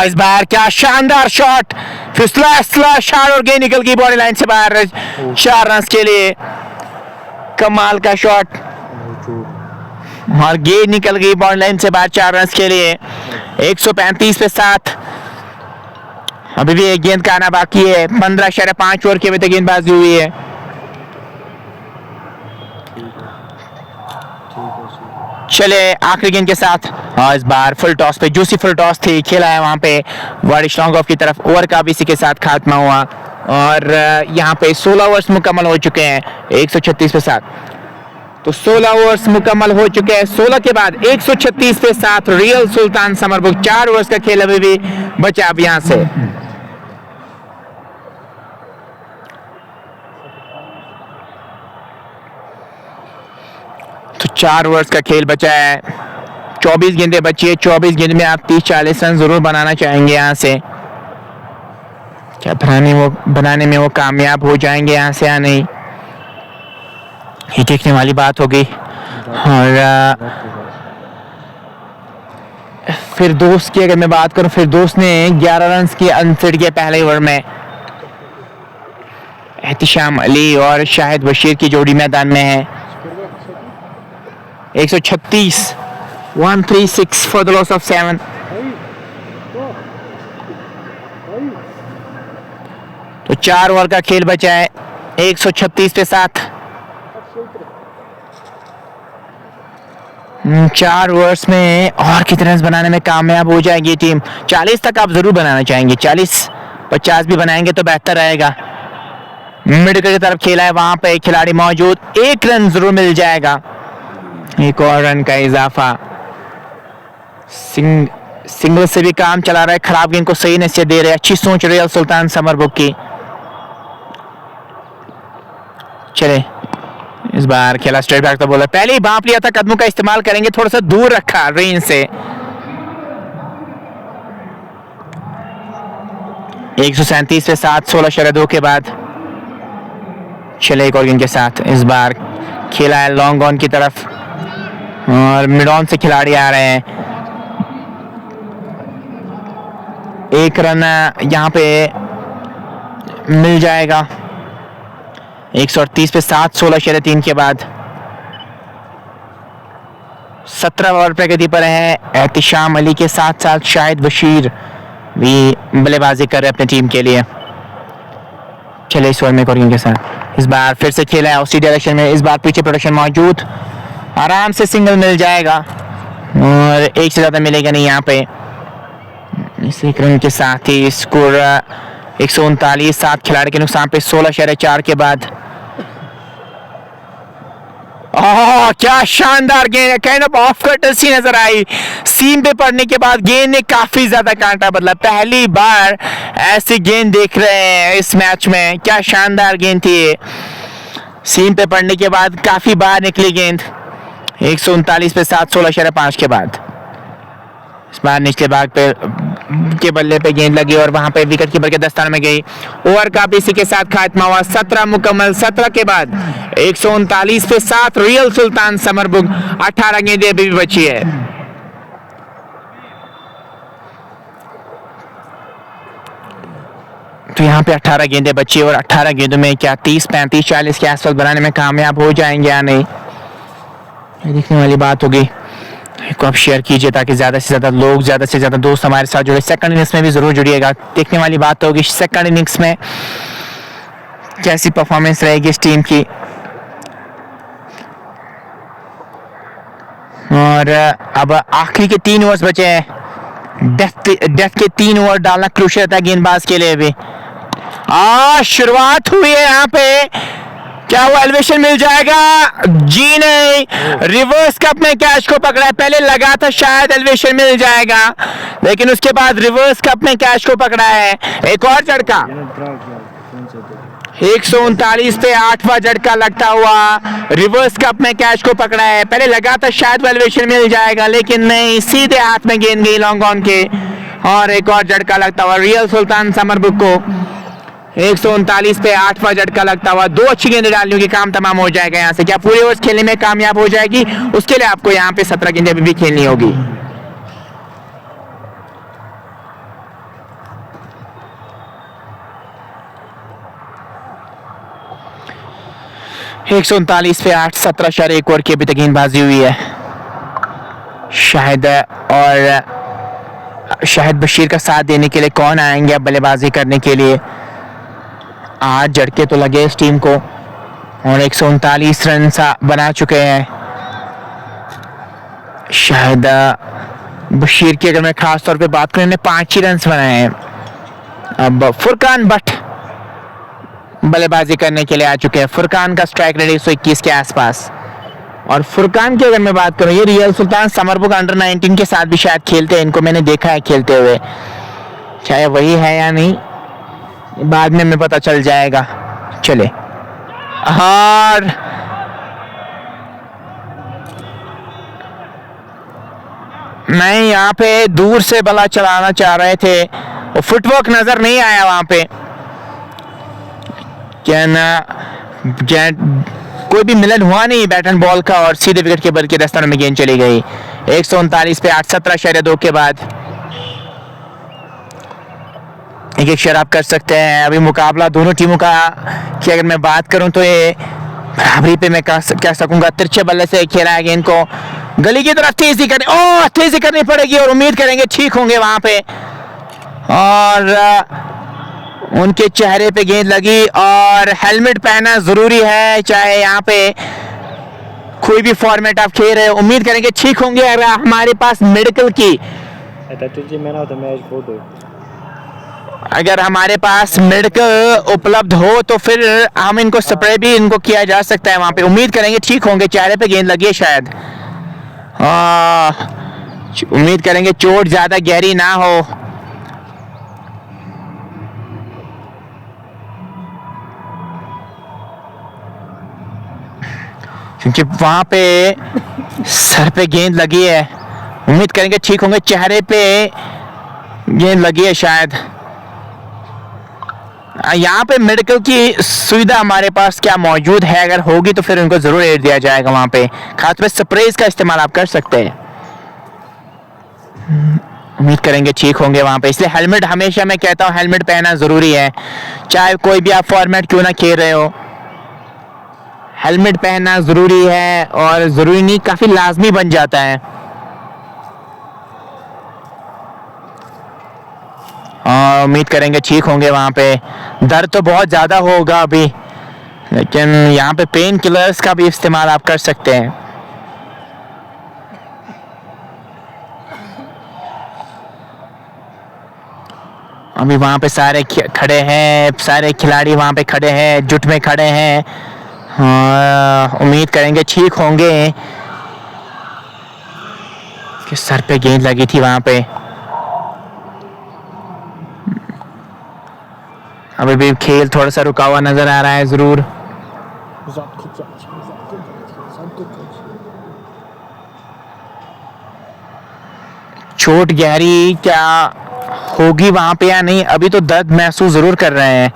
इस बार क्या शानदार शॉट, फिसला शॉट और गेंद निकल गई बॉडी लाइन से बाहर 4 रन के लिए। कमाल का शॉट और गेंद निकल गई बॉडी लाइन से बाहर 4 रन के लिए। 135 पे 7, अभी भी एक गेंद का आना बाकी है। 15.5 ओवर की अभी तक गेंदबाजी हुई है। चले आखिरी गेंद के साथ, और इस बार फुल टॉस पे, जूसी फुल टॉस थी, खेला है वहां पे वाइड स्ट्रॉन्ग ऑफ की तरफ। ओवर का भी इसी के साथ खात्मा हुआ और यहाँ पे 16 ओवर्स मुकम्मल हो चुके हैं। 136 पे 7, तो 16 ओवर्स मुकम्मल हो चुके हैं। 16 के बाद 136 पे 7 रियल सुल्तान समरबुक। 4 ओवर्स का खेल अभी भी बचा अब यहाँ से। तो 4 ओवर्स का खेल बचा है, 24 गेंदें बची है। 24 गेंद में आप 30-40 रन जरूर बनाना चाहेंगे यहाँ से। क्या बनाने में वो कामयाब हो जाएंगे यहाँ से या नहीं, ये देखने वाली बात होगी। और फिर दोस्त की अगर मैं बात करूं, फिर दोस्त ने 11 रन की अनफिट किए पहले ओवर में। एहतिशाम अली और शाहिद बशीर की जोड़ी मैदान में है। 136, 136 फॉर द लॉस ऑफ 7। तो 4 ओवर का खेल बचा है। 136 पे 7, 4 ओवर्स में और कितने रन बनाने में कामयाब हो जाएगी टीम? 40 तक आप जरूर बनाना चाहेंगे, 40-50 भी बनाएंगे तो बेहतर रहेगा। मिडल की तरफ खेला है, वहां पे एक खिलाड़ी मौजूद, 1 रन जरूर मिल जाएगा। एक और रन का इजाफा, सिंगल से भी काम चला रहा है। खराब गेंद को सही नसीहत दे रहे हैं, अच्छी सोच रियल सुल्तान समरबुक की। चले इस बार खेला स्ट्रेट बैक तो बोला, पहले ही बांप लिया था, कदमों का इस्तेमाल करेंगे, थोड़ा सा दूर रखा रेंज से। 137 पे 7, 16.2 के बाद चले एक और गेंद के साथ। इस बार खेला है लॉन्ग ऑन की तरफ और मिड ऑन से खिलाड़ी आ रहे हैं। 1 रन यहाँ पे मिल जाएगा। 138 पे 7, 16.3 के बाद 17 ओवर प्रगति पर है। एहतिशाम अली के साथ साथ शाहिद बशीर भी बल्लेबाजी कर रहे हैं अपनी टीम के लिए। चले इस ओवर में करेंगे के साथ इस बार फिर से खेला है उसी डायरेक्शन में। इस बार पीछे प्रोडक्शन मौजूद, आराम से सिंगल मिल जाएगा। और एक से ज़्यादा मिलेगा नहीं यहाँ पे। इसी क्रम के साथ ही स्कोर 139, 7 खिलाड़ी के नुकसान पे 16.4 के बाद। क्या शानदार गेंद है, काइंड ऑफ ऑफ कटर सी नजर आई। सीम पे पड़ने के बाद गेंद ने काफी ज्यादा कांटा बदला। पहली बार ऐसी गेंद देख रहे हैं इस मैच में। क्या शानदार गेंद थी ये, सीम पे पड़ने के बाद काफी बाहर निकली गेंद। 139 पे 7, 16.5 के बाद इस बार निचले भाग पे के बल्ले पे गेंद लगी और वहां पे विकेट कीपर के दस्ताने में गई। ओवर का इसी के साथ खात्मा हुआ। 17 मुकम्मल। 17 के बाद 139 पे 7 रियल सुल्तान समरबुग। 18 गेंदें अभी भी बची है। तो यहाँ पे 18 गेंदें बची और 18 गेंदों में क्या 30, 35, 40 के आसपास बनाने में कामयाब हो जाएंगे या नहीं, ये देखने वाली बात होगी। को आप शेयर कीजिए ताकि ज़्यादा से ज़्यादा लोग, ज़्यादा से ज़्यादा दोस्त हमारे साथ जुड़े। सेकंड इनिंग्स में भी ज़रूर जुड़िएगा। देखने वाली बात होगी सेकंड इनिंग्स में कैसी परफॉर्मेंस रहेगी इस टीम की। और अब आखिरी के 3 ओवर्स बचे हैं। डेथ के 3 ओवर डालना क्रूशियल था गेंदबाज के लिए भी। शुरुआत हुई है यहाँ पे। क्या वो एलिवेशन मिल जाएगा? जी नहीं, रिवर्स कप में कैच को पकड़ा है। पहले लगा था शायद एलिवेशन मिल जाएगा, लेकिन उसके बाद रिवर्स कप में कैच को पकड़ा है। एक और झटका 139 पे 8वां झटका लगता हुआ रिवर्स कप में कैच को पकड़ा है। पहले लगा था शायद एलिवेशन मिल जाएगा, लेकिन नहीं, सीधे हाथ में गेंद गई लॉन्ग ऑन के। और एक और झटका लगता हुआ रियल सुल्तान समरबुग को। 139 पे 8वां झटका लगता हुआ। 2 अच्छी गेंदें डालनी होगी, काम तमाम हो जाएगा यहाँ से। क्या पूरे ओवर्स खेलने में कामयाब हो जाएगी? उसके लिए आपको यहाँ पे 17 गेंदें भी खेलनी होगी। एक 139 पे 8, 17.1 ओवर की अभी तक गेंदबाजी हुई है। शाहिद बशीर का साथ देने के लिए कौन आएंगे अब बल्लेबाजी करने के लिए? 8 झटके तो लगे इस टीम को और 139 रन बना चुके हैं। शाहिद बशीर की अगर मैं खास तौर पे बात करूं, इन्हें 5 ही रन बनाए हैं। अब फुरकान भट्ट बल्लेबाजी करने के लिए आ चुके हैं। फुरकान का स्ट्राइक रेट 121 के आसपास। और फुरकान की अगर मैं बात करूं, ये रियल सुल्तान समरबुग अंडर 19 के साथ भी शायद खेलते हैं। इनको मैंने देखा है खेलते हुए। चाहे वही है या नहीं, बाद में हमें पता चल जाएगा। चले, और नहीं, यहाँ पे दूर से बल्ला चलाना चाह रहे थे, वो फुटवर्क नजर नहीं आया वहां पे। कोई भी मिलन हुआ नहीं बैट एंड बॉल का और सीधे विकेट के बल के दस्ताने में गेंद चली गई। 139 पे 8, 17.2 के बाद एक शेयर आप कर सकते हैं। अभी मुकाबला दोनों टीमों का कि अगर मैं बात करूं तो ये बराबरी पे मैं कह सकूंगा। तिरछे बल्ले से खेला है गेंद को गली की तरफ तेजी करनी पड़ेगी और उम्मीद करेंगे ठीक होंगे वहां पे। और उनके चेहरे पे गेंद लगी और हेलमेट पहनना जरूरी है, चाहे यहाँ पे कोई भी फॉर्मेट आप खेल रहे हो। उम्मीद करेंगे ठीक होंगे। अगर हमारे पास मेडिकल की अगर हमारे पास मेडिकल उपलब्ध हो तो फिर हम इनको स्प्रे भी इनको किया जा सकता है वहां पे। उम्मीद करेंगे ठीक होंगे। चेहरे पे गेंद लगी है शायद। उम्मीद करेंगे चोट ज्यादा गहरी ना हो। क्योंकि वहां पे सर पे गेंद लगी है। उम्मीद करेंगे ठीक होंगे। चेहरे पे गेंद लगी है शायद। यहाँ पे मेडिकल की सुविधा हमारे पास क्या मौजूद है? अगर होगी तो फिर उनको जरूर एड दिया जाएगा वहां पे। खासतौर पे स्प्रेज का इस्तेमाल आप कर सकते हैं। उम्मीद करेंगे ठीक होंगे वहां पे। इसलिए हेलमेट हमेशा मैं कहता हूँ हेलमेट पहनना जरूरी है, चाहे कोई भी आप फॉर्मेट क्यों ना खेल रहे हो। हेलमेट पहनना जरूरी है और जरूरी नहीं, काफी लाजमी बन जाता है। उम्मीद करेंगे ठीक होंगे वहां पे। दर्द तो बहुत ज्यादा होगा अभी, लेकिन यहाँ पे पेन किलर्स का भी इस्तेमाल आप कर सकते हैं। अभी वहाँ पे सारे खड़े हैं, सारे खिलाड़ी वहाँ पे खड़े हैं, जुट में खड़े हैं। उम्मीद करेंगे ठीक होंगे। कि सर पे गेंद लगी थी वहाँ पे। अभी भी खेल थोड़ा सा रुका हुआ नजर आ रहा है जरूर। चोट गहरी क्या होगी वहां पे या नहीं, अभी तो दर्द महसूस जरूर कर रहे हैं।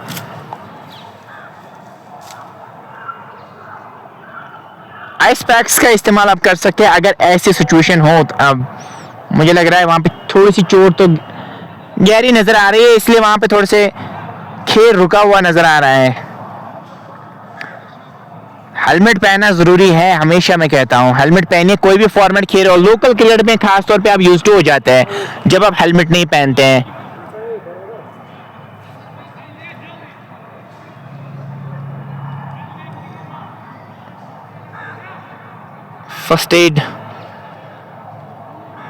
आइस पैक्स का इस्तेमाल आप कर सकते हैं अगर ऐसी सिचुएशन हो। तो अब मुझे लग रहा है वहां पे थोड़ी सी चोट तो गहरी नजर आ रही है, इसलिए वहां पे थोड़े से खेल रुका हुआ नजर आ रहा है। हेलमेट पहनना जरूरी है, हमेशा मैं कहता हूँ हेलमेट पहनिए। कोई भी फॉर्मेट खेल रहे हो, लोकल क्रिकेट में खास तौर पे आप यूज्ड हो जाते हैं जब आप हेलमेट नहीं पहनते हैं। फर्स्ट एड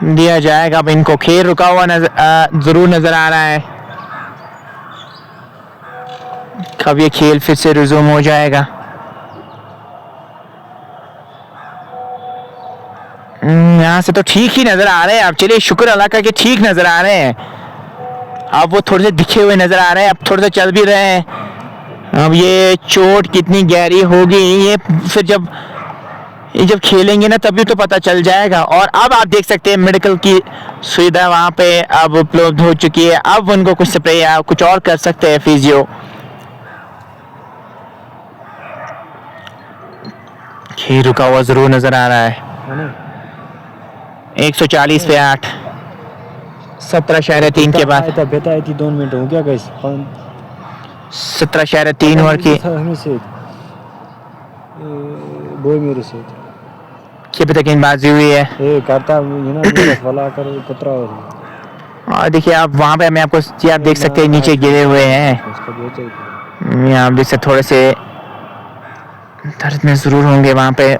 दिया जाएगा। अब इनको खेल रुका हुआ जरूर नजर आ रहा है। कब ये खेल फिर से रिज्यूम हो जाएगा। यहाँ से तो ठीक ही नजर आ रहे हैं। अब चलिए शुक्र अल्लाह का कि ठीक नजर आ रहे हैं। अब वो थोड़े से दिखे हुए नजर आ रहे हैं, अब थोड़े से चल भी रहे हैं। अब ये चोट कितनी गहरी होगी ये फिर जब खेलेंगे ना तभी तो पता चल जाएगा। और अब आप देख सकते हैं मेडिकल की सुविधा वहाँ पे अब उपलब्ध हो चुकी है। अब उनको कुछ स्प्रे या कुछ और कर सकते हैं फिजियो। खेल रुका हुआ जरूर नजर आ रहा है। 140 पे 8, 17.3 के बाद 2 मिनट हो गया गाइस। 17.3 ओवर की बोल मेरे से अभी तक गेंदबाजी हुई है। ए करता ये ना वाला कर पतरा। और देखिए आप वहाँ पे मैं आपको आप देख सकते हैं नीचे गिरे हुए हैं। यहाँ भी से थोड़े से दर्द में जरूर होंगे वहाँ पे।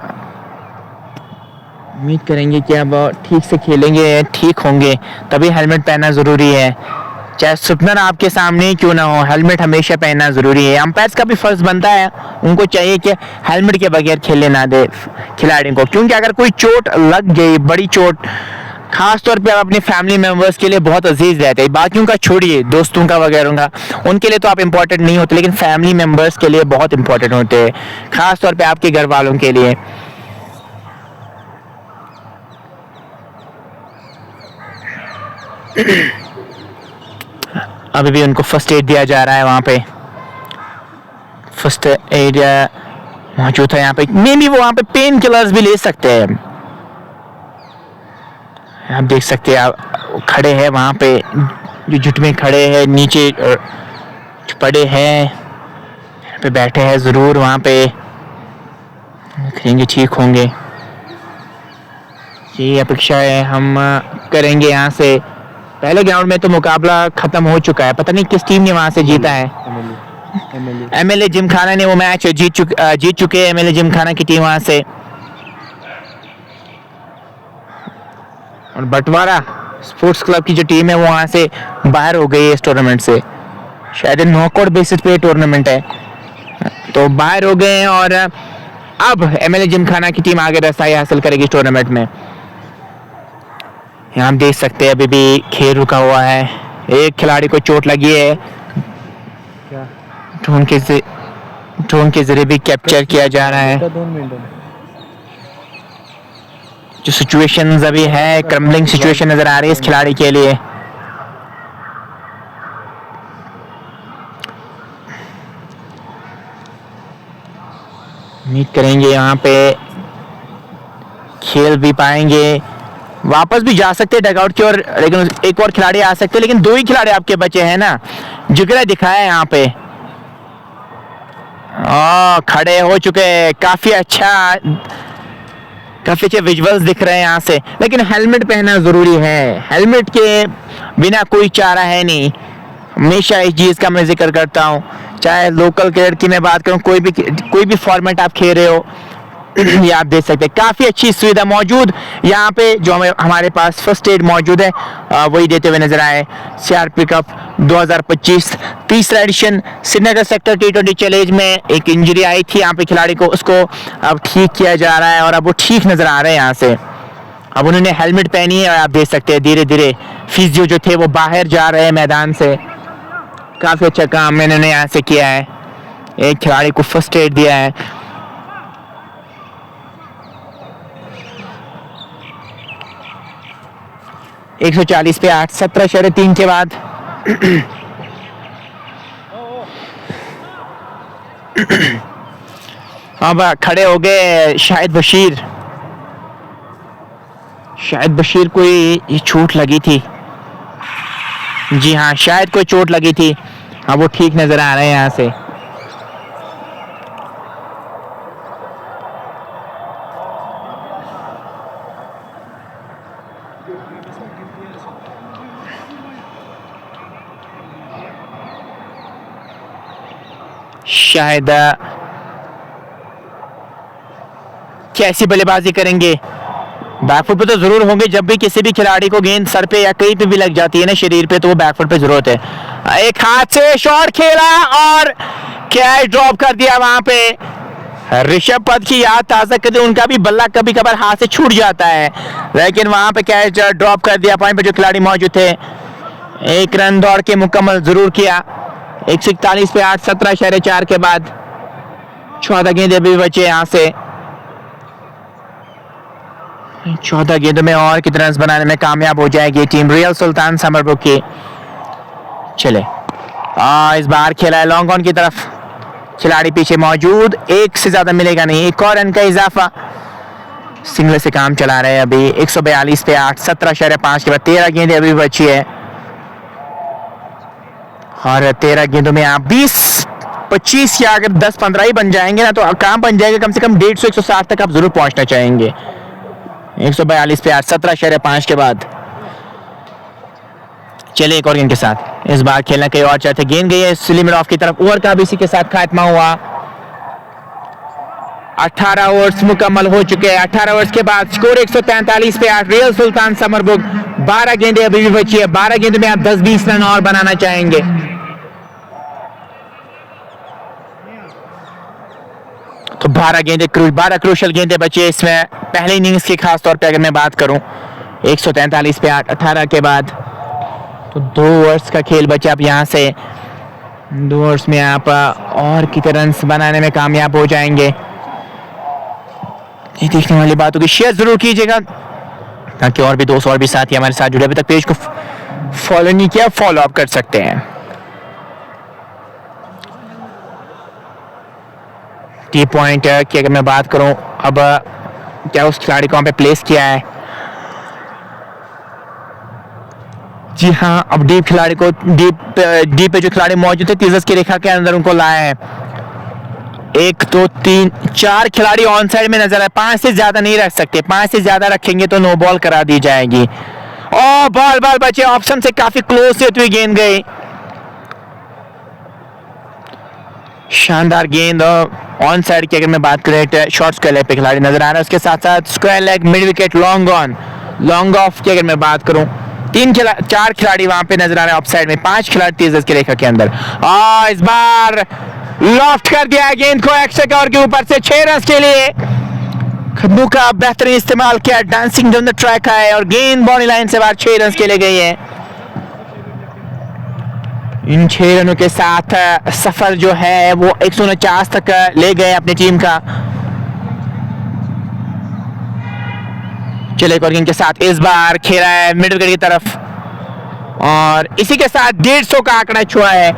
उम्मीद करेंगे कि अब ठीक से खेलेंगे, ठीक होंगे। तभी हेलमेट पहनना ज़रूरी है, चाहे सुपनर आपके सामने ही क्यों ना हो, हेलमेट हमेशा पहनना ज़रूरी है। अंपायर्स का भी फर्ज बनता है, उनको चाहिए कि हेलमेट के बगैर खेलने ना दे खिलाड़ी को। क्योंकि अगर कोई चोट लग गई, बड़ी चोट, खास तौर पे आप अपने फैमिली मेम्बर्स के लिए बहुत अजीज रहते हैं। बाकियों का छोड़िए, दोस्तों का वगैरह का, उनके लिए तो आप इम्पोर्टेंट नहीं होते, लेकिन फैमिली मेम्बर्स के लिए बहुत इंपॉर्टेंट होते हैं, खास तौर पे आपके घर वालों के लिए। अभी भी उनको फर्स्ट एड दिया जा रहा है। वहाँ पे फर्स्ट एड मौजूद है। यहाँ पे मे भी वो वहाँ पे पेन किलर्स भी ले सकते हैं। आप देख सकते हैं, आप खड़े हैं वहाँ पे, जो जुट में खड़े हैं, नीचे पड़े हैं, यहाँ पे बैठे हैं ज़रूर। वहाँ पे करेंगे, ठीक होंगे, ये अपेक्षा है हम करेंगे। यहाँ से पहले ग्राउंड में तो मुकाबला खत्म हो चुका है, पता नहीं किस टीम ने वहां से जीता है। एमएलए जिमखाना ने वो मैच जीत चुके हैं। एमएलए जिमखाना की टीम वहां से, और बटवारा स्पोर्ट्स क्लब की जो टीम है वो वहां से बाहर हो गई है इस टूर्नामेंट से। शायद नॉकआउट बेसिस पे टूर्नामेंट है, तो बाहर हो गए हैं। और अब एमएलए जिमखाना की टीम आगे रसाई हासिल करेगी इस टूर्नामेंट में। यहाँ हम देख सकते हैं अभी भी खेल रुका हुआ है। एक खिलाड़ी को चोट लगी है, ड्रोन के जरिए भी कैप्चर किया जा रहा है। जो सिचुएशंस अभी है, क्रम्बलिंग सिचुएशन नजर आ रही है इस खिलाड़ी के लिए। उम्मीद करेंगे यहाँ पे खेल भी पाएंगे, वापस भी जा सकते हैं डगआउट की ओर, लेकिन एक और खिलाड़ी आ सकते हैं। लेकिन दो ही खिलाड़ी आपके बचे हैं ना, जिगरा दिखाया है यहाँ पे। खड़े हो चुके हैं, काफी अच्छे विजुअल्स दिख रहे हैं यहाँ से। लेकिन हेलमेट पहनना जरूरी है, हेलमेट के बिना कोई चारा है नहीं। हमेशा इस चीज का मैं जिक्र करता हूँ, चाहे लोकल क्रिकेट की मैं बात करूँ, कोई भी फॉर्मेट आप खेल रहे हो, ये आप देख सकते हैं काफ़ी अच्छी सुविधा मौजूद यहाँ पे जो हमारे पास फर्स्ट एड मौजूद है वही देते हुए नजर आए। सीआरपी कप 2025 तीसरा addition Srinagar sector T20 challenge में एक इंजरी आई थी यहाँ पे खिलाड़ी को, उसको अब ठीक किया जा रहा है और अब वो ठीक नजर आ रहे हैं यहाँ से। अब उन्होंने हेलमेट पहनी है और आप देख सकते हैं धीरे धीरे फिजियो जो थे वो बाहर जा रहे हैं मैदान से। काफ़ी अच्छा काम इन्होंने यहाँ से किया है, एक खिलाड़ी को फर्स्ट एड दिया है। एक 140 पे 8 17.3 के बाद अब खड़े हो गए शाहिद बशीर को ये चोट लगी थी। जी हाँ, शायद कोई चोट लगी थी। अब वो ठीक नजर आ रहे हैं यहाँ से। शायद कैसी बल्लेबाजी करेंगे, बैकफुट पे तो जरूर होंगे। जब भी किसी भी खिलाड़ी को गेंद सर पे या कहीं पे भी लग जाती है ना शरीर पे, तो वो बैकफुट पे जरूरत है। एक हाथ से शॉट खेला और कैच ड्रॉप कर दिया वहां पे। ऋषभ पंत की याद ताजा कर दी, उनका भी बल्ला कभी कभार हाथ से छूट जाता है, लेकिन वहां पे कैच ड्रॉप कर दिया। पॉइंट पे जो खिलाड़ी मौजूद थे, एक रन दौड़ के मुकम्मल जरूर किया। 141 पे 8 17.4 के बाद 14 गेंदें भी बचे यहाँ से। 14 गेंदों में और कितने रन बनाने में कामयाब हो जाएगी टीम रियल सुल्तान समरब्रुक की। चले इस बार खेला है लॉन्ग ऑन की तरफ, खिलाड़ी पीछे मौजूद, एक से ज्यादा मिलेगा नहीं, एक और रन का इजाफा। सिंगल से काम चला रहे हैं अभी। 142 पे 8 17.5 के बाद 13 गेंदें अभी बची है और 13 गेंदों में आप 20-25 या अगर 10-15 ही बन जाएंगे ना तो काम बन जाएगा। कम से कम 150-160 तक आप जरूर पहुंचना चाहेंगे। 142 पे 8 17.5 के बाद चले एक और गेंद के साथ। इस बार खेलना कहीं और चाहते, गेंद गई है लिमिट ऑफ की तरफ। ओवर का भी इसी के साथ खात्मा हुआ। 18 ओवर्स मुकम्मल हो चुके हैं। 18 ओवर्स के बाद स्कोर 143 पे 8 रियल सुल्तान समरब्रुक। 12 गेंदें अभी भी बची है, 12 गेंदों में आप 10-20 रन और बनाना चाहेंगे। तो 12 क्रूशल गेंदें बची है इसमें पहले इनिंग्स की, खास तौर पे अगर मैं बात करूं। 143 पे 8 18 के बाद तो 2 ओवर्स का खेल बचा। अब यहाँ से 2 ओवर्स में आप और कितने रन बनाने में कामयाब हो जाएंगे, ये देखने वाली बात होगी। शेयर जरूर कीजिएगा ताकि और भी दोस्त और भी साथी हमारे साथ जुड़े। अभी तक पेज को फॉलो नहीं किया, फॉलो अप कर सकते हैं। टी पॉइंट की अगर मैं बात करूं, अब क्या उस खिलाड़ी को वहां पे प्लेस किया है। जी हाँ, अब डीप खिलाड़ी को डीप पे जो खिलाड़ी मौजूद थे 30 की रेखा के अंदर उनको लाया है। 1 2 3 4 खिलाड़ी ऑन साइड में नजर आए। 5 से ज्यादा नहीं रख सकते, 5 से ज्यादा रखेंगे तो नो बॉल करा दी जाएगी। और बॉल बचे, ऑप्शन से काफी क्लोज से हुई गेंद गई। शानदार गेंद ऑन साइड की अगर मैं बात करें, शॉर्ट स्क्वायर लेग पे खिलाड़ी नजर आ रहा है। उसके साथ साथ square leg, mid wicket, long on, long off की अगर मैं बात करूं, 4 खिलाड़ी वहां पे नजर आ रहे हैं ऑफ साइड में, 5 खिलाड़ी 30 की रेखा के अंदर। और इस बार लॉफ्ट कर दिया गेंद को एक्स्ट्रा कवर के ऊपर से 6 रन के लिए। खद्दू का बेहतरीन इस्तेमाल किया, डांसिंग डाउन द ट्रैक है और गेंद बाउंड्री लाइन से बाहर 6 रन के लिए गई है। इन 6 रनों के साथ सफर जो है वो 149 तक ले गए अपनी टीम का। चले एक और गेंद के साथ इस बार खेला है मिड विकेट की तरफ और इसी के साथ 150 का आंकड़ा छुआ है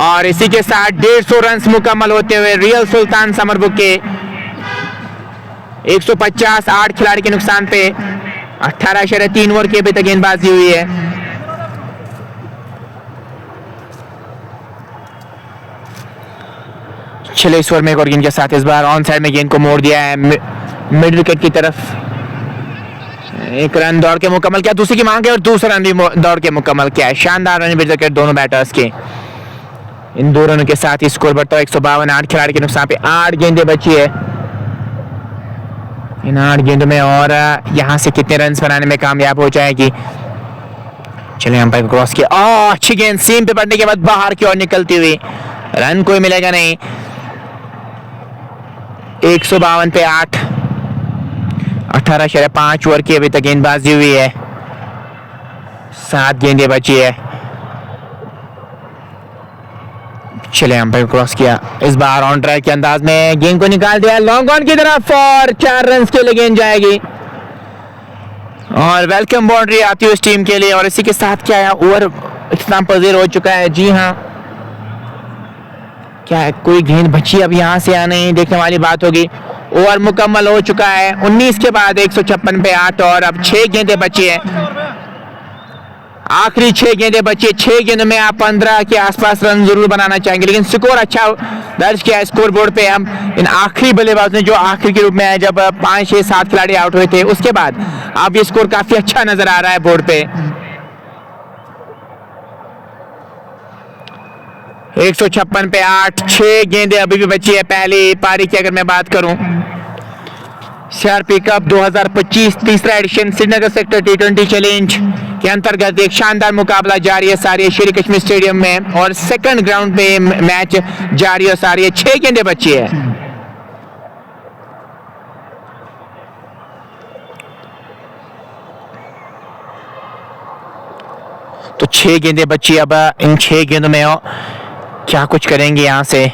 और इसी के साथ 150 रन मुकम्मल होते हुए रियल सुल्तान समरब्रुक के 150 8 खिलाड़ी के नुकसान पे 18.3 ओवर की अभी तक गेंदबाजी हुई है। चले इस ओवर में एक और गेंद के साथ इस बार ऑन साइड में गेंद को मोड़ दिया है मिड विकेट की तरफ। एक रन दौड़ के मुकम्मल किया, दूसरी की मांग है और दूसरा रन भी दौड़ के मुकम्मल किया है। शानदार रन विकेट दोनों बैटर्स के। इन 2 रनों के साथ ही स्कोर बढ़ता है 152। 8 खिलाड़ी के नुकसान पे 8 गेंदें बची है। इन 8 गेंदों में, और यहाँ से कितने रन बनाने में कामयाब हो जाएगी। चलिए अंपायर को क्रॉस किया, अच्छी गेंद सीम पे पड़ने के बाद बाहर की ओर निकलती हुई, रन कोई मिलेगा नहीं। 152 पे 8, 18.5 ओवर की अभी तक गेंदबाजी हुई है, 7 गेंदें बची है। चले अंपायर क्रॉस किया, इस बार ऑन ट्रैक के अंदाज में गेंद को निकाल दिया लॉन्ग ऑन की तरफ, और 4 रन के लिए गेंद जाएगी और वेलकम बाउंड्री आती है उस टीम के लिए। और इसी के साथ क्या है, ओवर इख्तिताम पजीर हो चुका है। जी हाँ, क्या है, कोई गेंद बची अब यहाँ से या नहीं, देखने वाली बात होगी। ओवर मुकम्मल हो चुका है 19 के बाद 156 पे 8, और अब 6 गेंदें बची है, आखिरी 6 गेंदें बची है। 6 गेंदों में आप 15 के आसपास रन जरूर बनाना चाहेंगे, लेकिन स्कोर अच्छा दर्ज किया है स्कोर बोर्ड पे। हम इन आखिरी बल्लेबाज ने जो आखिरी के रूप में है, जब 5, 6, 7 खिलाड़ी आउट हुए थे, उसके बाद अब ये स्कोर काफी अच्छा नजर आ रहा है बोर्ड पे। 156 पे 8, 6 गेंदें अभी भी बची है पहली पारी की। अगर मैं बात करूं, सीआरपी कप 2025 तीसरा addition Srinagar sector T20 challenge के अंतर्गत एक शानदार मुकाबला जारी है सारी शेर कश्मीर स्टेडियम में, और सेकंड ग्राउंड पे मैच जारी है सारी। 6 गेंदें बची है, तो 6 गेंदें बची। अब इन 6 गेंदों में क्या कुछ करेंगे, यहाँ से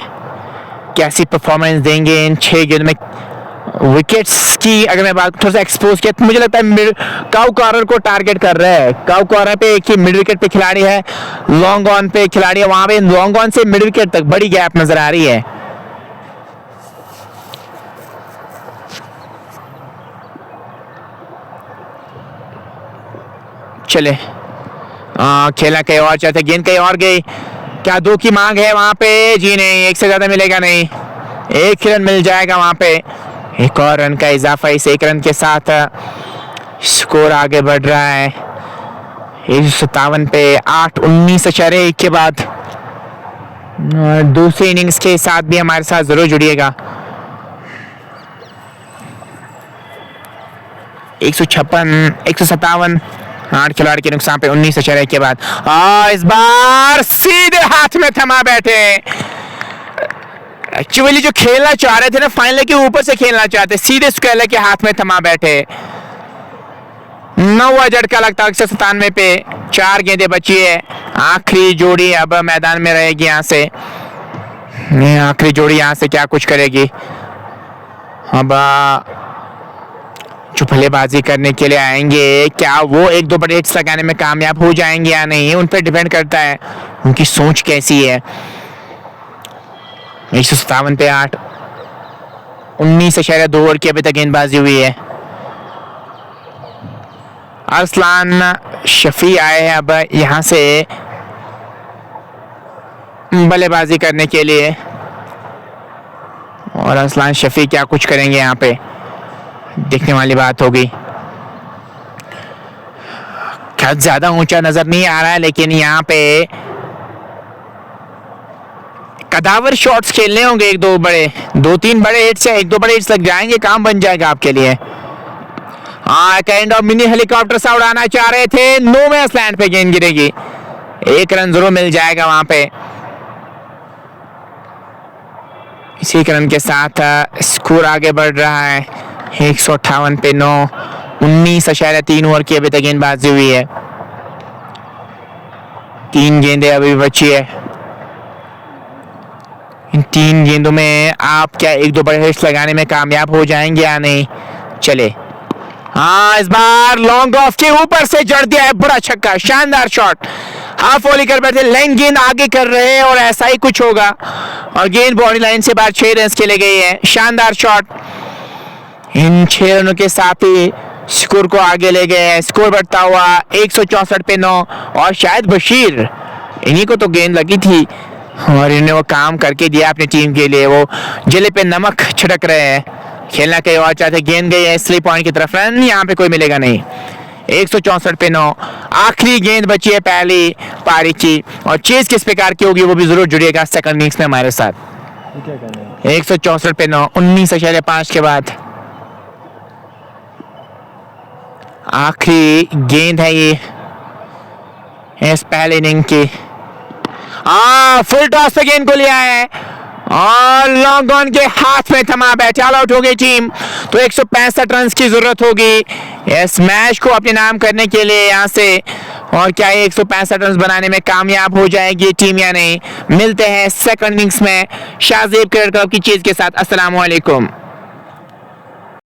कैसी परफॉर्मेंस देंगे इन 6 गेंदों में। विकेट्स की अगर मैं बात थोड़ा सा एक्सपोज किया, तो मुझे लगता है काउ कॉर्नर को टारगेट कर रहा है। काउ कॉर्नर पे एक ही मिड विकेट पे खिलाड़ी है, लॉन्ग ऑन पे खिलाड़ी है, वहां पे लॉन्ग ऑन से मिड विकेट तक बड़ी गैप नजर आ रही है। चले खेला कहीं और चाहते, गेंद कहीं और गई, क्या 2 की मांग है वहां पे? जी नहीं, 1 से ज्यादा मिलेगा नहीं, 1 ही रन मिल जाएगा वहां पे। एक और रन का इजाफा, इस 1 रन के साथ स्कोर आगे बढ़ रहा है 157 पे 8, 19.1 के बाद। दूसरी इनिंग्स के साथ भी हमारे साथ जरूर जुड़िएगा। 156, 157, 8 खिलाड़ी के नुकसान पे 19.1 के बाद। इस बार सीधे हाथ में थमा बैठे। एक्चुअली जो खेलना चाह रहे थे ना, फाइनल के ऊपर से खेलना चाहते, सीधे स्क्वेलर के हाथ में थमा बैठे। 9वां झटका लगता है 197 पे। 4 गेंदें बची है, आखिरी जोड़ी अब मैदान में रहेगी। यहाँ से आखिरी जोड़ी यहाँ से क्या कुछ करेगी। अब जो बल्लेबाजी करने के लिए आएंगे, क्या वो 1-2 बड़े हिट्स लगाने में कामयाब हो जाएंगे या नहीं, उन पर डिपेंड करता है उनकी सोच कैसी है। 157 पे 8, 19.2 ओवर की अभी तक गेंदबाजी हुई है। अरसलान शफी आए हैं अब यहां से बल्लेबाजी करने के लिए, और अरसलान शफी क्या कुछ करेंगे यहाँ पे, देखने वाली बात होगी। क्या ज्यादा ऊंचा नजर नहीं आ रहा है, लेकिन यहाँ पे कदावर शॉट्स खेलने होंगे। 2-3 बड़े हिट्स है, 1-2 बड़े हिट्स लग जाएंगे, काम बन जाएगा आपके लिए। काइंड ऑफ मिनी हेलीकॉप्टर सा उड़ाना चाह रहे थे, नो मैच लैंड पे गेंद गिरेगी, 1 रन जरूर मिल जाएगा वहां पे। इसी रन के साथ स्कोर आगे बढ़ रहा है 158 पे 9, 19.3 ओवर की अभी तक गेंदबाजी हुई है। 3 गेंदें अभी बची है। इन 3 गेंदों में आप क्या 1-2 बड़े हिट्स लगाने में कामयाब हो जाएंगे या नहीं। चले, इस बार लॉन्ग ऑफ के ऊपर से जड़ दिया है, बड़ा छक्का, शानदार शॉट, हाफ वॉली कर बैठे, लाइन गेंद आगे कर रहे हैं और ऐसा ही कुछ होगा, और गेंद बाउंड्री लाइन से बाहर 6 रन के लिए गई है। शानदार शॉट, इन 6 रनों के साथ ही स्कोर को आगे ले गए। स्कोर बढ़ता हुआ 164 पे 9, और शायद बशीर, इन्हीं को तो गेंद लगी थी और इन्हें वो काम करके दिया अपनी टीम के लिए, वो जले पे नमक छिड़क रहे हैं। खेलना कहीं और चाहते, गेंद गई है स्लिप पॉइंट की तरफ, रन यहाँ पे कोई मिलेगा नहीं। 164 पे 9, आखिरी गेंद बची है पहली पारी की, और चेज किस प्रकार की होगी वो भी जरूर जुड़िएगा सेकंड इनिंग्स में हमारे साथ। 164 पे 9, 19.5 के बाद। आखिरी गेंद है ये इस पहले इनिंग की। फुल टॉस पे गेंद को लिया है और लॉन्ग ऑन के हाथ में थमा बैठे, ऑल आउट हो गई टीम। तो 165 रन की जरूरत होगी इस मैच को अपने नाम करने के लिए यहाँ से, और क्या ये 165 रन बनाने में कामयाब हो जाएगी टीम या नहीं। मिलते हैं सेकंड इनिंग्स में शाहजेब क्रिकेट क्लब की चीज के साथ। अस्सलाम वालेकुम।